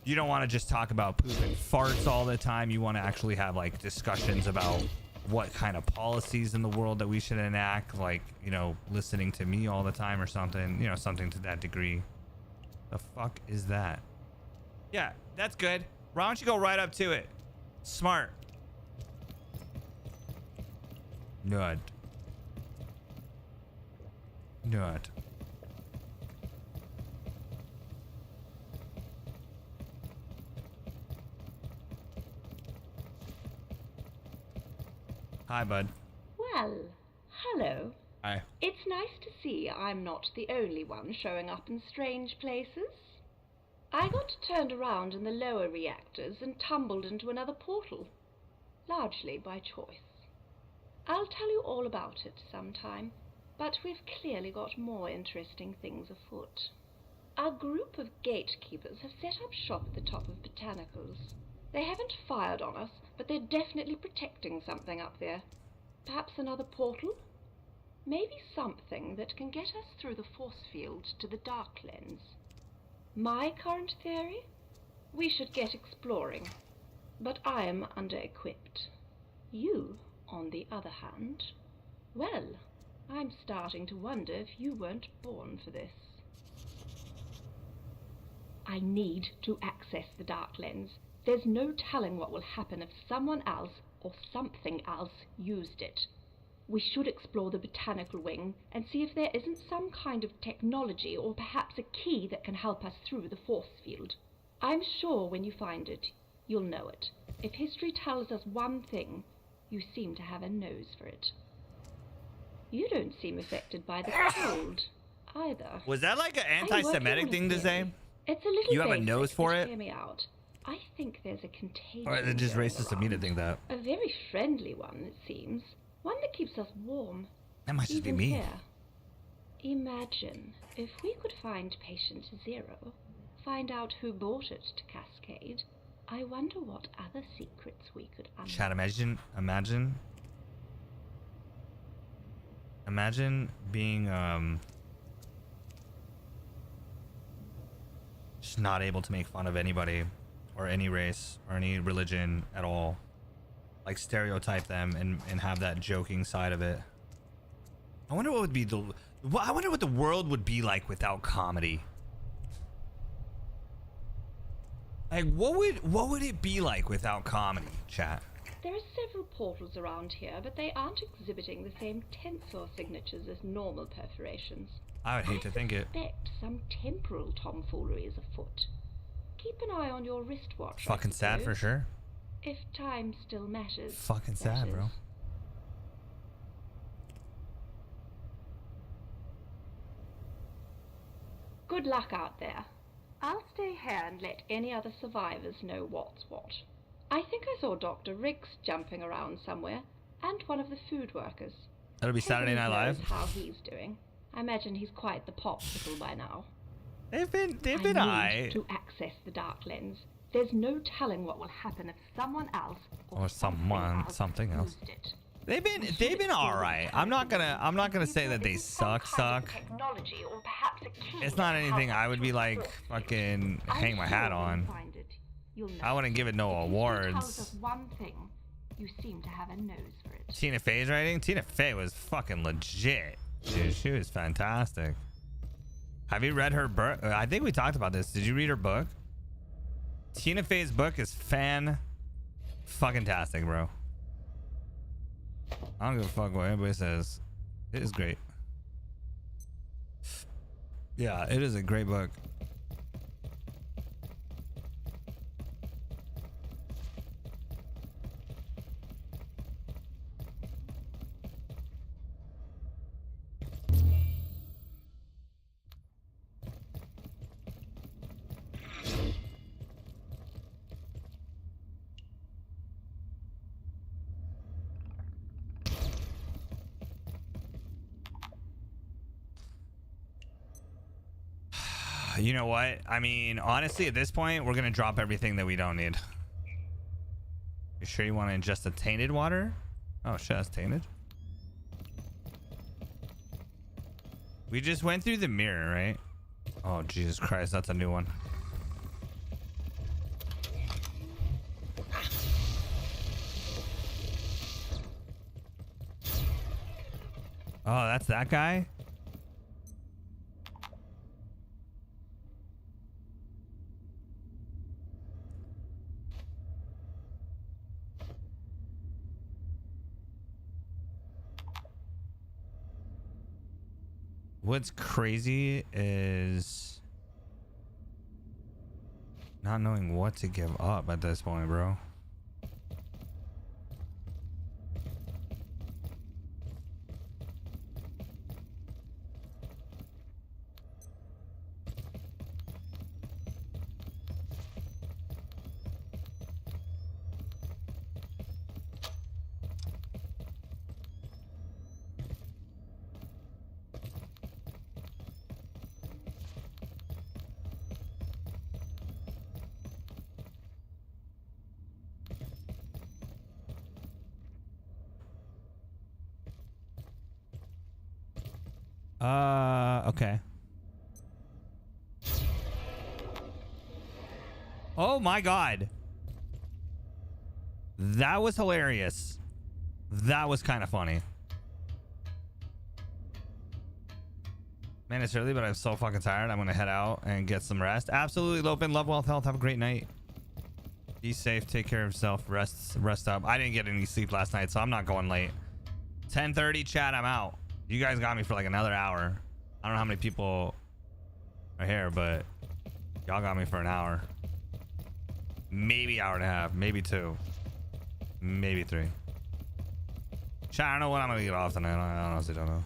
Speaker 1: You don't want to just talk about poop and farts all the time. You want to actually have like discussions about what kind of policies in the world that we should enact, like, you know, listening to me all the time or something, you know, something to that degree. The fuck is that? Yeah, that's good. Why don't you go right up to it? Smart. Nut. Nut. Hi, bud.
Speaker 15: Well, hello.
Speaker 1: Hi.
Speaker 15: It's nice to see I'm not the only one showing up in strange places. I got turned around in the lower reactors and tumbled into another portal, largely by choice. I'll tell you all about it sometime, but we've clearly got more interesting things afoot. Our group of gatekeepers have set up shop at the top of Botanicals. They haven't fired on us, but they're definitely protecting something up there. Perhaps another portal? Maybe something that can get us through the force field to the Dark Lens. My current theory? We should get exploring, but I am under-equipped. You, on the other hand, well, I'm starting to wonder if you weren't born for this. I need to access the Dark Lens. There's no telling what will happen if someone else or something else used it. We should explore the botanical wing and see if there isn't some kind of technology or perhaps a key that can help us through the force field. I'm sure when you find it, you'll know it. If history tells us one thing, you seem to have a nose for it. You don't seem affected by the cold, either.
Speaker 1: Was that like an anti-Semitic thing to say?
Speaker 15: It's a little
Speaker 1: You have a nose for it?
Speaker 15: Hear me out. I think there's a contagion.
Speaker 1: Or is it just racist of me to think that?
Speaker 15: A very friendly one, it seems. One that keeps us warm.
Speaker 1: That might just be
Speaker 15: Even
Speaker 1: me.
Speaker 15: here. Imagine if we could find patient 0, find out who brought it to Cascade. I wonder what other secrets we could unlock.
Speaker 1: Chat, imagine being just not able to make fun of anybody or any race or any religion at all, like stereotype them and have that joking side of it. I wonder what would be I wonder what the world would be like without comedy. Like what would it be like without comedy, chat?
Speaker 15: There are several portals around here, but they aren't exhibiting the same tensor signatures as normal perforations.
Speaker 1: I would hate to think it.
Speaker 15: I suspect some temporal tomfoolery is afoot. Keep an eye on your wristwatch.
Speaker 1: Fucking sad for sure.
Speaker 15: If time still matters.
Speaker 1: Fucking sad, bro.
Speaker 15: Good luck out there. I'll stay here and let any other survivors know what's what. I think I saw Dr. Riggs jumping around somewhere, and one of the food workers.
Speaker 1: That'll be Saturday Night Live.
Speaker 15: How he's doing. I imagine he's quite the popsicle by now.
Speaker 1: They've been
Speaker 15: I need to access the Dark Lens. There's no telling what will happen if someone else
Speaker 1: or something else. They've been all right. I'm not gonna say that they suck.
Speaker 15: Technology or perhaps a key.
Speaker 1: It's not anything I would be like fucking hang my hat on. I wouldn't give it no awards.
Speaker 15: One thing, you seem to have a nose for it.
Speaker 1: Tina Fey's writing? Tina Fey was fucking legit. Dude, she was fantastic. Have you read her book? I think we talked about this. Did you read her book? Tina Fey's book is fucking tastic, bro. I don't give a fuck what anybody says. It is great. Yeah, it is a great book. You know what? I mean, honestly, at this point, we're gonna drop everything that we don't need. You sure you want to ingest the tainted water? Oh shit, that's tainted. We just went through the mirror, right? Oh Jesus Christ, that's a new one. Oh, that's that guy? What's crazy is not knowing what to give up at this point, bro. Okay. Oh my God. That was hilarious. That was kind of funny. Man, it's early, but I'm so fucking tired. I'm gonna head out and get some rest. Absolutely, Lopin. Love, wealth, health. Have a great night. Be safe. Take care of yourself. Rest up. I didn't get any sleep last night, so I'm not going late. 10:30, chat. I'm out. You guys got me for like another hour. I don't know how many people are here, but y'all got me for an hour. Maybe hour and a half. Maybe 2. Maybe 3. Chat, I don't know what I'm gonna get off tonight. I honestly don't know.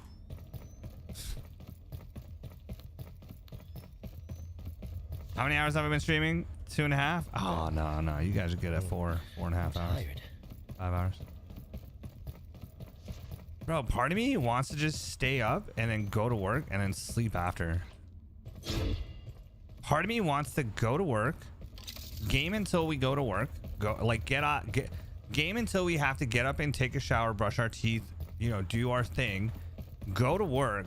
Speaker 1: How many hours have I been streaming? 2.5? Oh no. You guys are good at 4.5 hours. 5 hours. Bro, part of me wants to just stay up and then go to work and then sleep after. Part of me wants to go to work, game until we go to work, game until we have to get up and take a shower, brush our teeth, you know, do our thing, go to work,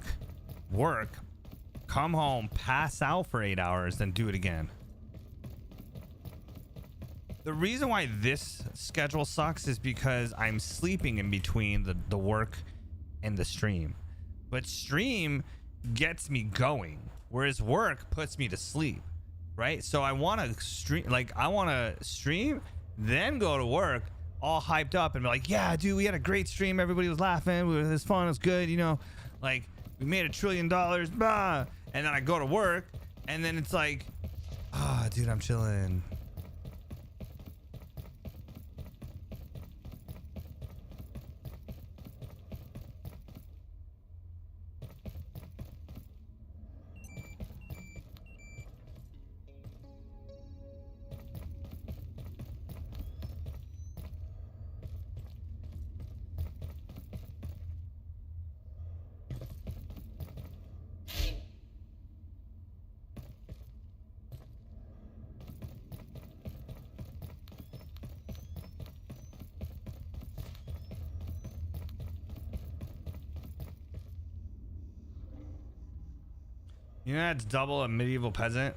Speaker 1: come home, pass out for 8 hours, then do it again. The reason why this schedule sucks is because I'm sleeping in between the work and the stream. But stream gets me going, whereas work puts me to sleep, right? So I want to stream, then go to work all hyped up and be like, yeah, dude, we had a great stream. Everybody was laughing. It was fun. It was good. You know, like we made $1 trillion. Bah. And then I go to work and then it's like, ah, oh, dude, I'm chilling. You know that's double a medieval peasant?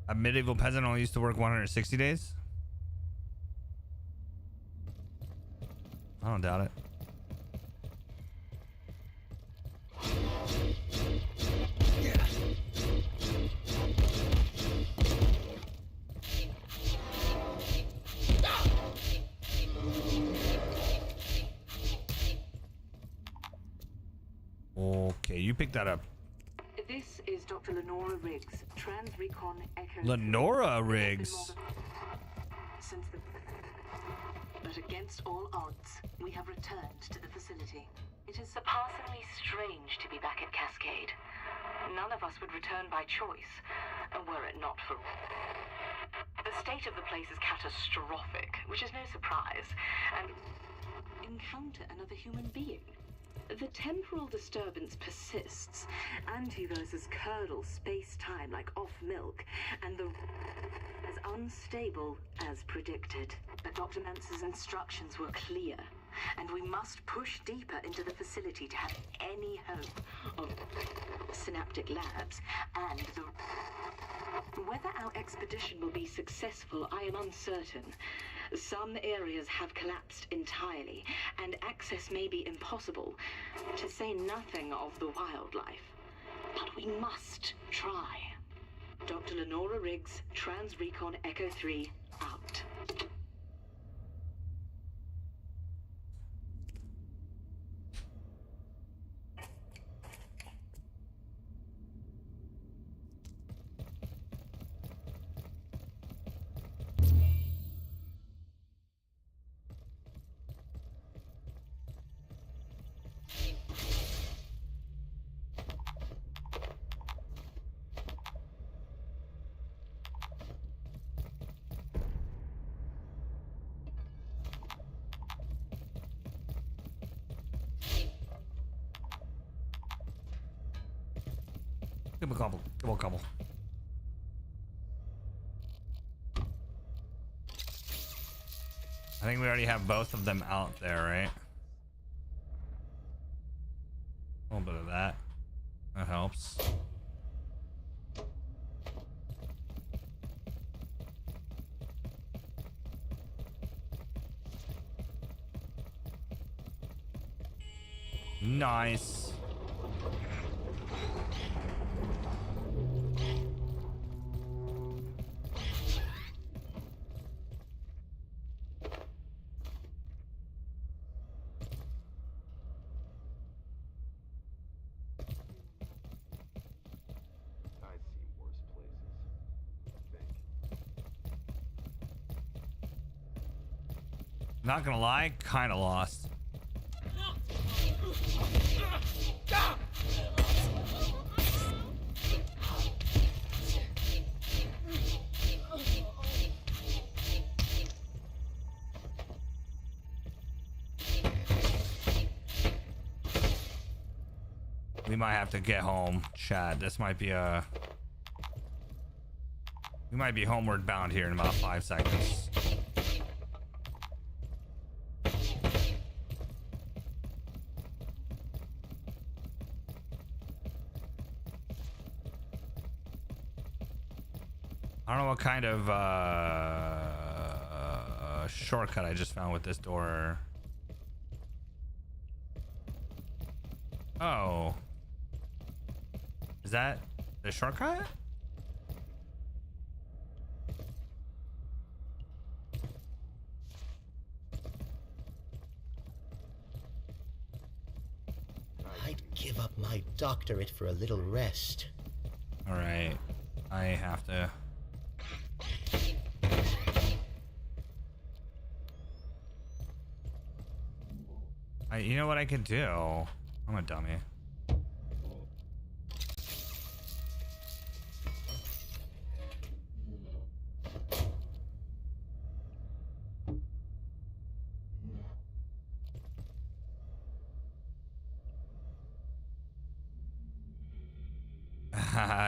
Speaker 1: A medieval peasant only used to work 160 days? I don't doubt it. you picked that up.
Speaker 16: This is Dr. Lenora Riggs, Trans-Recon Echo.
Speaker 1: Lenora Riggs.
Speaker 16: Since the... But against all odds, we have returned to the facility. It is surpassingly strange to be back at Cascade. None of us would return by choice, were it not for... The state of the place is catastrophic, which is no surprise, and encounter another human being. The temporal disturbance persists. Antiverses curdle space-time like off milk, and the as unstable as predicted. But Dr. Mance's instructions were clear, and we must push deeper into the facility to have any hope of synaptic labs and the... Whether our expedition will be successful, I am uncertain. Some areas have collapsed entirely, and access may be impossible, to say nothing of the wildlife. But we must try. Dr. Lenora Riggs, Trans-Recon Echo 3, out.
Speaker 1: Give him a couple. Give him a couple. I think we already have both of them out there, right? A little bit of that. That helps. Nice. Not gonna lie, kinda lost. We might have to get home, Chad. This might be a... We might be homeward bound here in about 5 seconds. I don't know what kind of shortcut I just found with this door. Oh. Is that the shortcut?
Speaker 11: I'd give up my doctorate for a little rest.
Speaker 1: All right. I have to... you know what I could do? I'm a dummy.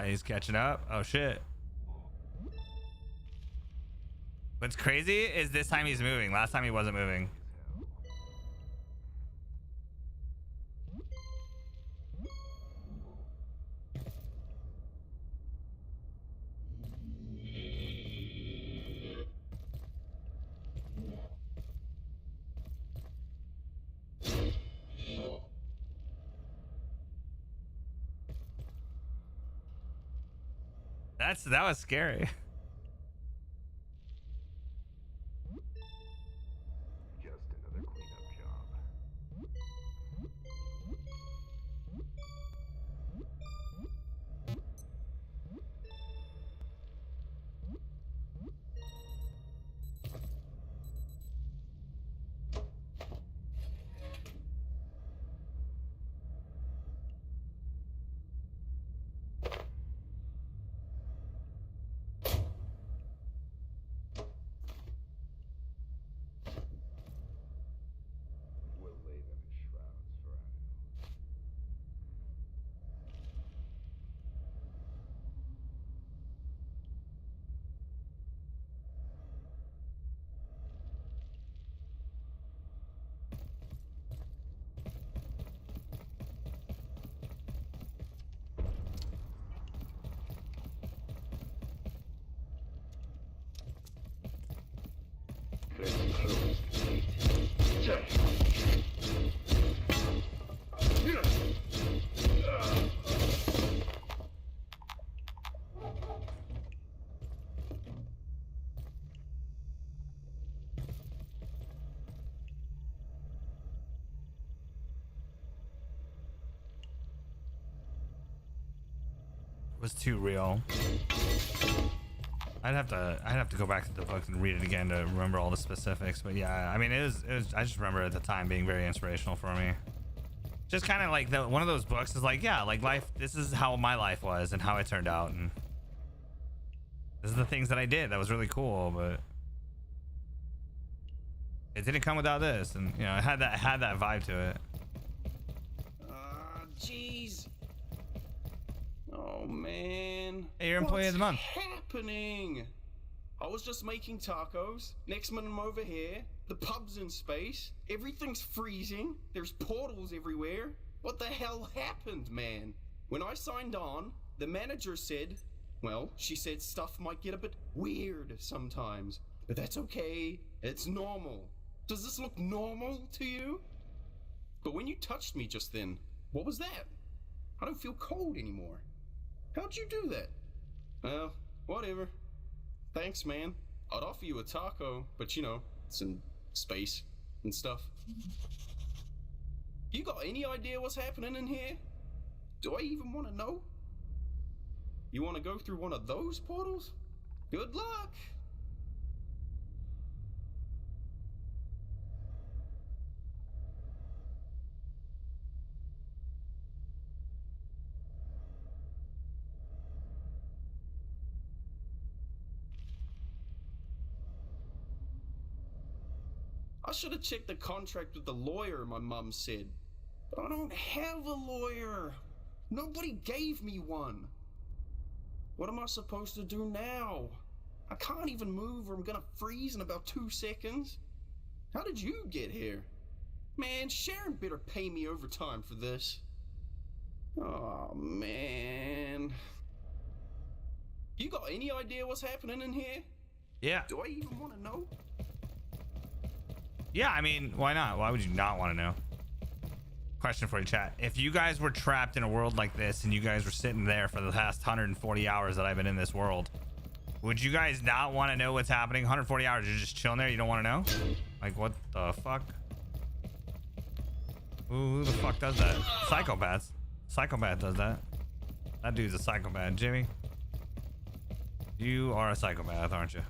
Speaker 1: He's catching up. Oh shit. What's crazy is this time he's moving. Last time he wasn't moving. That was scary.
Speaker 17: Just another cleanup job.
Speaker 1: Was too real. I'd have to go back to the book and read it again to remember all the specifics. But yeah, I mean, it was I just remember at the time being very inspirational for me. Just kind of like one of those books is like, yeah, like life. This is how my life was and how it turned out, and this is the things that I did. That was really cool, but it didn't come without this, and you know, it had that vibe to it.
Speaker 5: Jeez. Oh man.
Speaker 1: Hey, you're employee of the month.
Speaker 5: What's happening? I was just making tacos. Next minute I'm over here. The pub's in space. Everything's freezing. There's portals everywhere. What the hell happened, man? When I signed on, the manager said, well, she said stuff might get a bit weird sometimes. But that's okay. It's normal. Does this look normal to you? But when you touched me just then, what was that? I don't feel cold anymore. How'd you do that? Well, whatever. Thanks, man. I'd offer you a taco, but you know, it's in space and stuff. You got any idea what's happening in here? Do I even want to know? You want to go through one of those portals? Good luck! I should have checked the contract with the lawyer, my mom said. But I don't have a lawyer. Nobody gave me one. What am I supposed to do now? I can't even move or I'm gonna freeze in about 2 seconds. How did you get here? Man, Sharon better pay me overtime for this. Oh, man. You got any idea what's happening in here?
Speaker 1: Yeah.
Speaker 5: Do I even want to know?
Speaker 1: Yeah, I mean, why not? Why would you not want to know? Question for you, chat. If you guys were trapped in a world like this and you guys were sitting there for the past 140 hours that I've been in this world, would you guys not want to know what's happening? 140 hours, you're just chilling there, you don't want to know? Like, what the fuck? Who the fuck does that? Psychopaths. Psychopath does that. That dude's a psychopath. Jimmy, you are a psychopath, aren't you?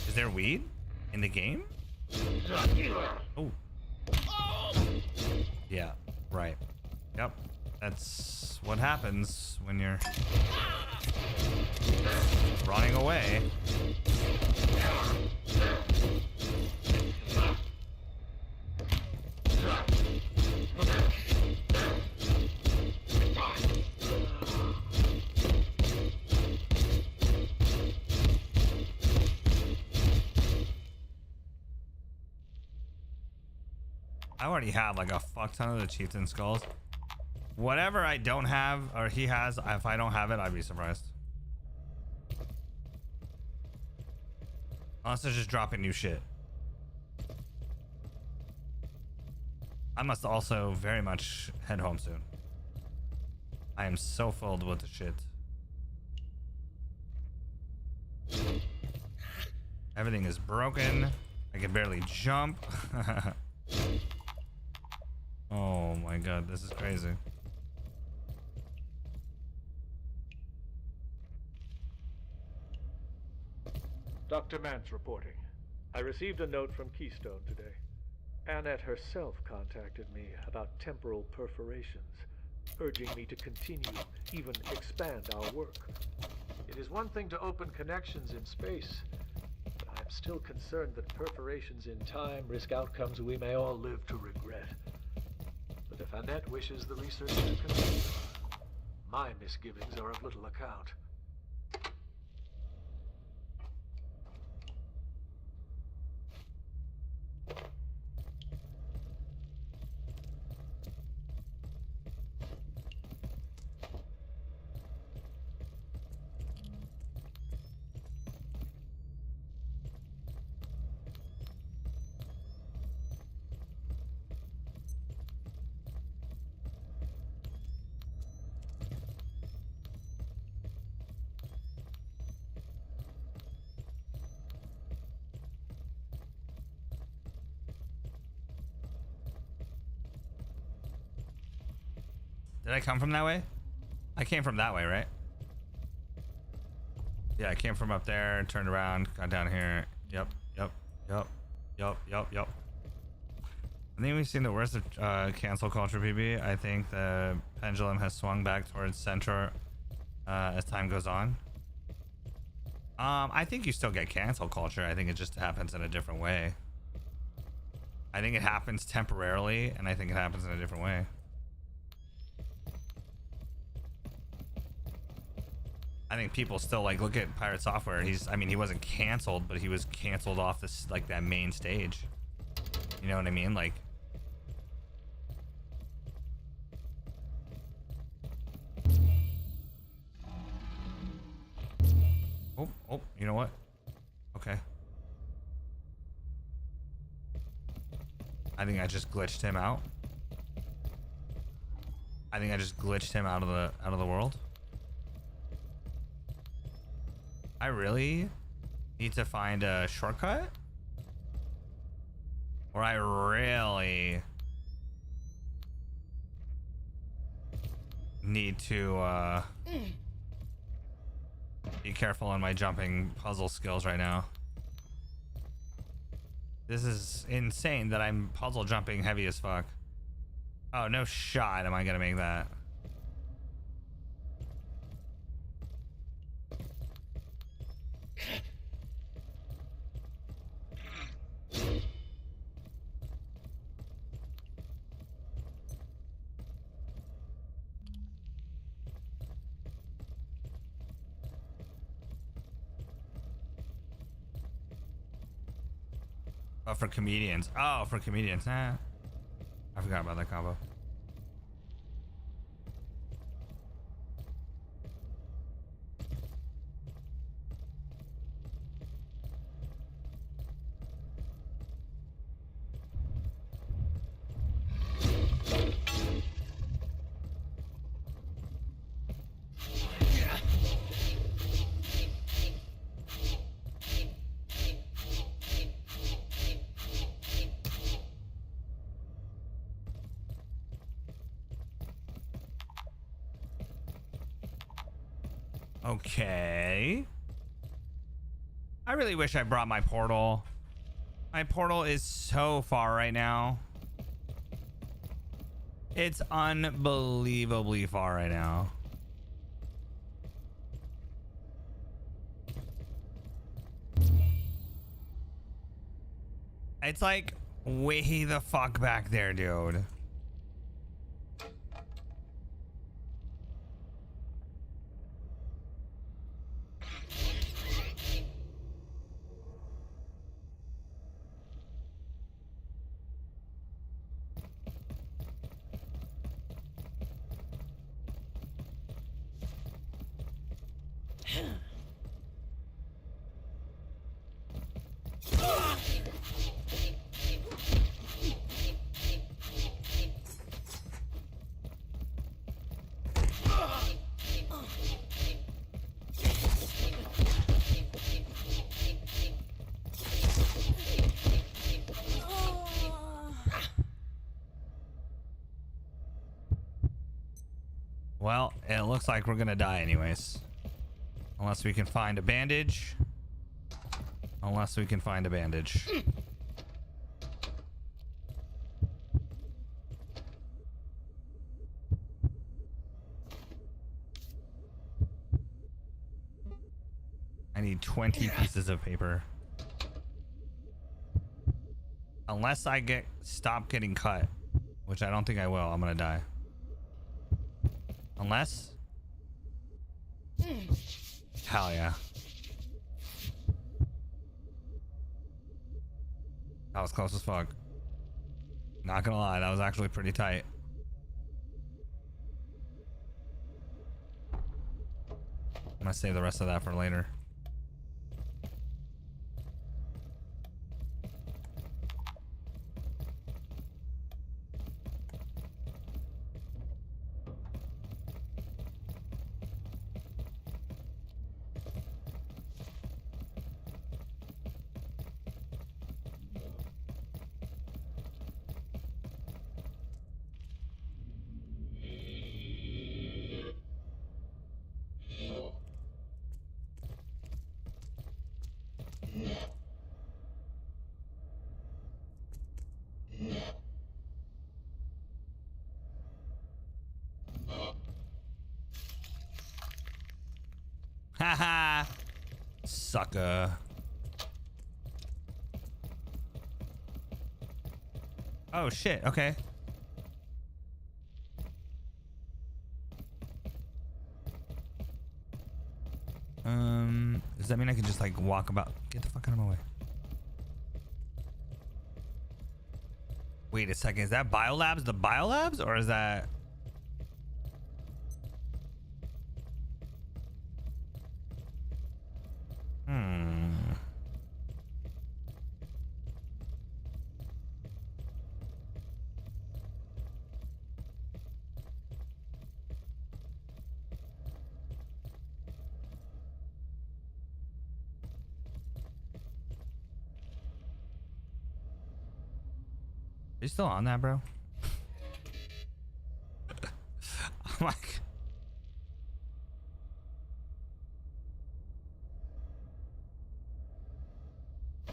Speaker 1: Is there weed in the game? Oh. Yeah, right. Yep. That's what happens when you're running away. I already have like a fuck ton of the chieftain skulls. Whatever I don't have or he has, if I don't have it, I'd be surprised. Unless they're just dropping new shit. I must also very much head home soon. I am so filled with the shit. Everything is broken. I can barely jump. Oh my god, this is crazy.
Speaker 9: Dr. Mance reporting. I received a note from Keystone today. Annette herself contacted me about temporal perforations, urging me to continue, even expand our work. It is one thing to open connections in space, but I am still concerned that perforations in time risk outcomes we may all live to regret. But if Annette wishes the research to continue, my misgivings are of little account.
Speaker 1: Did I come from that way? I came from that way, right? Yeah, I came from up there, turned around, got down here. Yep. I think we've seen the worst of cancel culture, PB. I think the pendulum has swung back towards center as time goes on. I think you still get cancel culture. I think it just happens in a different way. I think it happens temporarily, and I think it happens in a different way. I think people still like look at Pirate Software. I mean, he wasn't canceled, but he was canceled off this like that main stage. You know what I mean? Like, oh, you know what? Okay. I think I just glitched him out. I think I just glitched him out of the world. I really need to find a shortcut? Or I really need to be careful on my jumping puzzle skills right now. This is insane that I'm puzzle jumping heavy as fuck. Oh, no shot am I gonna make that. Oh, for comedians. Oh, for comedians. Nah. I forgot about that combo. Okay. I really wish I brought my portal. My portal is so far right now. It's unbelievably far right now. It's like way the fuck back there, dude. Well, it looks like we're gonna die anyways. Unless we can find a bandage. Unless we can find a bandage. I need 20 pieces of paper. Unless I stop getting cut, which I don't think I will, I'm gonna die. Unless. Hell yeah. That was close as fuck. Not gonna lie, that was actually pretty tight. I'm gonna save the rest of that for later. Haha. Sucker. Oh shit, okay. Does that mean I can just like walk about? Get the fuck out of my way. Wait a second, is that biolabs the biolabs or is that? Are you still on that, bro? I'm like,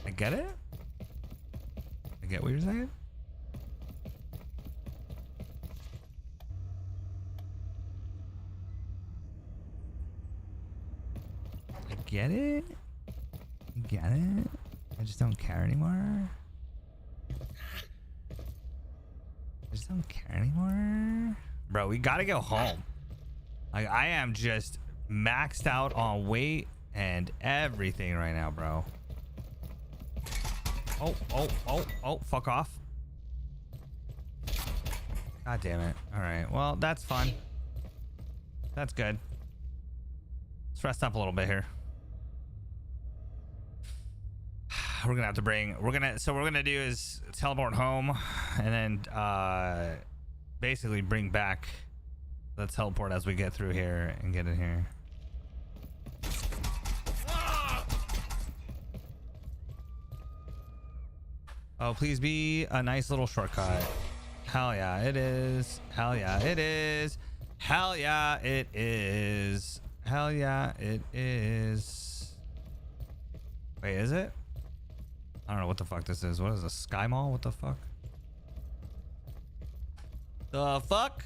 Speaker 1: I get it. I get what you're saying. I get it. I get it. I just don't care anymore. I just don't care anymore. Bro, we gotta go home. Like, I am just maxed out on weight and everything right now, bro. Oh, fuck off. God damn it. All right, well, that's fun. That's good. Let's rest up a little bit here. We're gonna have to bring, so what we're gonna do is teleport home and then basically bring back the teleport as we get through here and get in here. Oh, please be a nice little shortcut. Hell yeah, it is. Hell yeah, it is. Hell yeah, it is. Hell yeah, it is. Wait, is it? I don't know what the fuck this is. What is a Sky Mall? What the fuck? The fuck?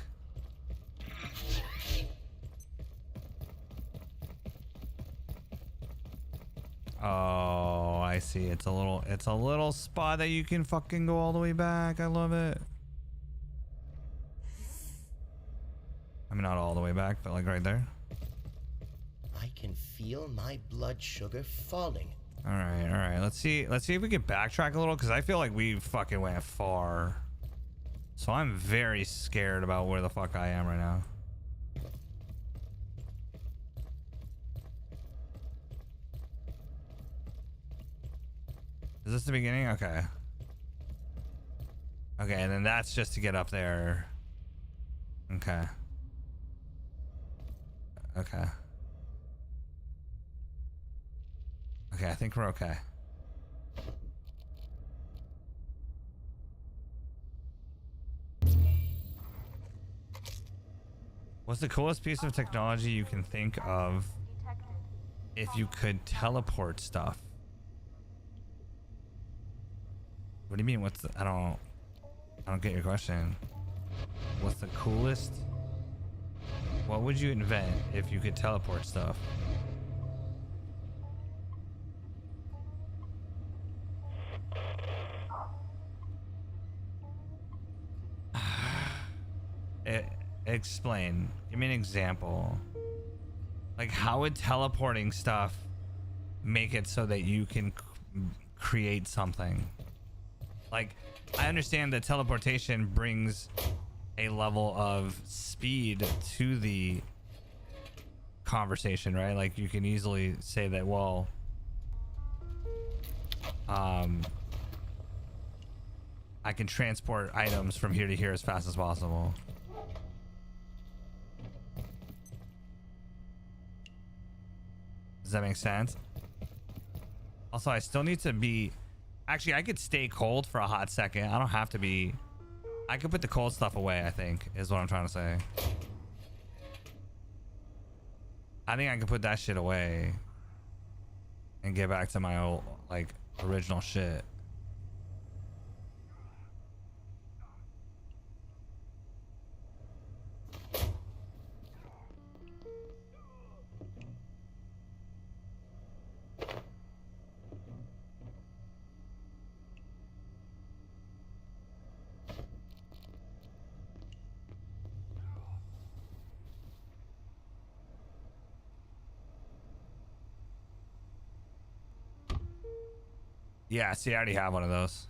Speaker 1: Oh, I see. It's a little spot that you can fucking go all the way back. I love it. I mean, not all the way back, but like right there.
Speaker 11: I can feel my blood sugar falling.
Speaker 1: All right. Let's see if we can backtrack a little, because I feel like we fucking went far. So I'm very scared about where the fuck I am right now. Is this the beginning? Okay. Okay, and then that's just to get up there. Okay. Okay. Okay, I think we're okay. What's the coolest piece of technology you can think of if you could teleport stuff? What do you mean? What's the, I don't get your question. What's the coolest? What would you invent if you could teleport stuff? Explain. Give me an example. Like, how would teleporting stuff make it so that you can create something? Like, I understand that teleportation brings a level of speed to the conversation, right? Like, you can easily say that, well, I can transport items from here to here as fast as possible. Does that make sense? Also, I still need to be... Actually, I could stay cold for a hot second. I don't have to be... I could put the cold stuff away, I think, is what I'm trying to say. I think I can put that shit away and get back to my old, like, original shit. Yeah, see, I already have one of those.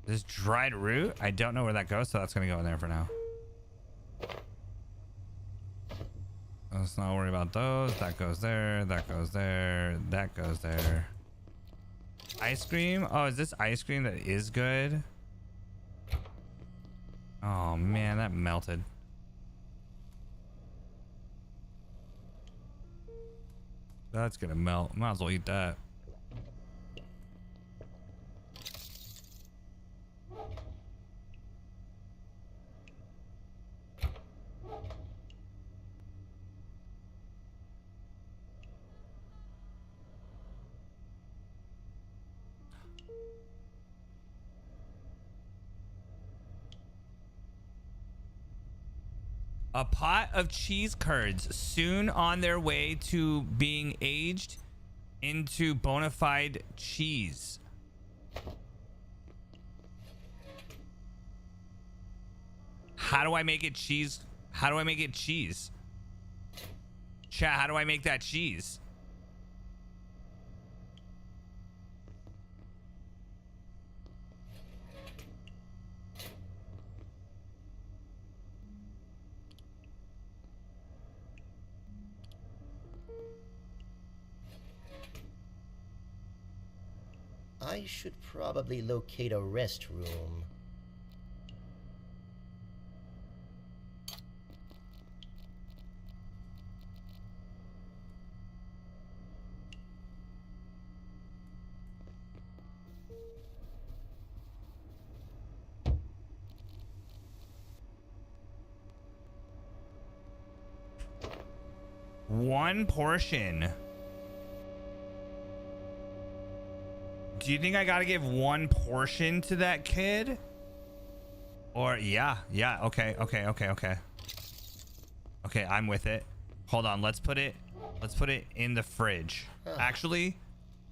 Speaker 1: This dried root, I don't know where that goes, so that's gonna go in there for now. Let's not worry about those. That goes there, that goes there, that goes there. Ice cream? Oh, is this ice cream that is good? Oh man, that melted. That's gonna melt. Might as well eat that. A pot of cheese curds soon on their way to being aged into bona fide cheese. How do I make it cheese? How do I make it cheese? Chat, how do I make that cheese?
Speaker 11: I should probably locate a restroom.
Speaker 1: One portion. Do you think I gotta give one portion to that kid? Or yeah, okay. Okay, I'm with it. Hold on, let's put it in the fridge. Actually,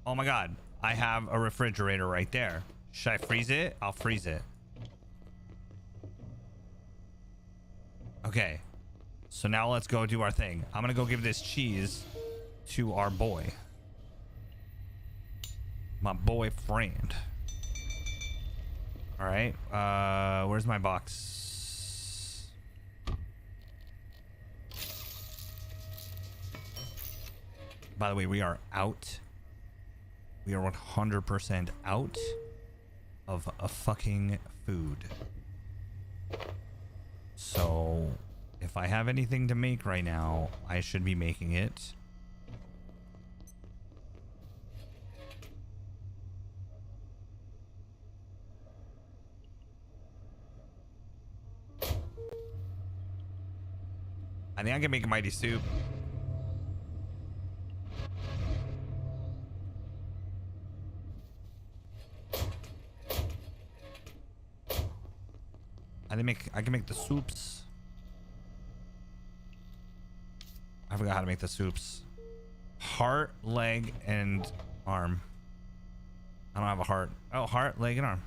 Speaker 1: oh my god, I have a refrigerator right there. Should I freeze it? I'll freeze it. Okay. So now let's go do our thing. I'm gonna go give this cheese to our boy. My boyfriend. All right. Where's my box? By the way, we are out. We are 100% out of a fucking food. So if I have anything to make right now, I should be making it. I think I can make a mighty soup. I can make the soups. I forgot how to make the soups. Heart, leg, and arm. I don't have a heart. Oh, heart, leg, and arm.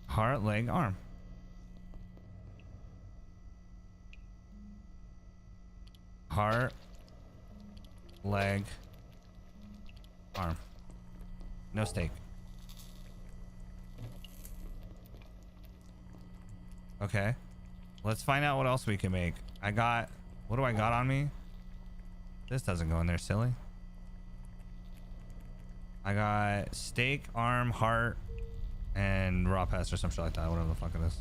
Speaker 1: Heart, leg, arm. Heart, leg, arm. No steak. Okay. Let's find out what else we can make. What do I got on me? This doesn't go in there, silly. I got steak, arm, heart, and raw pest or some shit like that, whatever the fuck it is.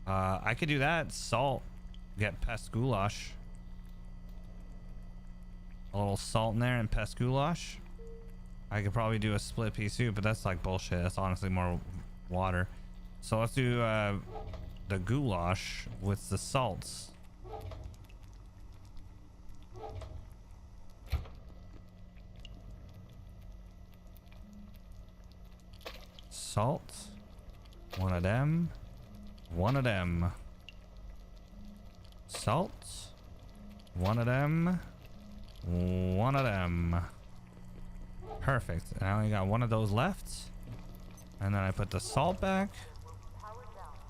Speaker 1: I could do that. Salt. Get pest goulash. A little salt in there and pest goulash. I could probably do a split pea soup, but that's like bullshit. That's honestly more water. So let's do the goulash with the salts. Salt. One of them. One of them. Salt. One of them. One of them. Perfect. I only got one of those left. And then I put the salt back.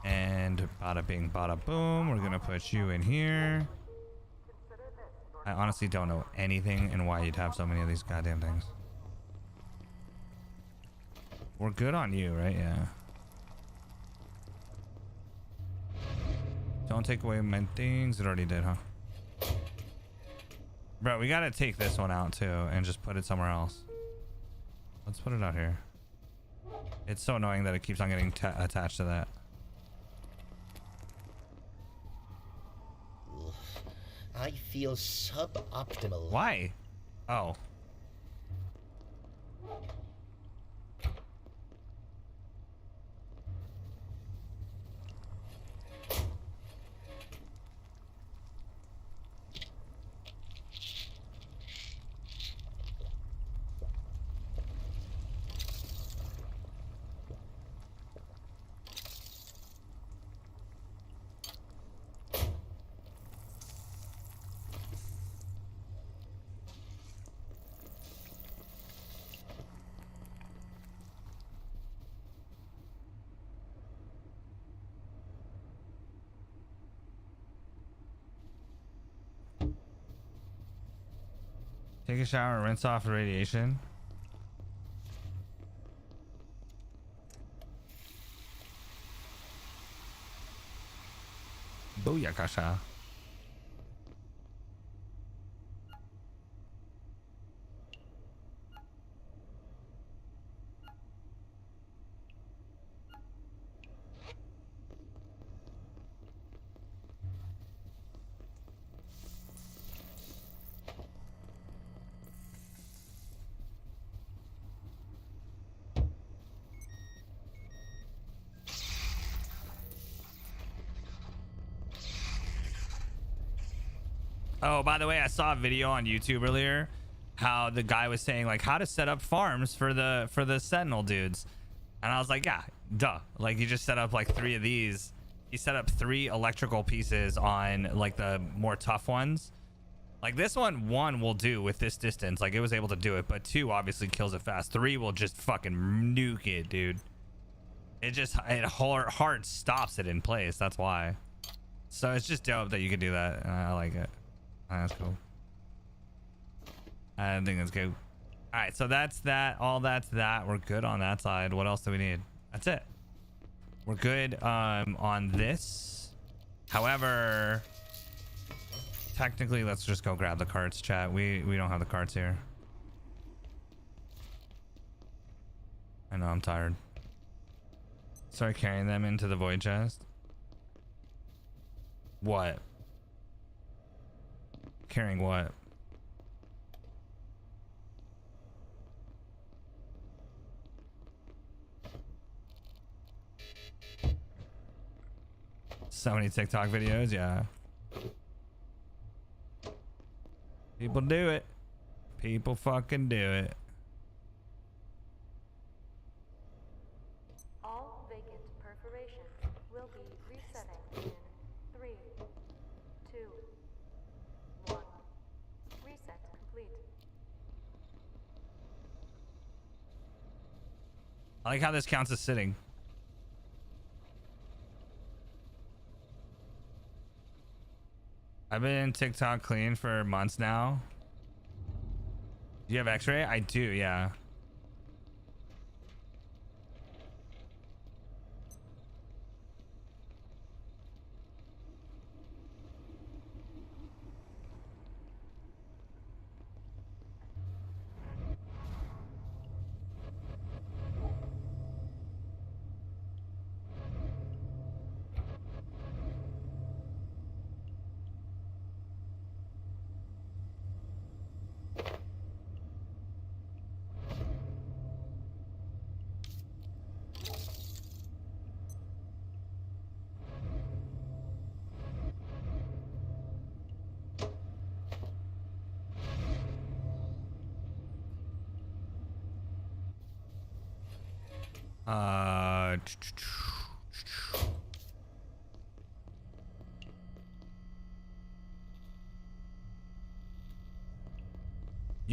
Speaker 1: And bada bing, bada boom. We're gonna put you in here. I honestly don't know anything and why you'd have so many of these goddamn things. We're good on you, right? Yeah. Don't take away my things. It already did, huh? Bro, we gotta take this one out too and just put it somewhere else. Let's put it out here. It's so annoying that it keeps on getting attached to that.
Speaker 11: I feel suboptimal.
Speaker 1: Why? Oh. Take a shower, rinse off the radiation. Booyakasha. Oh, by the way, I saw a video on YouTube earlier how the guy was saying like how to set up farms for the Sentinel dudes. And I was like, yeah, duh. Like you just set up like 3 of these. He set up 3 electrical pieces on like the more tough ones. Like this one will do with this distance. Like it was able to do it, but 2 obviously kills it fast. 3 will just fucking nuke it, dude. It hard stops it in place. That's why. So it's just dope that you can do that. I like it. That's cool. I think that's cool. All right, so that's that. All that's that. We're good on that side. What else do we need? That's it. We're good on this. However, technically, let's just go grab the carts, chat. We don't have the carts here. I know I'm tired. Start carrying them into the void chest. What? Carrying what? So many TikTok videos, yeah. People do it. People fucking do it.
Speaker 17: All vacant perforations will be resetting in 3, 2, 1. Reset complete.
Speaker 1: I like how this counts as sitting. I've been TikTok clean for months now. Do you have X-ray? I do, yeah.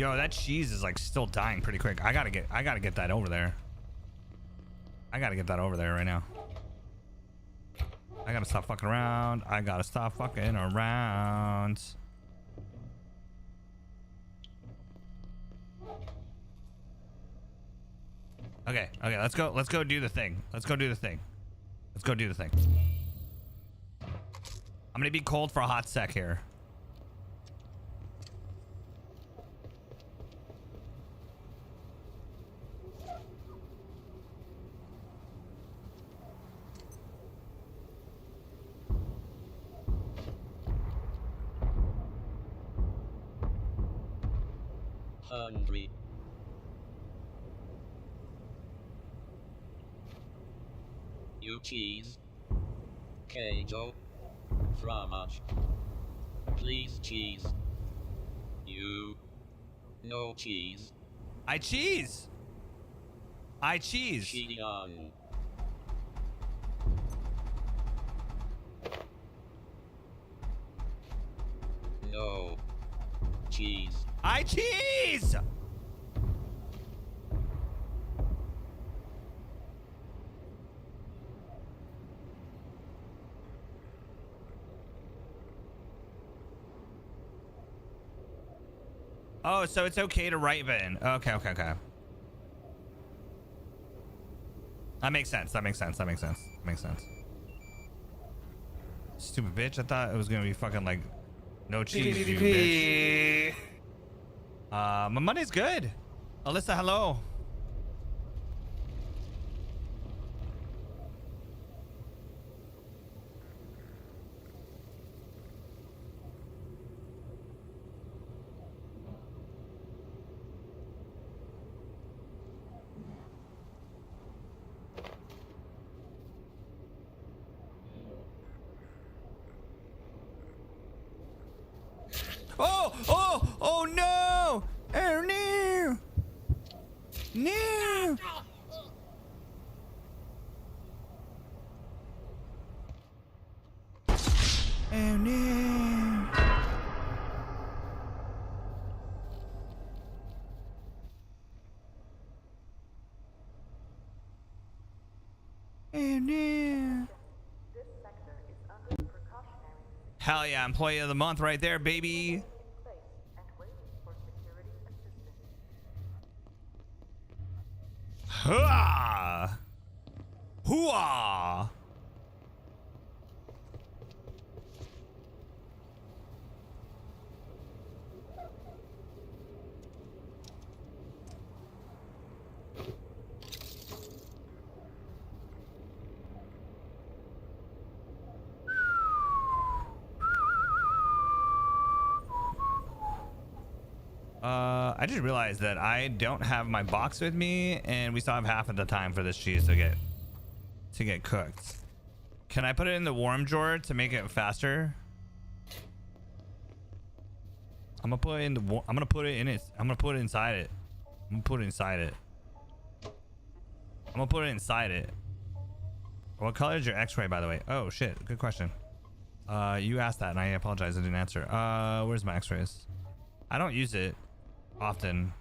Speaker 1: Yo, that cheese is like still dying pretty quick. I gotta get that over there. I gotta get that over there right now. I gotta stop fucking around. I gotta stop fucking around. Okay, let's go do the thing. Let's go do the thing. I'm gonna be cold for a hot sec here.
Speaker 18: Hungry. You cheese. Queijo. Fromage. Please cheese. You. No cheese.
Speaker 1: I cheese.
Speaker 18: Cheon. No. Cheese.
Speaker 1: I cheese. Oh, so it's okay to write in. Okay. That makes sense. Stupid bitch. I thought it was gonna be fucking like no cheese, you bitch. My Monday's good. Alyssa, hello. Oh no! Oh no! No! Oh no! Oh no! Hell yeah, employee of the month right there, baby. Hooah! Hooah! I just realized that I don't have my box with me, and we still have half of the time for this cheese to get cooked. Can I put it in the warm drawer to make it faster? I'm gonna put it in the. I'm gonna put it in it. I'm gonna put it inside it. I'm gonna put it inside it. I'm gonna put it inside it. What color is your X-ray, by the way? Oh shit, good question. You asked that, and I apologize, I didn't answer. Where's my X-rays? I don't use it often.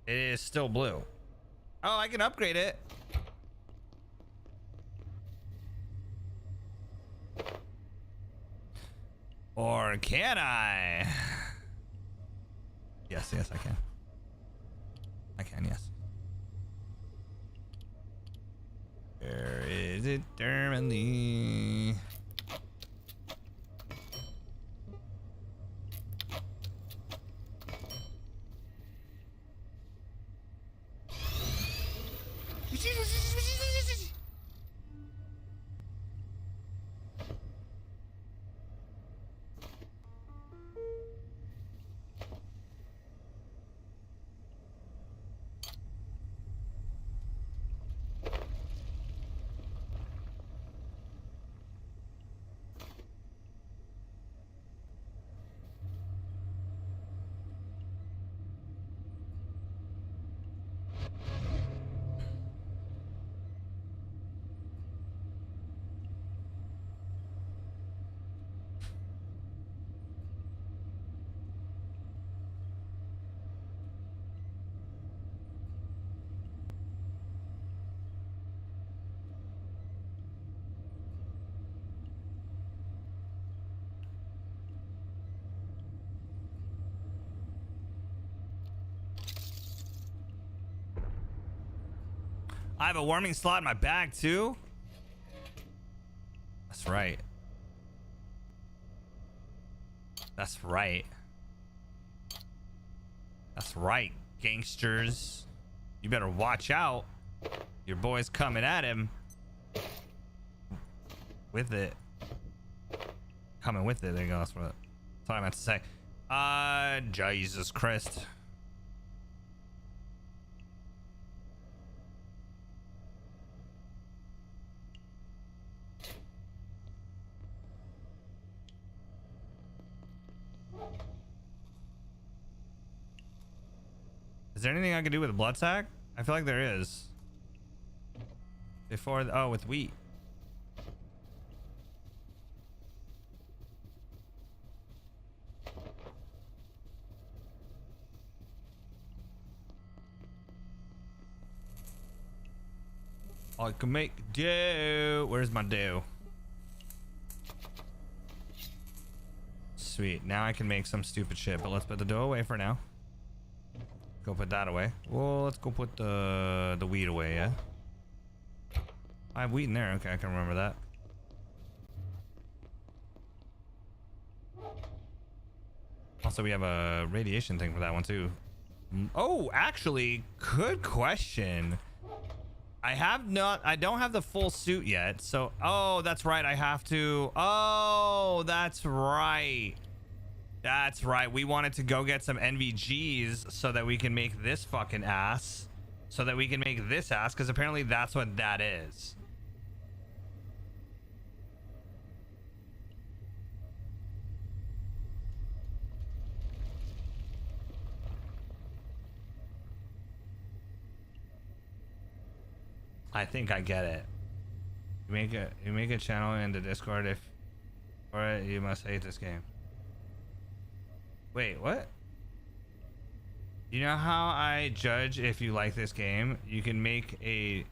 Speaker 1: It is still blue. Oh, I can upgrade it. Or can I? Yes, I can. I can, yes. Where is it, Germany? I have a warming slot in my bag too. That's right. That's right. That's right, gangsters. You better watch out. Your boy's coming at him. With it. Coming with it. There you go. That's what I meant to say. Jesus Christ. Is there anything I can do with a blood sack? I feel like there is. Before, oh, with wheat. I can make dough. Where's my dough? Sweet. Now I can make some stupid shit, but let's put the dough away for now. Go put that away. Well, let's go put the wheat away, yeah? I have wheat in there. Okay, I can remember that. Also, we have a radiation thing for that one too. Oh, actually, good question. I don't have the full suit yet, so oh, that's right. I have to. Oh, that's right. That's right. We wanted to go get some NVGs so that we can make this fucking ass. So that we can make this ass, because apparently that's what that is. I think I get it. You make a channel in the Discord if for it you must hate this game. Wait, what? You know how I judge if you like this game? You can make a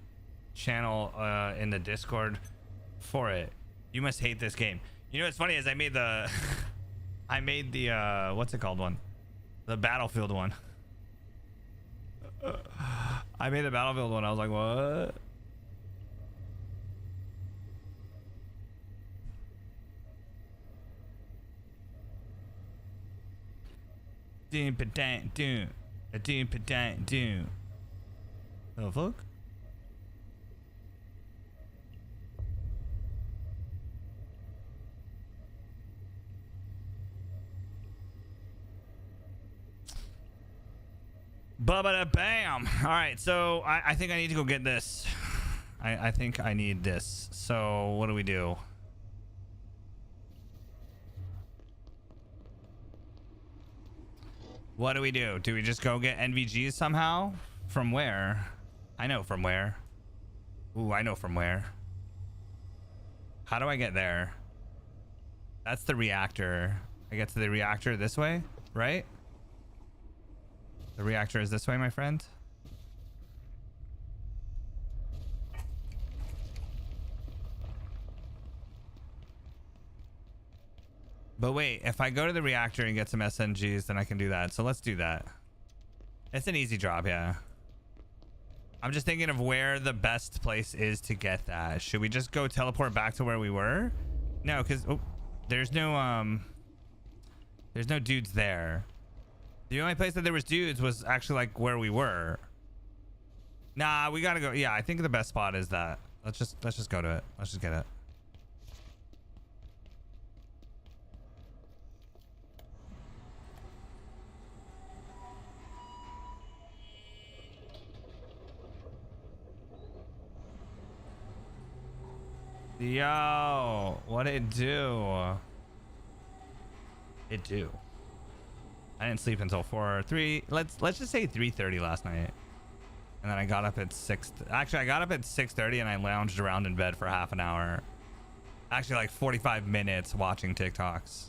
Speaker 1: channel in the Discord for it. You must hate this game. You know what's funny is I made the what's it called one? The Battlefield one. I made the Battlefield one. I was like, what? Doom pedant doom. A doom pedant doom. Oh fuck? Bubba da bam. Alright, so I think I need to go get this. I think I need this. So what do we do? What do we do? Do we just go get NVGs somehow? From where? I know from where. Ooh, I know from where. How do I get there? That's the reactor. I get to the reactor this way, right? The reactor is this way, my friend. But wait, if I go to the reactor and get some SNGs, then I can do that. So let's do that. It's an easy job, yeah. I'm just thinking of where the best place is to get that. Should we just go teleport back to where we were? No, because there's no dudes there. The only place that there was dudes was actually like where we were. Nah, we gotta go. Yeah, I think the best spot is that. Let's just go to it. Let's just get it. Yo, what it do? It do. I didn't sleep until 3. Let's just say 3:30 last night, and then I got up at 6. Actually, I got up at 6:30 and I lounged around in bed for half an hour. Actually, like 45 minutes watching TikToks.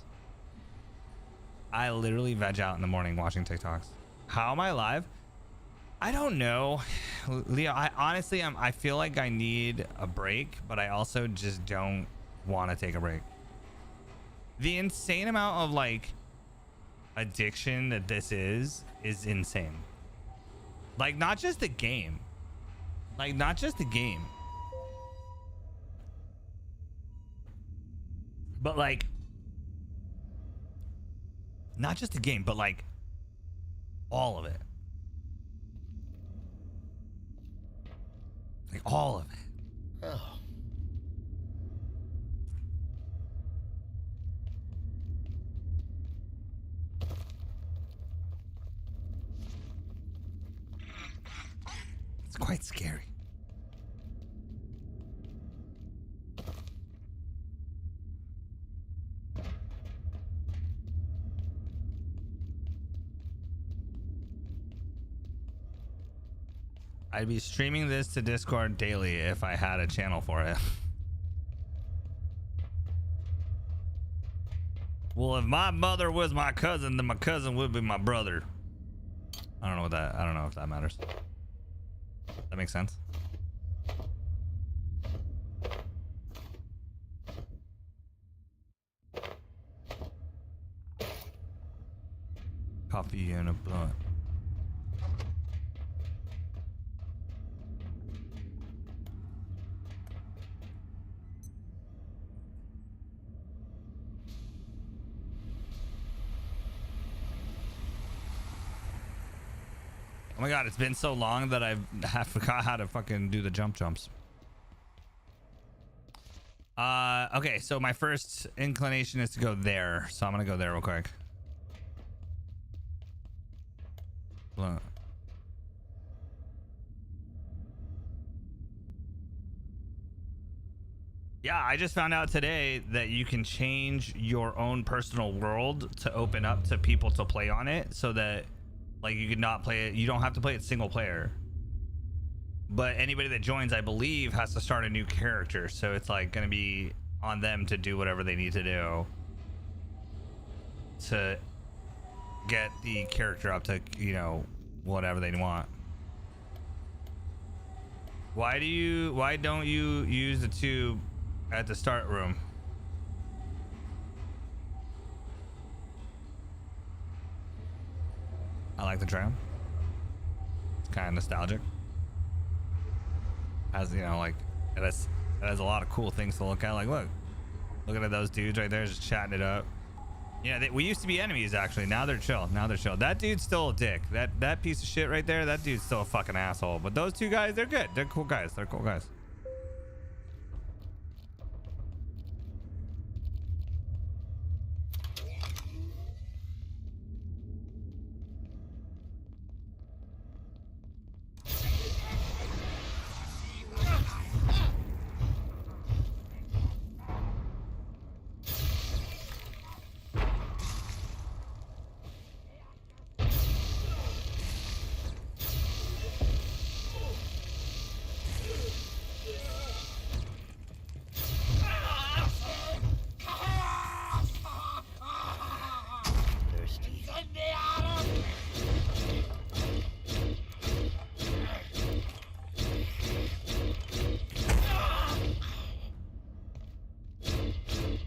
Speaker 1: I literally veg out in the morning watching TikToks. How am I alive? I don't know, Leo. I honestly I feel like I need a break, but I also just don't want to take a break. The insane amount of like addiction that this is insane. Like, not just the game, Like, not just the game, but like, not just the game, but like all of it. Like all of it.
Speaker 11: Oh.
Speaker 1: It's quite scary. I'd be streaming this to Discord daily if I had a channel for it. Well, if my mother was my cousin, then my cousin would be my brother. I don't know if that matters. That makes sense. Coffee and a blunt. Oh my god, it's been so long that I forgot how to fucking do the jumps. Okay, so my first inclination is to go there, so I'm gonna go there real quick. Blunt. Yeah, I just found out today that you can change your own personal world to open up to people to play on it, so that like you could not play it, you don't have to play it single player, but anybody that joins, I believe, has to start a new character, so it's like gonna be on them to do whatever they need to do to get the character up to, you know, whatever they want. Why don't you use the tube at the start room? I like the tram. It's kind of nostalgic. Has, you know, like it has a lot of cool things to look at. Like, look at those dudes right there just chatting it up. Yeah, we used to be enemies actually. Now they're chill. That dude's still a dick. That piece of shit right there. That dude's still a fucking asshole. But those two guys, they're good. They're cool guys.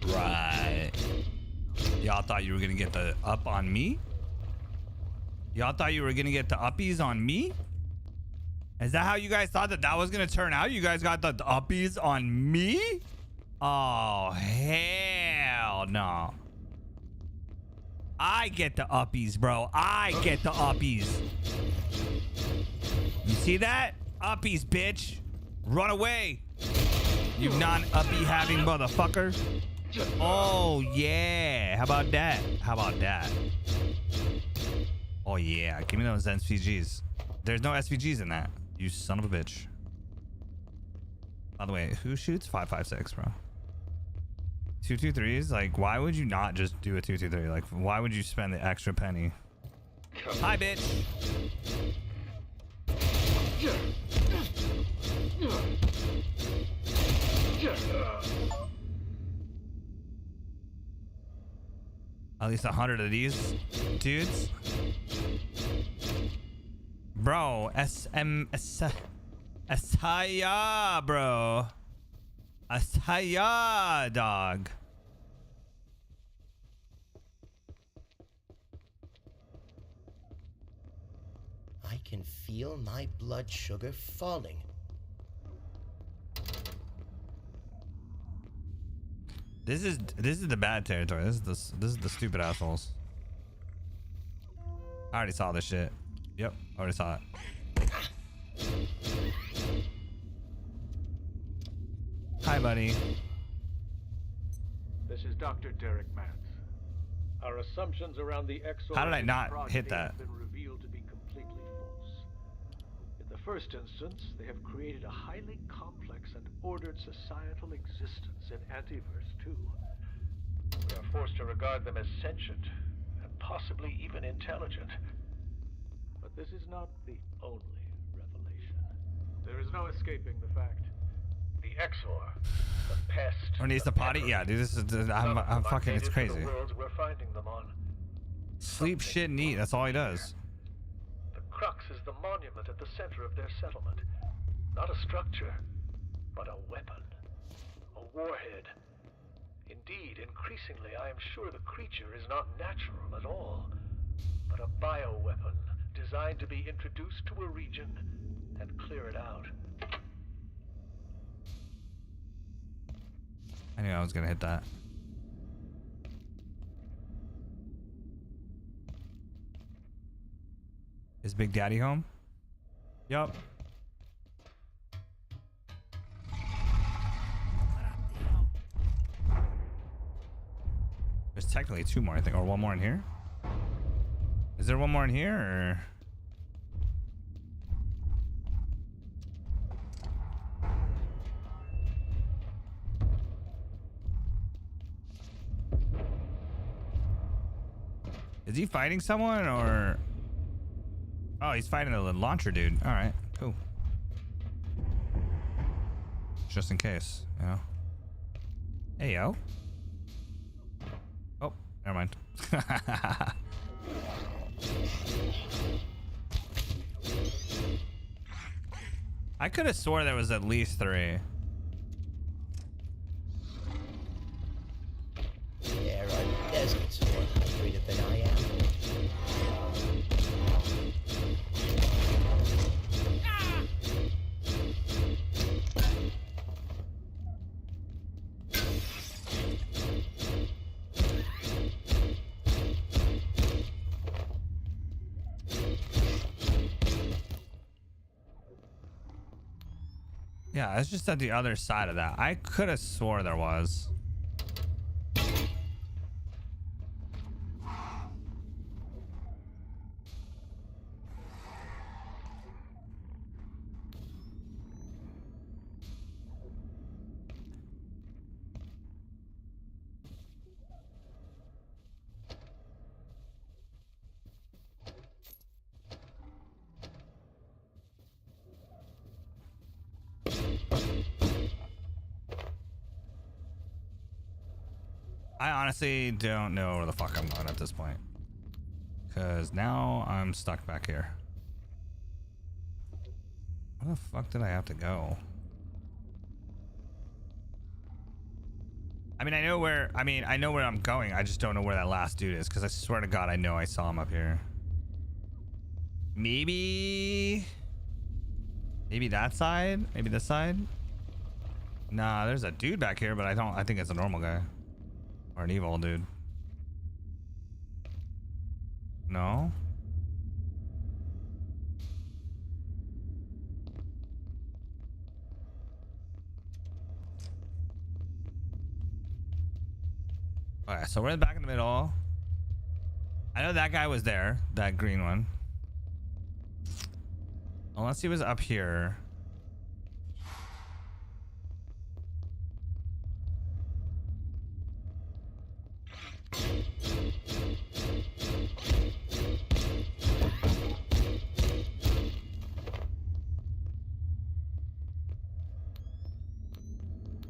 Speaker 1: Right. Y'all thought you were gonna get the up on me? Y'all thought you were gonna get the uppies on me? Is that how you guys thought that was gonna turn out? You guys got the uppies on me? Oh, hell no. I get the uppies, bro. I get the uppies. You see that? Uppies, bitch. Run away. You non-uppie having motherfucker. Oh, yeah. How about that? Oh, yeah. Give me those SVGs. There's no SVGs in that. You son of a bitch. By the way, who shoots 5.56, bro? 2.23s? Like, why would you not just do a 2.23? Like, why would you spend the extra penny? Hi, bitch. At least 100 of these dudes. Bro, Asaya, bro. Asaya, dog.
Speaker 11: I can feel my blood sugar falling.
Speaker 1: This is the bad territory. This is the stupid assholes. I already saw this shit. Yep, already saw it. Hi, buddy.
Speaker 9: This is Dr. Derek Mance. Our assumptions around the XOR
Speaker 1: How did I not
Speaker 9: progeny
Speaker 1: hit that?
Speaker 9: have been revealed to be completely false. In the first instance, they have created a highly complex and ordered societal existence in Antiverse 2. We are forced to regard them as sentient and possibly even intelligent. But this is not the only revelation. There is no escaping the fact. The XOR, the pest.
Speaker 1: Or needs the potty? Yeah, dude, this is I'm fucking. It's crazy.
Speaker 9: The worlds we're finding them on.
Speaker 1: Sleep, shit, and eat. That's all he does.
Speaker 9: The crux is the monument at the center of their settlement. Not a structure, but a weapon. A warhead. Indeed, increasingly, I am sure the creature is not natural at all, but a bioweapon designed to be introduced to a region and clear it out.
Speaker 1: I knew I was gonna hit that. Is Big Daddy home? Yup. There's technically two more, I think, or one more in here. Is there one more in here, or? Is he fighting someone, or? Oh, he's fighting the launcher dude. All right, cool. Just in case, you know. Hey, yo. Oh, never mind. I could have swore there was at least 3.
Speaker 11: There are dozens more hungrier than I am.
Speaker 1: Yeah, it's just at the other side of that. I could have swore there was. I honestly don't know where the fuck I'm going at this point. Because now I'm stuck back here. Where the fuck did I have to go? I mean, I know where I'm going. I just don't know where that last dude is. Because I swear to God, I know I saw him up here. Maybe that side? Maybe this side? Nah, there's a dude back here, but I think it's a normal guy. Or an evil dude. No? Alright, so we're back in the middle. I know that guy was there, that green one. Unless he was up here.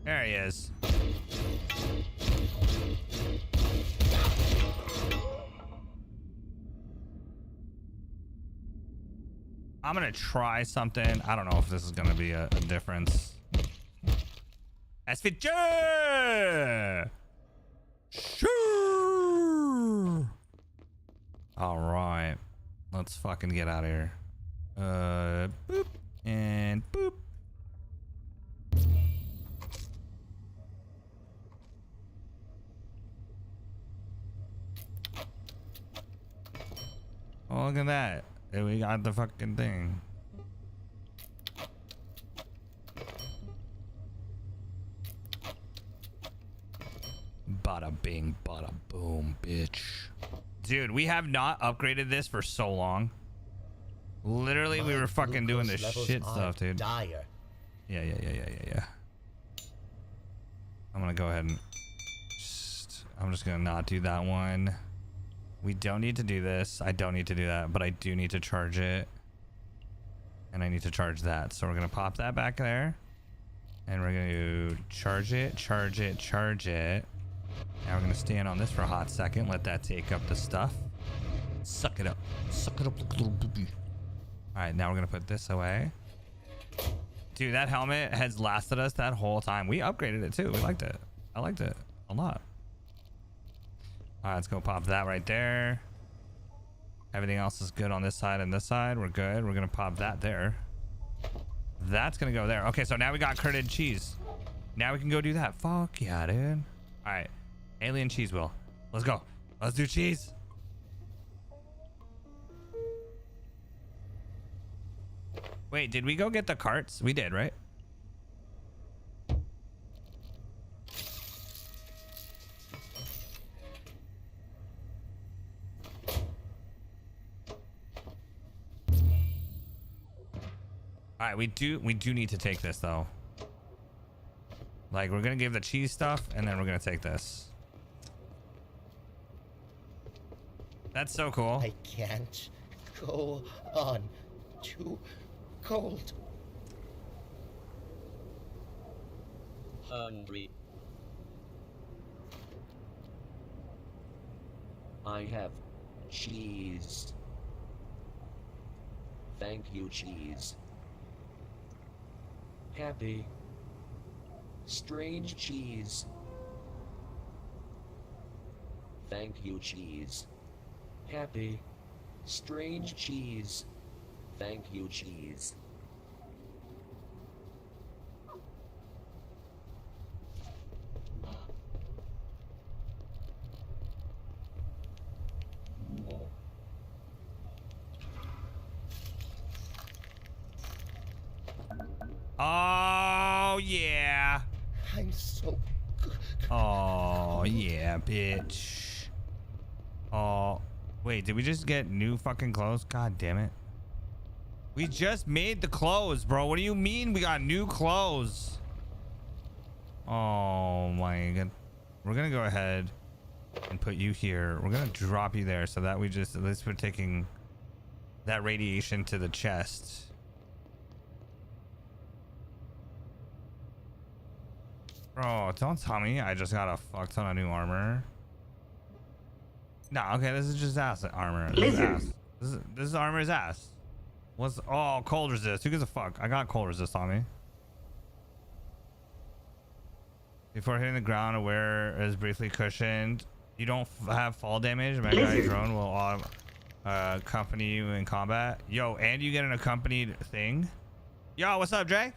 Speaker 1: There he is. I'm gonna try something. I don't know if this is gonna be a difference. SVG! Sure. All right, let's fucking get out of here. Boop and boop. look at that. We got the fucking thing. Bada bing, bada boom, bitch. Dude, we have not upgraded this for so long. Literally, we were fucking doing this shit stuff, dude.
Speaker 11: Dire.
Speaker 1: Yeah. I'm gonna go ahead and I'm just gonna not do that one. We don't need to do this. I don't need to do that, but I do need to charge it. And I need to charge that. So we're gonna pop that back there. And we're gonna charge it. Now we're gonna stand on this for a hot second. Let that take up the stuff. Suck it up like a little booby. All right, now we're gonna put this away. Dude, that helmet has lasted us that whole time. We upgraded it too. We liked it. I liked it a lot. All right, let's go pop that right there. Everything else is good on this side and this side. We're good. We're gonna pop that there. That's gonna go there. Okay, so now we got curded cheese. Now we can go do that. Fuck yeah, dude. All right, alien cheese wheel. Let's go. Let's do cheese. Wait, did we go get the carts? We did, right? All right, we do need to take this though. Like, we're gonna give the cheese stuff and then we're gonna take this. That's so cool.
Speaker 11: I can't go on. Too cold.
Speaker 18: Hungry.
Speaker 19: I have cheese. Thank you, cheese. Happy. Strange cheese. Thank you, cheese. Happy. Strange cheese. Thank you, cheese.
Speaker 1: Oh yeah.
Speaker 11: I'm so good.
Speaker 1: Oh yeah, bitch. Oh wait, did we just get new fucking clothes? God damn it. We just made the clothes, bro. What do you mean we got new clothes? Oh my god. We're gonna go ahead and put you here. We're gonna drop you there so that we just, at least we're taking that radiation to the chest. Bro, don't tell me I just got a fuck ton of new armor. Nah, okay, this is just ass armor. This is ass. This armor is ass. What's, oh, cold resist. Who gives a fuck? I got cold resist on me. Before hitting the ground, aware is briefly cushioned. You don't have fall damage. My guy's drone will accompany you in combat. Yo, and you get an accompanied thing. Yo, what's up, Dre?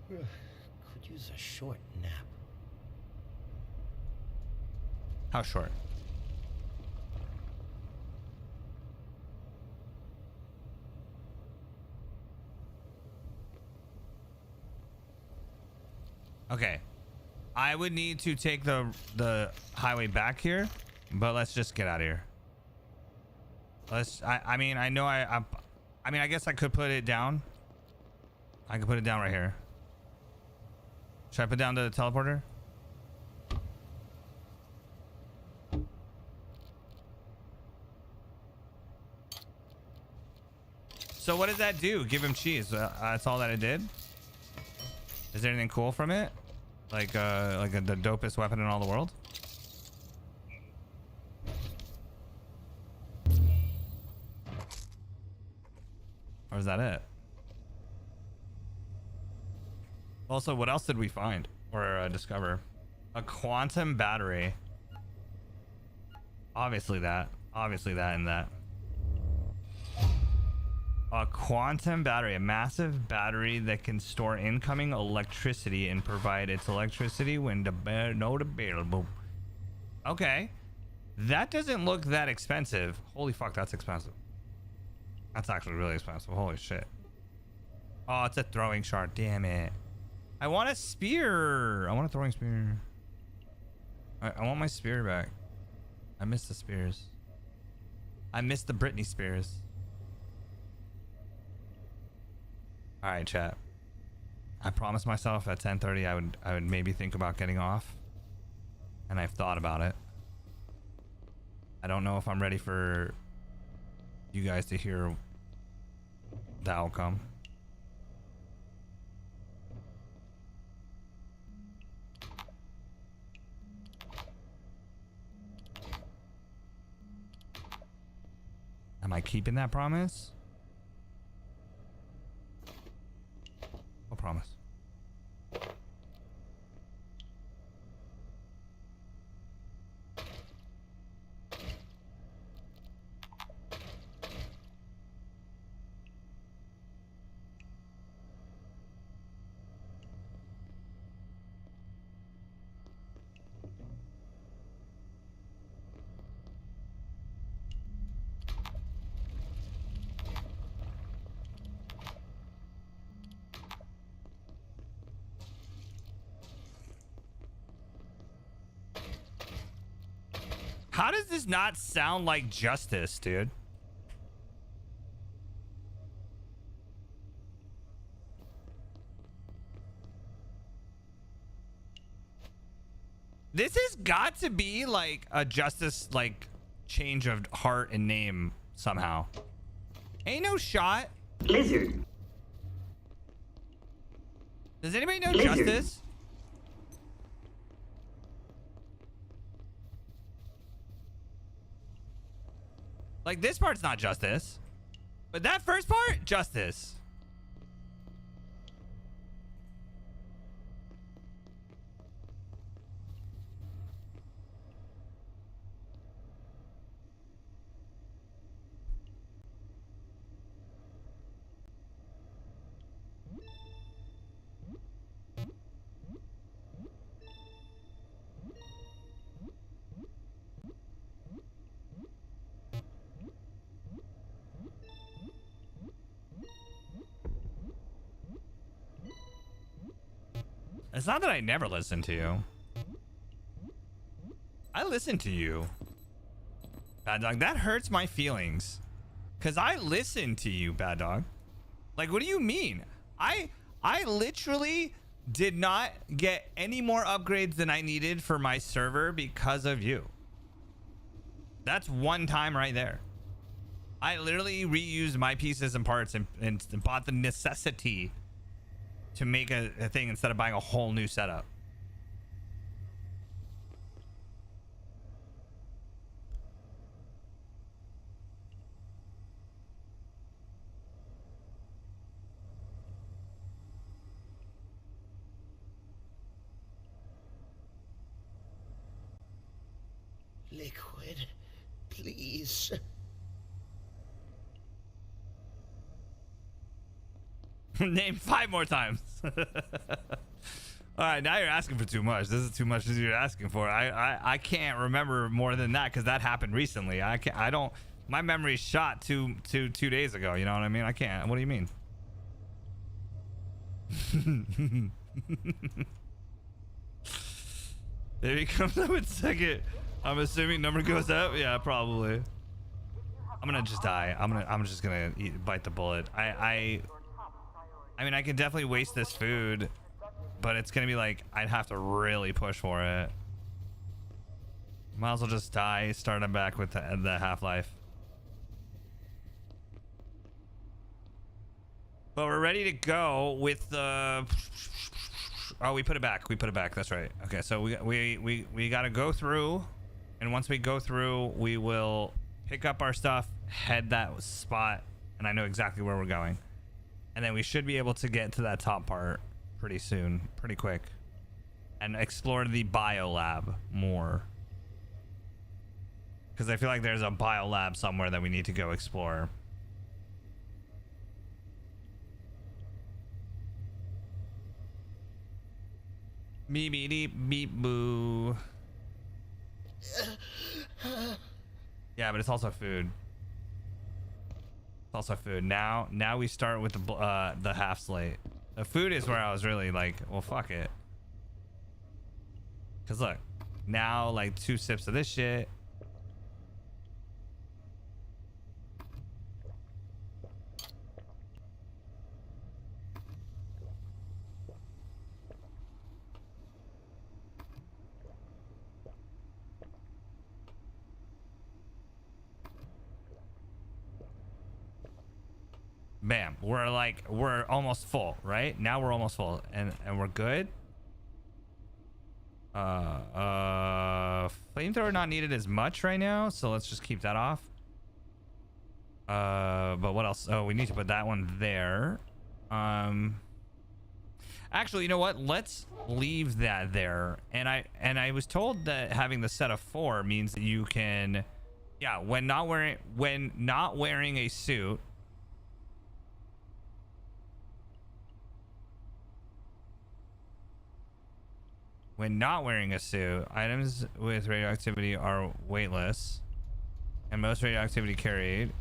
Speaker 11: Could use a short nap.
Speaker 1: How short? Okay, I would need to take the highway back here, but let's just get out of here. I mean, I know I mean, I guess I could put it down. I could put it down right here. Should I put down the teleporter? So what does that do? Give him cheese. That's all that it did? Is there anything cool from it? Like the dopest weapon in all the world? Or is that it? Also, what else did we find or discover? A quantum battery. Obviously that and that. A quantum battery, a massive battery that can store incoming electricity and provide its electricity when not available. Okay. That doesn't look that expensive. Holy fuck, that's expensive. That's actually really expensive. Holy shit. Oh, it's a throwing shard. Damn it. I want a spear. I want a throwing spear. I want my spear back. I miss the spears. I miss the Britney Spears. All right, chat. I promised myself at 10:30 I would maybe think about getting off, and I've thought about it. I don't know if I'm ready for you guys to hear the outcome. Am I keeping that promise? What promise? How does this not sound like justice, dude? This has got to be like a justice, like change of heart and name somehow. Ain't no shot.
Speaker 2: Lizard.
Speaker 1: Does anybody know
Speaker 2: Lizard.
Speaker 1: justice? Like, this part's not justice, but that first part, justice. It's not that I never listen to you. I listen to you. Bad Dog, that hurts my feelings. Cause I listen to you, Bad Dog. Like, what do you mean? I literally did not get any more upgrades than I needed for my server because of you. That's one time right there. I literally reused my pieces and parts and bought the necessity to make a thing instead of buying a whole new setup.
Speaker 11: Liquid, please.
Speaker 1: Name 5 more times. All right, now you're asking for too much. This is too much as you're asking for. I can't remember more than that because that happened recently. I don't. My memory's shot two days ago. You know what I mean? I can't. What do you mean? If he comes up in second, I'm assuming number goes up. Yeah, probably. I'm gonna just die. I'm just gonna bite the bullet. I mean, I can definitely waste this food, but it's gonna be like I'd have to really push for it. Might as well just die, starting back with the half-life. But we're ready to go with the. Oh, we put it back. We put it back. That's right. Okay, so we got to go through, and once we go through, we will pick up our stuff, head that spot, and I know exactly where we're going. And then we should be able to get to that top part pretty soon, pretty quick. and explore the biolab more. Because I feel like there's a biolab somewhere that we need to go explore. Beep beep beep beep boo. Yeah, but it's also food. It's also food. Now we start with the half slate. The food is where I was really like, well, fuck it. Cause look, now like 2 sips of this shit. Bam, we're almost full, right? Now we're almost full and we're good. Flamethrower not needed as much right now, so let's just keep that off. But what else? Oh, we need to put that one there. Actually, you know what? Let's leave that there. And I was told that having the set of 4 means that you can, yeah, when not wearing a suit. When not wearing a suit, items with radioactivity are weightless, and most radioactivity carried.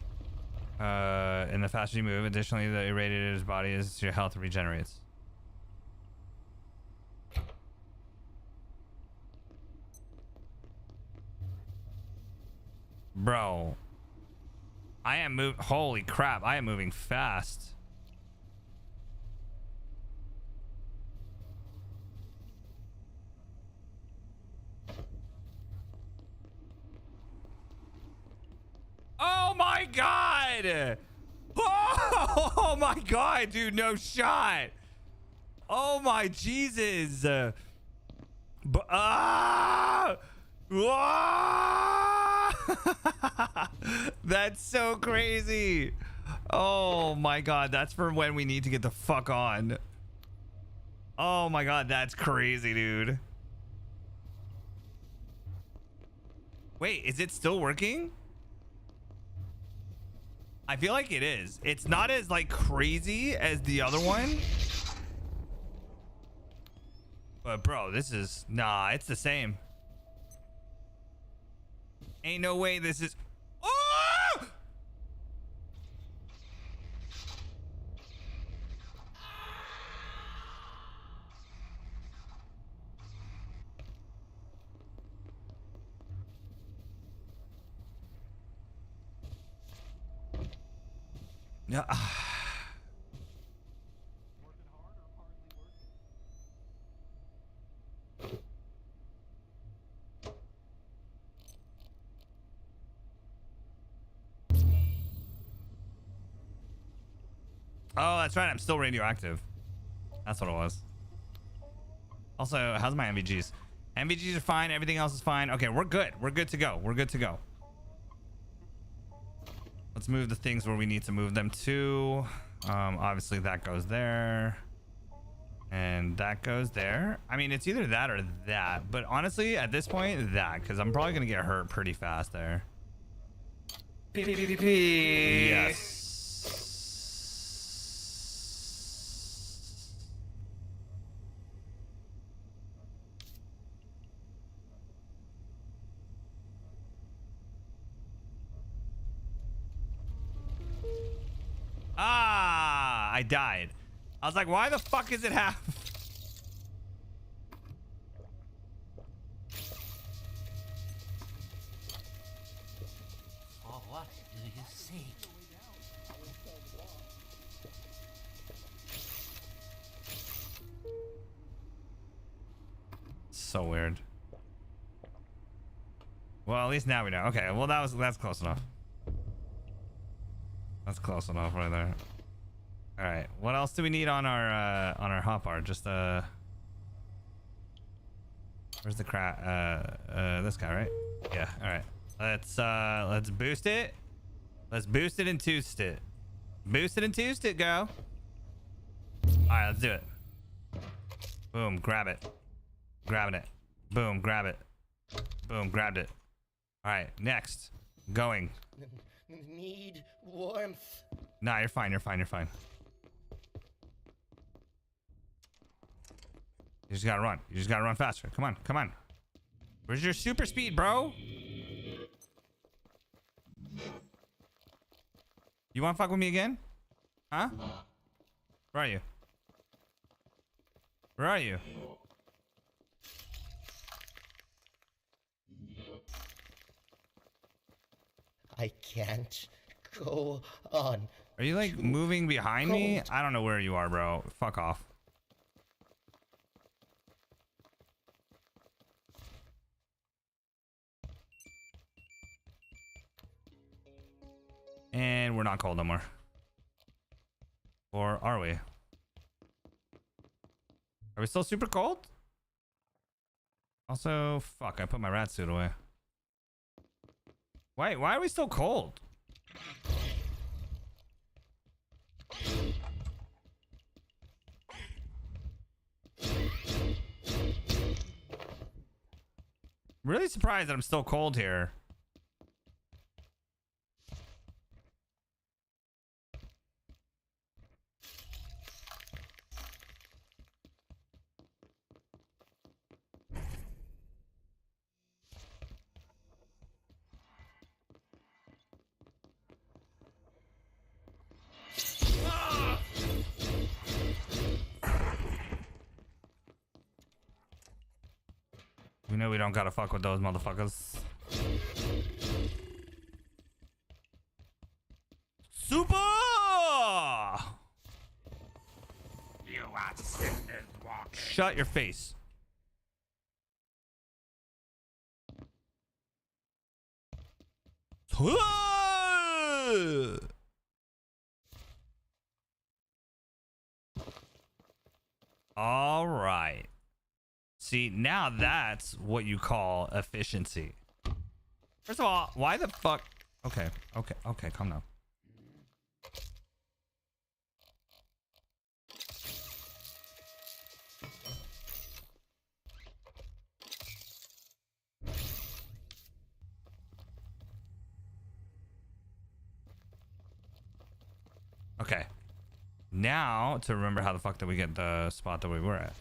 Speaker 1: And the faster you move, additionally, the irradiated body is your health regenerates. Bro, I am moving. Holy crap! I am moving fast. Oh my god! Oh my god, dude, no shot. Oh my Jesus. That's so crazy. Oh my god, that's for when we need to get the fuck on. Oh my god, that's crazy, dude. Wait, is it still working? I feel like it is. It's not as like crazy as the other one. But bro, this is, nah, it's the same. Ain't no way this is. Oh! Yeah. Oh, that's right. I'm still radioactive. That's what it was. Also, how's my MVGs? MVGs are fine. Everything else is fine. Okay, we're good. We're good to go. We're good to go. Let's move the things where we need to move them to. Obviously, that goes there. And that goes there. I mean, it's either that or that. But honestly, at this point, that. Because I'm probably going to get hurt pretty fast there. Yes. Ah, I died. I was like, why the fuck is it half?
Speaker 6: Oh, what do you see?
Speaker 1: So weird. Well, at least now we know. Okay, well that's close enough. That's close enough right there. All right, what else do we need on our hotbar? Just where's the crap? This guy, right? Yeah. All right. Let's boost it. Let's boost it and toost it. Boost it and toost it, go. All right, let's do it. Boom, grab it. Grabbing it. Boom, grab it. Boom, grabbed it. All right, next. Going.
Speaker 11: Need warmth.
Speaker 1: Nah, you're fine, you're fine, you're fine. You just gotta run. You just gotta run faster. Come on, come on. Where's your super speed, bro? You wanna fuck with me again? Huh? Where are you? Where are you?
Speaker 11: I can't go on.
Speaker 1: Are you like moving behind me? I don't know where you are, bro. Fuck off. And we're not cold no more. Or are we? Are we still super cold? Also, fuck, I put my rat suit away. Why are we still cold? Really surprised that I'm still cold here. We know we don't gotta fuck with those motherfuckers. Super! You are shut your face. All right. See, now that's what you call efficiency. First of all, why the fuck? Okay, calm down. Okay. Now to remember how the fuck did we get the spot that we were at.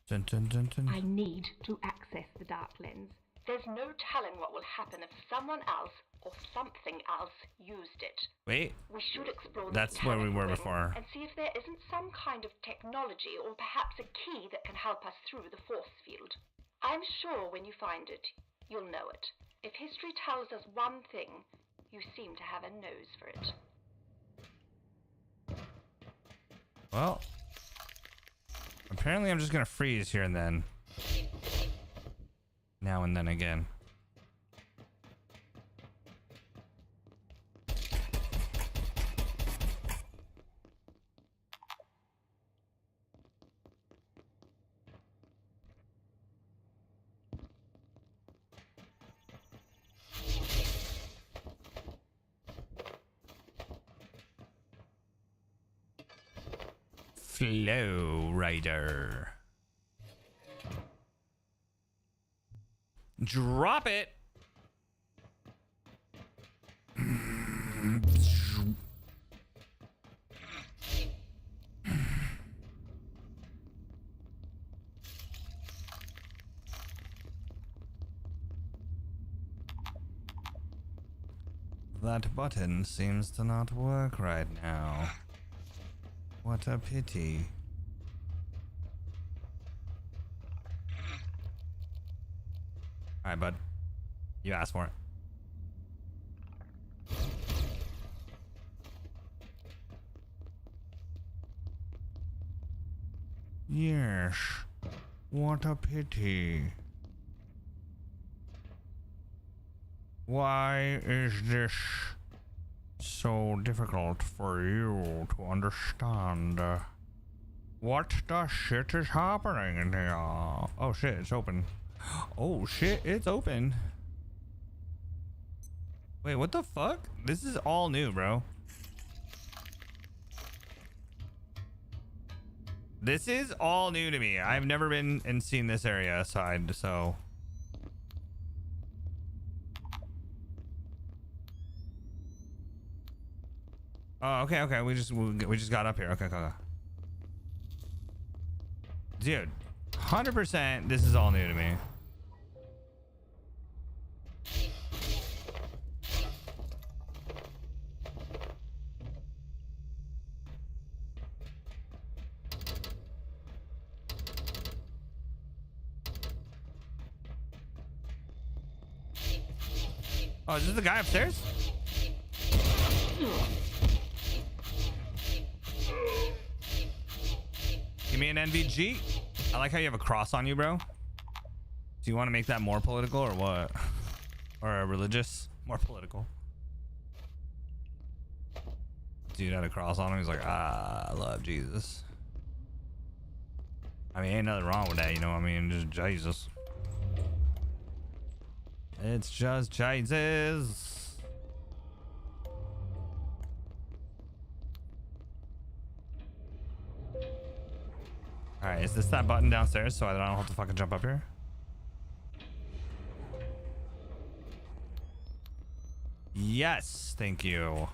Speaker 1: Dun, dun, dun, dun.
Speaker 15: I need to access the dark lens. There's no telling what will happen if someone else or something else used it.
Speaker 1: Wait.
Speaker 15: We should explore
Speaker 1: That's where we were
Speaker 15: ring
Speaker 1: before.
Speaker 15: and see if there isn't some kind of technology or perhaps a key that can help us through the force field. I'm sure when you find it, you'll know it. If history tells us one thing, you seem to have a nose for it.
Speaker 1: Well, apparently I'm just gonna freeze here and then. Now and then again. Flow Rider. Drop it. That button seems to not work right now. What a pity. Alright, bud. You asked for it. Yes. What a pity. Why is this so difficult for you to understand? What the shit is happening in here? Oh shit, it's open. Oh shit, it's open. Wait, what the fuck? This is all new, bro. This is all new to me. I've never been and seen this area side, so. Oh, okay, okay. We just got up here. Okay, okay. Dude, 100%. This is all new to me. Oh, is this the guy upstairs? Give me an NVG. I like how you have a cross on you, bro. Do you want to make that more political or what? Or religious? More political. Dude had a cross on him. He's like, I love Jesus. I mean, ain't nothing wrong with that, you know what I mean? Just Jesus. It's just Jesus. Alright, is this that button downstairs so I don't have to fucking jump up here? Yes, thank you.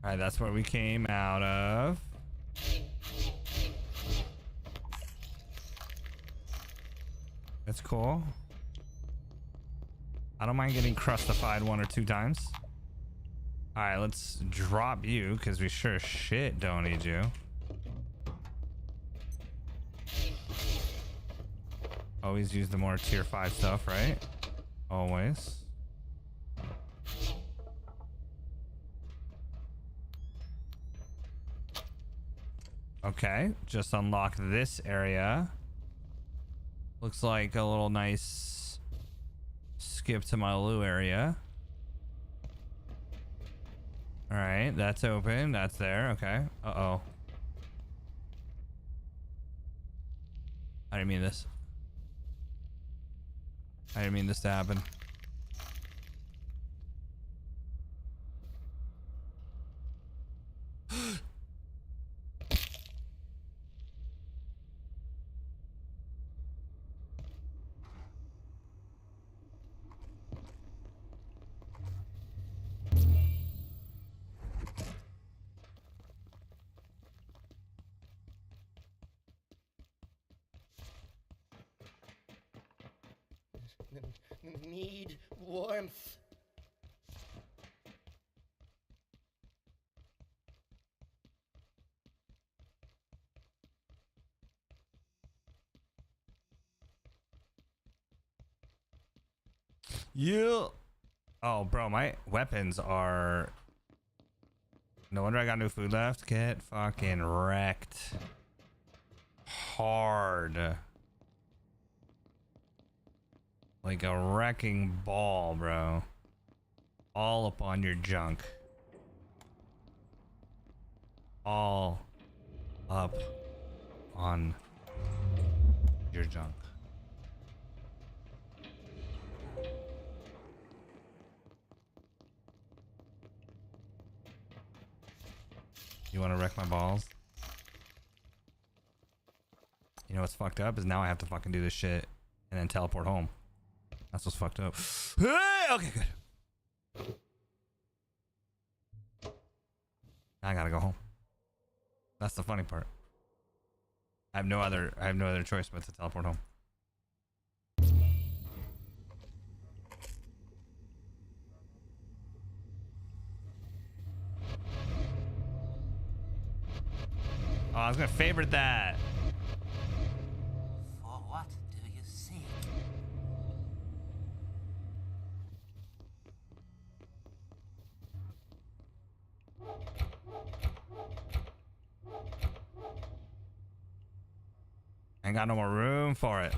Speaker 1: Alright, that's where we came out of. That's cool. I don't mind getting crustified 1 or 2 times. Alright, let's drop you, because we sure as shit don't need you. Always use the more tier 5 stuff, right? Always. Okay, just unlock this area. Looks like a little nice skip to my loo area. All right, that's open. That's there. Okay. Uh-oh. I didn't mean this. I didn't mean this to happen.
Speaker 11: Need warmth.
Speaker 1: Yeah. Oh, bro, my weapons are... No wonder I got no food left. Get fucking wrecked. Hard. Like a wrecking ball, bro. All up on your junk. All up on your junk. You want to wreck my balls? You know what's fucked up is now I have to fucking do this shit and then teleport home. That's what's fucked up. Okay, good. Now I gotta go home. That's the funny part. I have no other choice but to teleport home. Oh, I was gonna favorite that.
Speaker 6: For what do you seek?
Speaker 1: Ain't got no more room for it.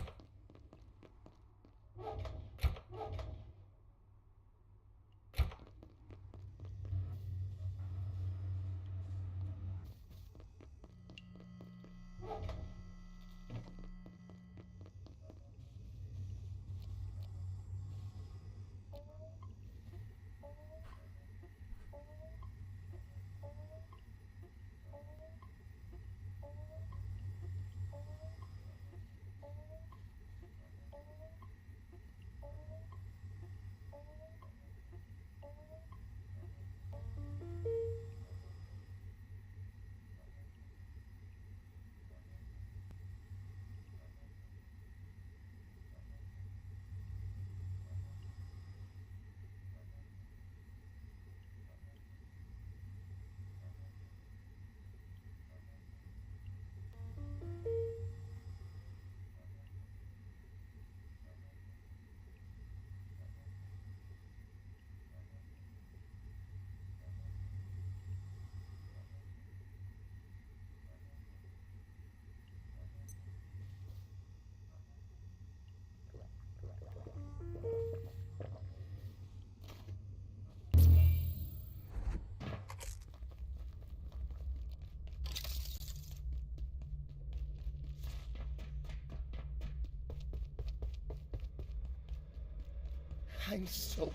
Speaker 11: I'm so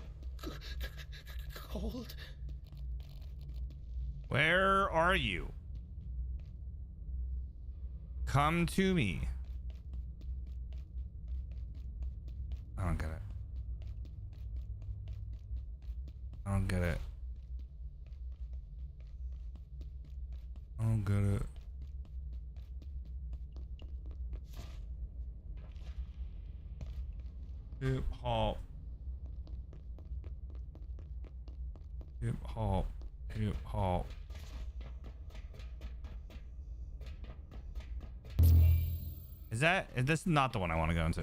Speaker 11: cold.
Speaker 1: Where are you? Come to me. I don't get it. I don't get it. I don't get it. Hip hop. Hip hop. Hip hop. Is this not the one I want to go into?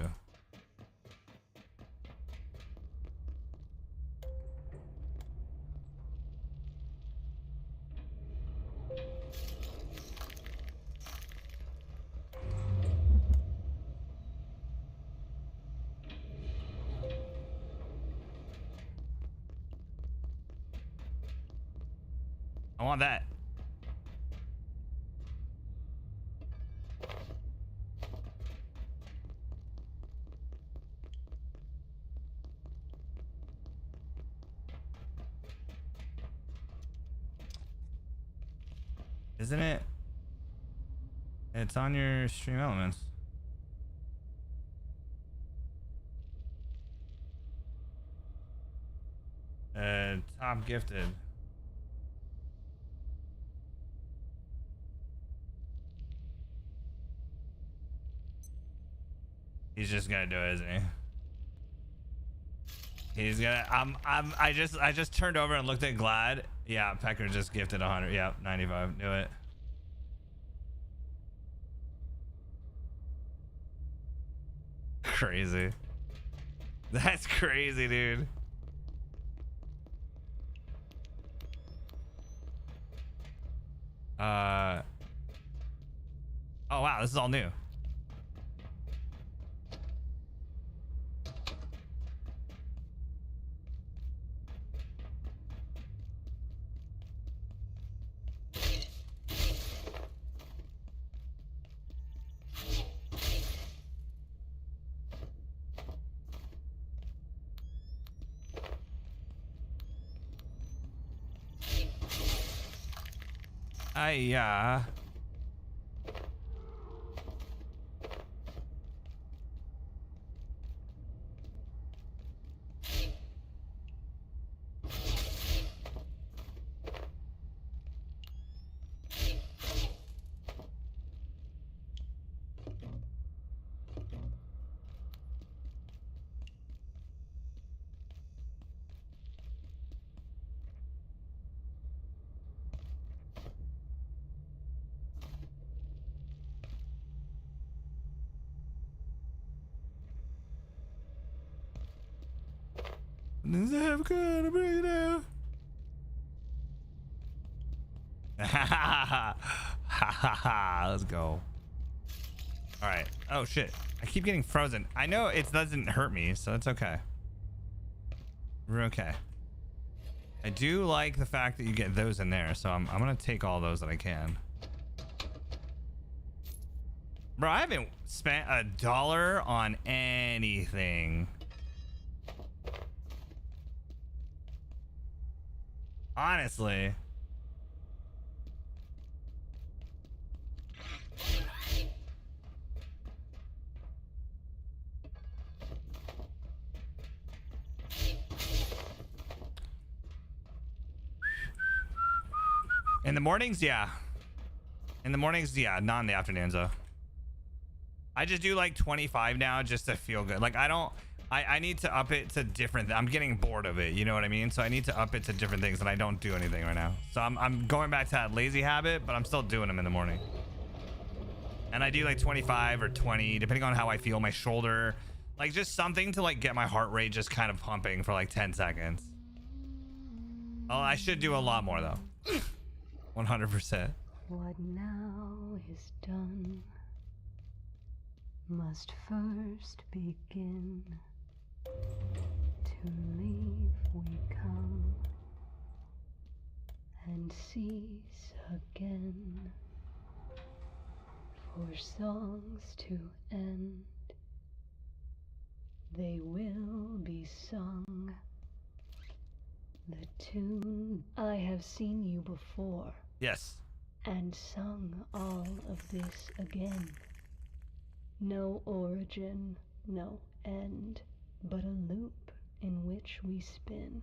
Speaker 1: I want that. Isn't it? It's on your stream elements. Top gifted. He's just gonna do it, isn't he? He's gonna. I just turned over and looked at Glad. Yeah, Pecker just gifted 100. Yeah, 95. Do it. Crazy. That's crazy, dude. Oh wow, this is all new. Yeah. Does it have gonna bring it down? Let's go. All right. Oh shit! I keep getting frozen. I know it doesn't hurt me, so it's okay. We're okay. I do like the fact that you get those in there, so I'm gonna take all those that I can. Bro, I haven't spent $1 on anything. Honestly. In the mornings, yeah. In the mornings, yeah. Not in the afternoons, though. I just do like 25 now just to feel good. Like I need to up it to different. I'm getting bored of it. You know what I mean? So I need to up it to different things, and I don't do anything right now. So I'm going back to that lazy habit, but I'm still doing them in the morning. And I do like 25 or 20, depending on how I feel, my shoulder, like just something to like get my heart rate just kind of pumping for like 10 seconds. Oh, I should do a lot more though. 100%.
Speaker 20: What now is done must first begin. To leave we come and cease again, for songs to end they will be sung. The tune, I have seen you before.
Speaker 1: Yes.
Speaker 20: And sung all of this again. No origin, no end, but a loop in which we spin.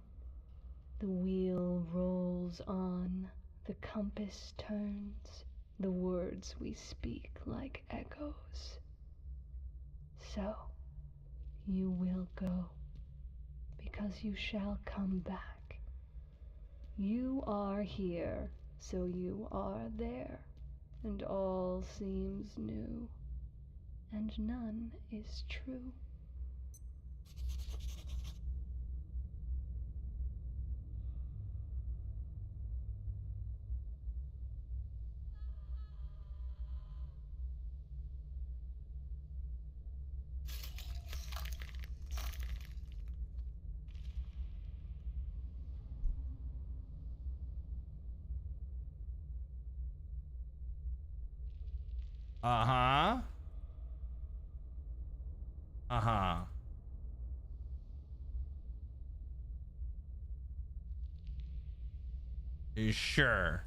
Speaker 20: The wheel rolls on, the compass turns, the words we speak like echoes. So, you will go, because you shall come back. You are here, so you are there, and all seems new, and none is true.
Speaker 1: Uh-huh. Uh-huh. You sure?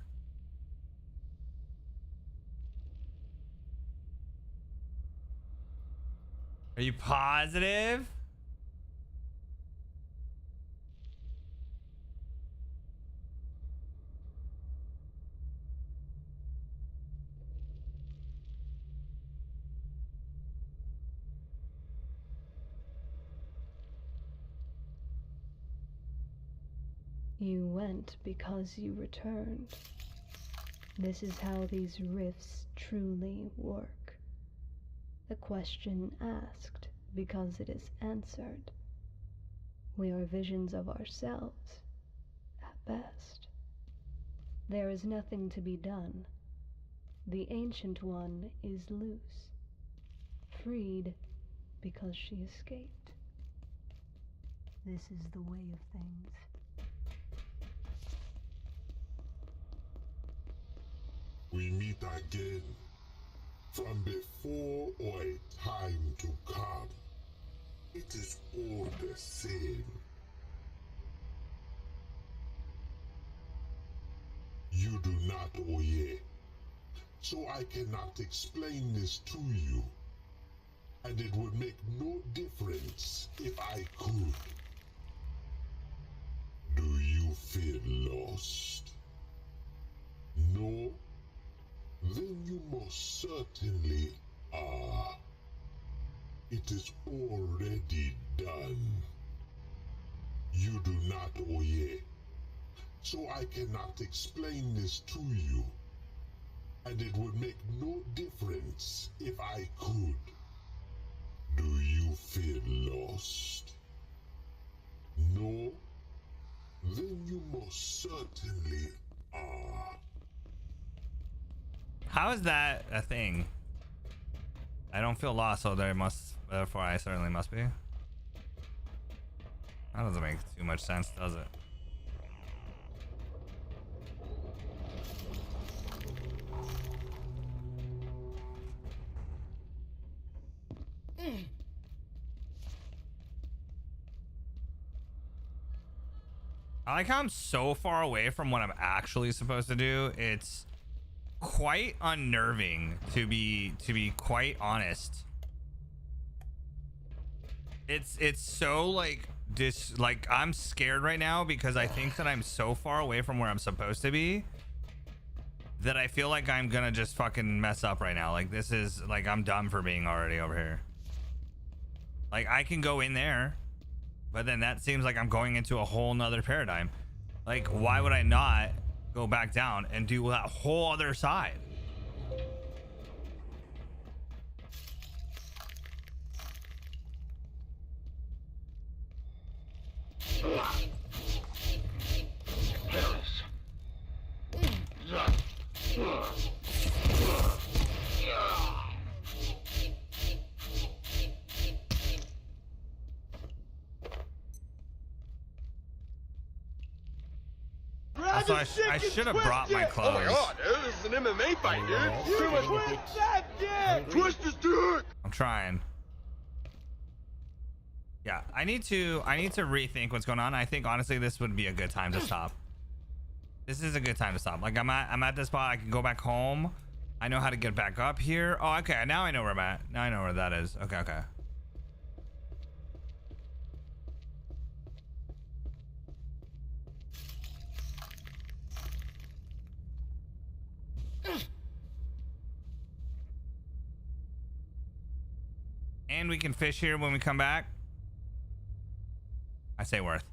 Speaker 1: Are you positive?
Speaker 20: You went because you returned. This is how these rifts truly work. A question asked because it is answered. We are visions of ourselves, at best. There is nothing to be done. The Ancient One is loose, freed because she escaped. This is the way of things.
Speaker 21: We meet again, from before or a time to come. It is all the same. You do not, Oye, so I cannot explain this to you, and it would make no difference if I could. Do you feel lost? No? Then you most certainly are. It is already done. You do not, Oye, so I cannot explain this to you, and it would make no difference if I could. Do you feel lost? No? Then you most certainly are.
Speaker 1: How is that a thing? I don't feel lost, so therefore I certainly must be. That doesn't make too much sense, does it? I like how I'm so far away from what I'm actually supposed to do. It's quite unnerving, to be quite honest. It's so like I'm scared right now because I think that I'm so far away from where I'm supposed to be that I feel like I'm gonna just fucking mess up right now. Like, this is like, I'm dumb for being already over here. Like, I can go in there, but then that seems like I'm going into a whole nother paradigm. Like, why would I not go back down and do that whole other side? Also, I should have brought my clothes.
Speaker 4: Oh my god, dude, this is an MMA fight, dude. You twist that dick! Twist his dick!
Speaker 1: I'm trying. Yeah, I need to rethink what's going on. I think honestly this would be a good time to stop. This is a good time to stop. Like I'm at this spot. I can go back home. I know how to get back up here. Oh, okay. Now I know where I'm at. Now I know where that is. Okay, okay. And we can fish here when we come back. I say worth.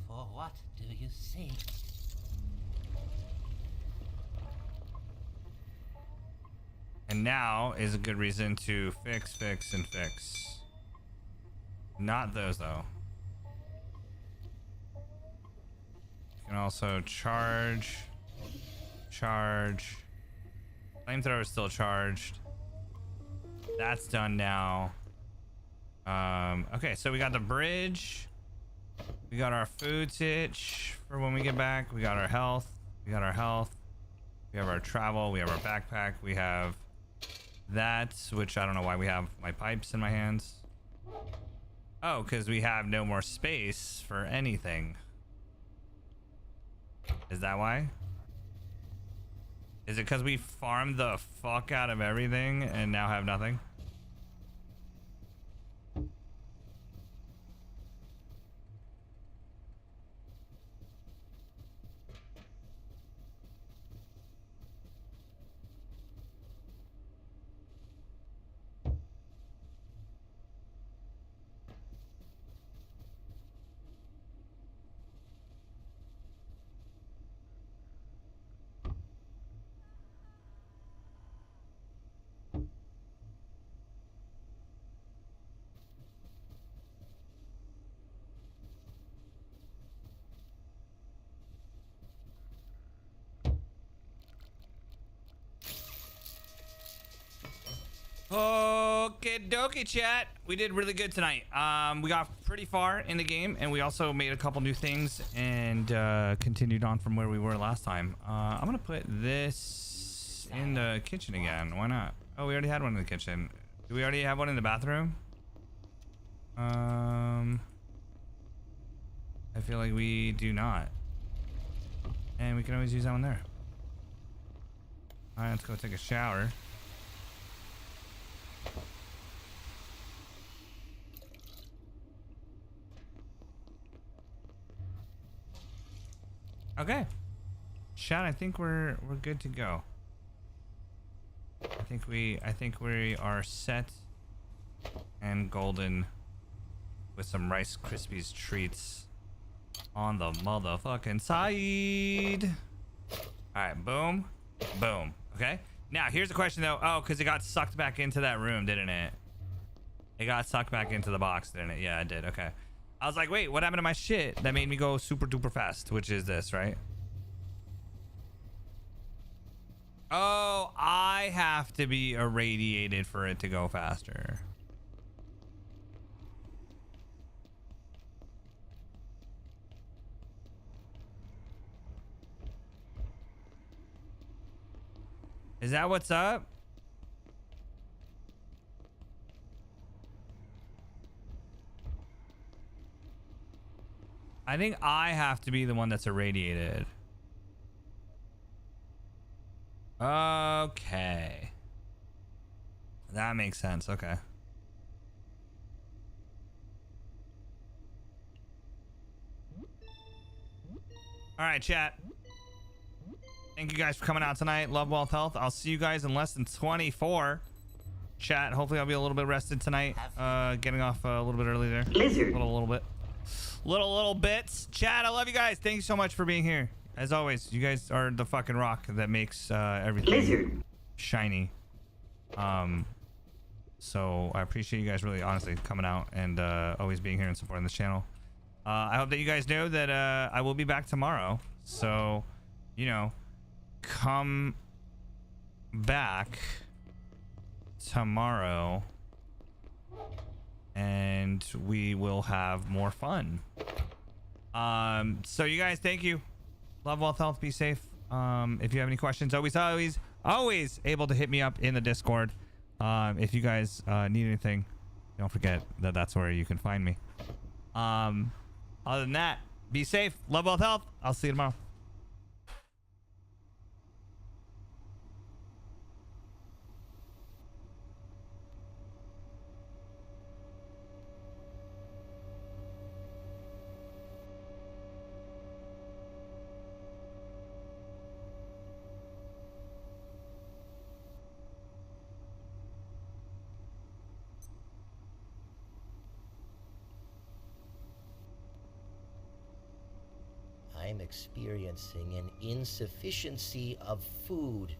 Speaker 6: For what do you seek?
Speaker 1: And now is a good reason to fix, and fix. Not those though. You can also charge. Flamethrower is still charged. That's done now. Okay, so we got the bridge. We got our food sitch for when we get back. We got our health. We have our travel. We have our backpack. We have that, which I don't know why we have my pipes in my hands. Oh, because we have no more space for anything. Is that why? Is it because we farmed the fuck out of everything and now have nothing? Okay, dokie, chat. We did really good tonight. We got pretty far in the game, and we also made a couple new things and continued on from where we were last time. I'm gonna put this in the kitchen again. Why not? Oh, we already had one in the kitchen. Do we already have one in the bathroom? I feel like we do not. And we can always use that one there. All right, let's go take a shower. Okay, chat. I think we're good to go. I think we are set and golden with some Rice Krispies treats on the motherfucking side. All right, boom, boom. Okay. Now here's the question though. Oh, because it got sucked back into that room, didn't it? It got sucked back into the box, didn't it? Yeah, it did. Okay. I was like, wait, what happened to my shit that made me go super duper fast? Which is this, right? Oh, I have to be irradiated for it to go faster. Is that what's up? I think I have to be the one that's irradiated. Okay. That makes sense. Okay. All right, chat. Thank you guys for coming out tonight. Love, wealth, health. I'll see you guys in less than 24. Chat. Hopefully I'll be a little bit rested tonight. Getting off a little bit early there.
Speaker 2: Lizard.
Speaker 1: A little bit. Little bits. Chat, I love you guys. Thank you so much for being here. As always, you guys are the fucking rock that makes everything
Speaker 2: Lizard.
Speaker 1: shiny. So I appreciate you guys really honestly coming out and always being here and supporting this channel. I hope that you guys know that I will be back tomorrow. So, you know, come back tomorrow and we will have more fun. So you guys, thank you. Love, wealth, health, be safe. If you have any questions, always able to hit me up in the Discord. If you guys need anything, don't forget that that's where you can find me. Other than that, be safe. Love, wealth, health. I'll see you tomorrow.
Speaker 11: I'm experiencing an insufficiency of food